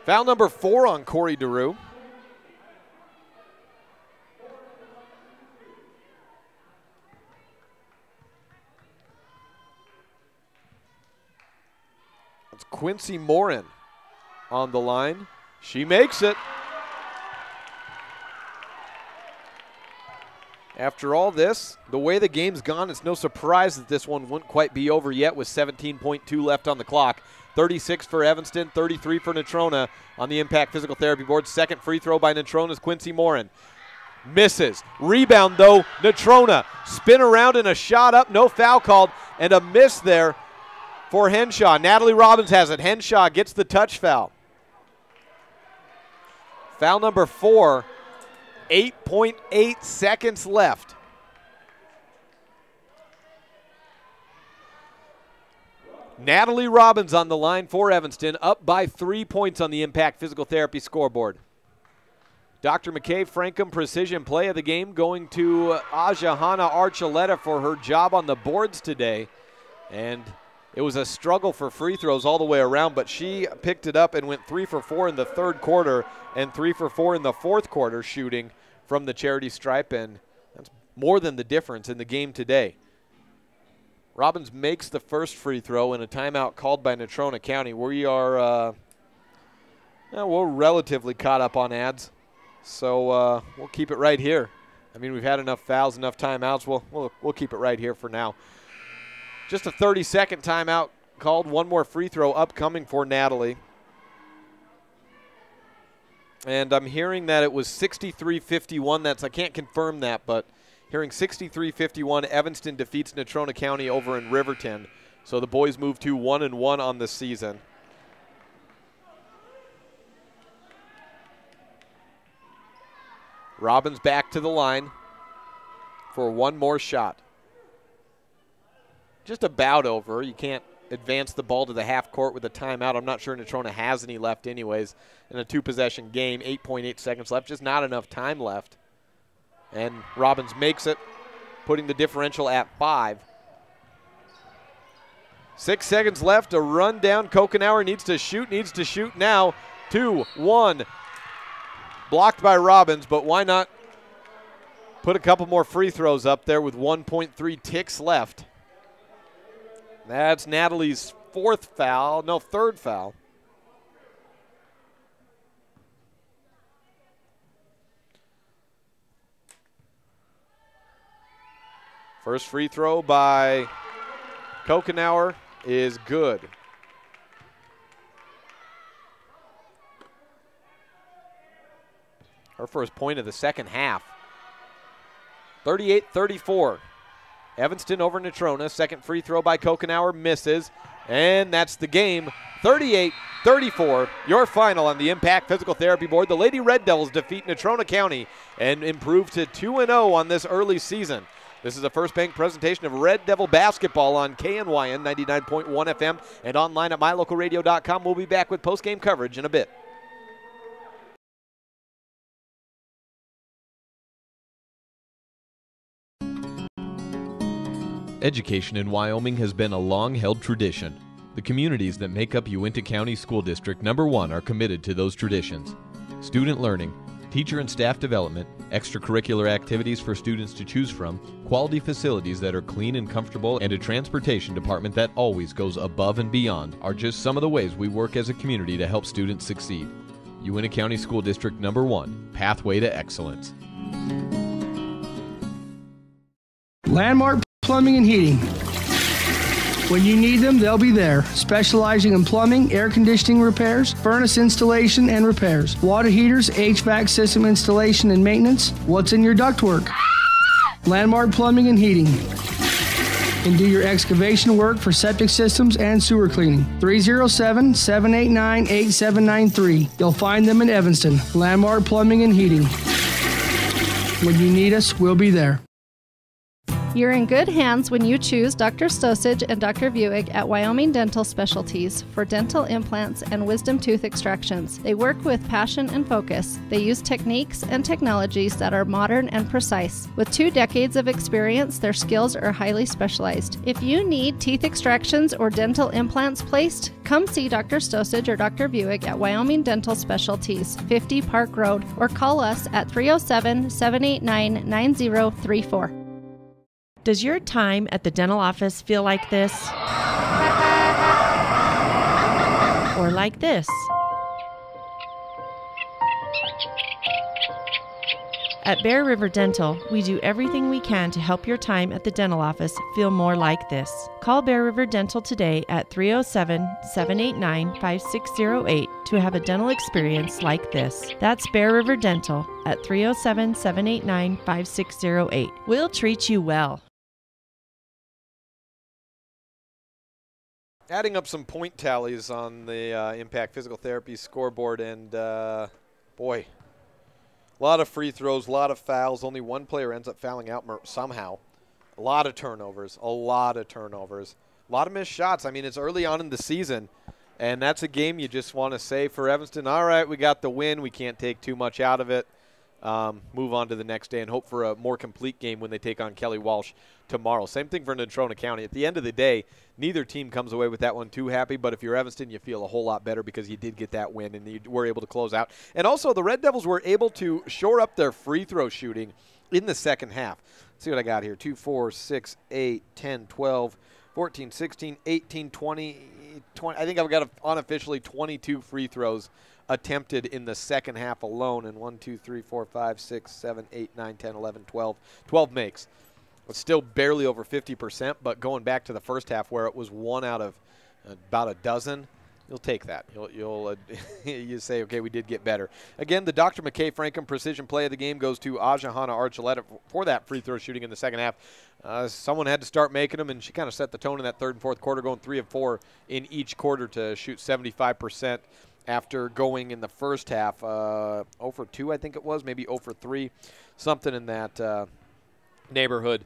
Foul number 4 on Corey DeRue. It's Quincy Morin on the line. She makes it. After all this, the way the game's gone, it's no surprise that this one wouldn't quite be over yet with 17.2 left on the clock. 36 for Evanston, 33 for Natrona on the Impact Physical Therapy board. Second free throw by Natrona's Quincy Morin. Misses. Rebound, though, Natrona. Spin around and a shot up, no foul called, and a miss there for Henshaw. Natalie Robbins has it. Henshaw gets the touch foul. Foul number 4. 8.8 seconds left. Natalie Robbins on the line for Evanston, up by 3 points on the Impact Physical Therapy scoreboard. Dr. McKay Frankham precision play of the game going to Ajahana Archuleta for her job on the boards today. And it was a struggle for free throws all the way around, but she picked it up and went 3 for 4 in the third quarter and 3 for 4 in the fourth quarter shooting from the charity stripe, and that's more than the difference in the game today. Robbins makes the first free throw in a timeout called by Natrona County. We are we're relatively caught up on ads, so we'll keep it right here. I mean, we've had enough fouls, enough timeouts. We'll keep it right here for now. Just a 30-second timeout called. One more free throw upcoming for Natalie. And I'm hearing that it was 63-51. I can't confirm that, but hearing 63-51, Evanston defeats Natrona County over in Riverton. So the boys move to 1-1 on the season. Robbins back to the line for one more shot. Just about over. You can't advance the ball to the half court with a timeout. I'm not sure Natrona has any left anyways in a 2-possession game. 8.8 seconds left, just not enough time left. And Robbins makes it, putting the differential at 5. 6 seconds left, a run down. Kokenauer needs to shoot now. 2-1. Blocked by Robbins, but why not put a couple more free throws up there with 1.3 ticks left. That's Natalie's third foul. First free throw by Kokenauer is good. Her first point of the second half. 38-34. Evanston over Natrona. Second free throw by Kokenauer misses. And that's the game. 38-34. Your final on the Impact Physical Therapy board. The Lady Red Devils defeat Natrona County and improve to 2-0 on this early season. This is a First Bank presentation of Red Devil basketball on KNYN 99.1 FM and online at mylocalradio.com. We'll be back with post-game coverage in a bit. Education in Wyoming has been a long-held tradition. The communities that make up Uinta County School District #1 are committed to those traditions. Student learning, teacher and staff development, extracurricular activities for students to choose from, quality facilities that are clean and comfortable, and a transportation department that always goes above and beyond are just some of the ways we work as a community to help students succeed. Uinta County School District #1, Pathway to Excellence. Landmark Plumbing and Heating. When you need them, they'll be there. Specializing in plumbing, air conditioning repairs, furnace installation and repairs, water heaters, HVAC system installation and maintenance. What's in your ductwork? Landmark Plumbing and Heating. And do your excavation work for septic systems and sewer cleaning. 307-789-8793. You'll find them in Evanston. Landmark Plumbing and Heating. When you need us, we'll be there. You're in good hands when you choose Dr. Stosage and Dr. Buick at Wyoming Dental Specialties for dental implants and wisdom tooth extractions. They work with passion and focus. They use techniques and technologies that are modern and precise. With 2 decades of experience, their skills are highly specialized. If you need teeth extractions or dental implants placed, come see Dr. Stosage or Dr. Buick at Wyoming Dental Specialties, 50 Park Road, or call us at 307-789-9034. Does your time at the dental office feel like this? Or like this? At Bear River Dental, we do everything we can to help your time at the dental office feel more like this. Call Bear River Dental today at 307-789-5608 to have a dental experience like this. That's Bear River Dental at 307-789-5608. We'll treat you well. Adding up some point tallies on the Impact Physical Therapy scoreboard, and boy, a lot of free throws, a lot of fouls. Only one player ends up fouling out somehow. A lot of turnovers, a lot of missed shots. I mean, it's early on in the season, and that's a game you just want to say for Evanston, all right, we got the win. We can't take too much out of it. Move on to the next day and hope for a more complete game when they take on Kelly Walsh tomorrow. Same thing for Natrona County. At the end of the day, neither team comes away with that one too happy, but if you're Evanston, you feel a whole lot better because you did get that win and you were able to close out. And also, the Red Devils were able to shore up their free throw shooting in the second half. Let's see what I got here. 2, 4, 6, 8, 10, 12, 14, 16, 18, 20. I think I've got unofficially 22 free throws attempted in the second half alone, and 1, 2, 3, 4, 5, 6, 7, 8, 9, 10, 11, 12. 12 makes. It's still barely over 50%, but going back to the first half where it was 1 out of about a dozen, you'll take that. You say, okay, we did get better. Again, the Dr. McKay Frankham Precision Play of the game goes to Ajahana Archuleta for that free throw shooting in the second half. Someone had to start making them, and she kind of set the tone in that third and fourth quarter, going 3 of 4 in each quarter to shoot 75%. After going in the first half, 0 for 2, I think it was, maybe 0 for 3, something in that neighborhood.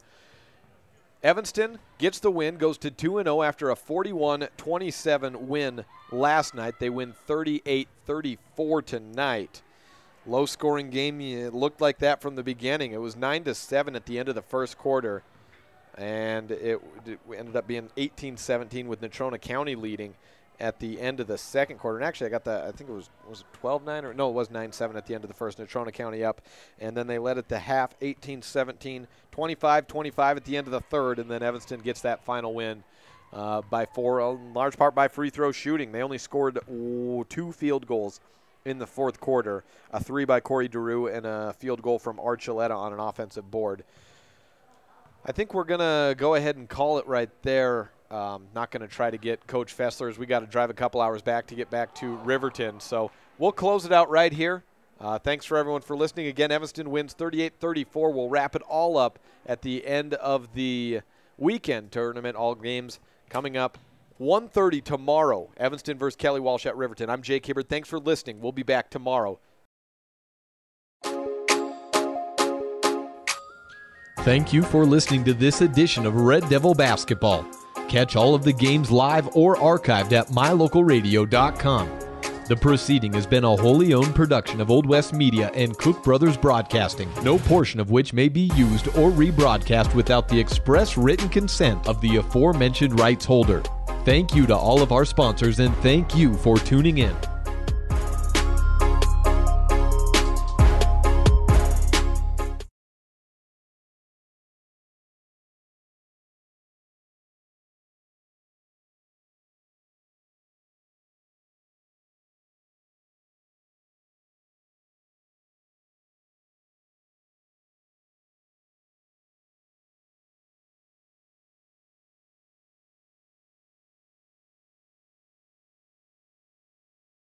Evanston gets the win, goes to 2-0 after a 41-27 win last night. They win 38-34 tonight. Low-scoring game. It looked like that from the beginning. It was 9-7 at the end of the first quarter, and it ended up being 18-17 with Natrona County leading at the end of the second quarter. And actually, I think it was it 12-9? Or no, it was 9-7 at the end of the first. Natrona County up. And then they led it to half, 18-17, 25-25 at the end of the third. And then Evanston gets that final win by 4, in large part by free throw shooting. They only scored 2 field goals in the fourth quarter, a 3 by Corey DeRue and a field goal from Archuleta on an offensive board. I think we're going to go ahead and call it right there. Not going to try to get Coach Fessler's. We got to drive a couple hours back to get back to Riverton. So we'll close it out right here. Thanks for everyone for listening. Again, Evanston wins 38-34. We'll wrap it all up at the end of the weekend tournament. All games coming up 1:30 tomorrow. Evanston versus Kelly Walsh at Riverton. I'm Jake Hibbert. Thanks for listening. We'll be back tomorrow. Thank you for listening to this edition of Red Devil Basketball. Catch all of the games live or archived at mylocalradio.com. The proceeding has been a wholly owned production of Old West Media and Cook Brothers Broadcasting, no portion of which may be used or rebroadcast without the express written consent of the aforementioned rights holder. Thank you to all of our sponsors, and thank you for tuning in.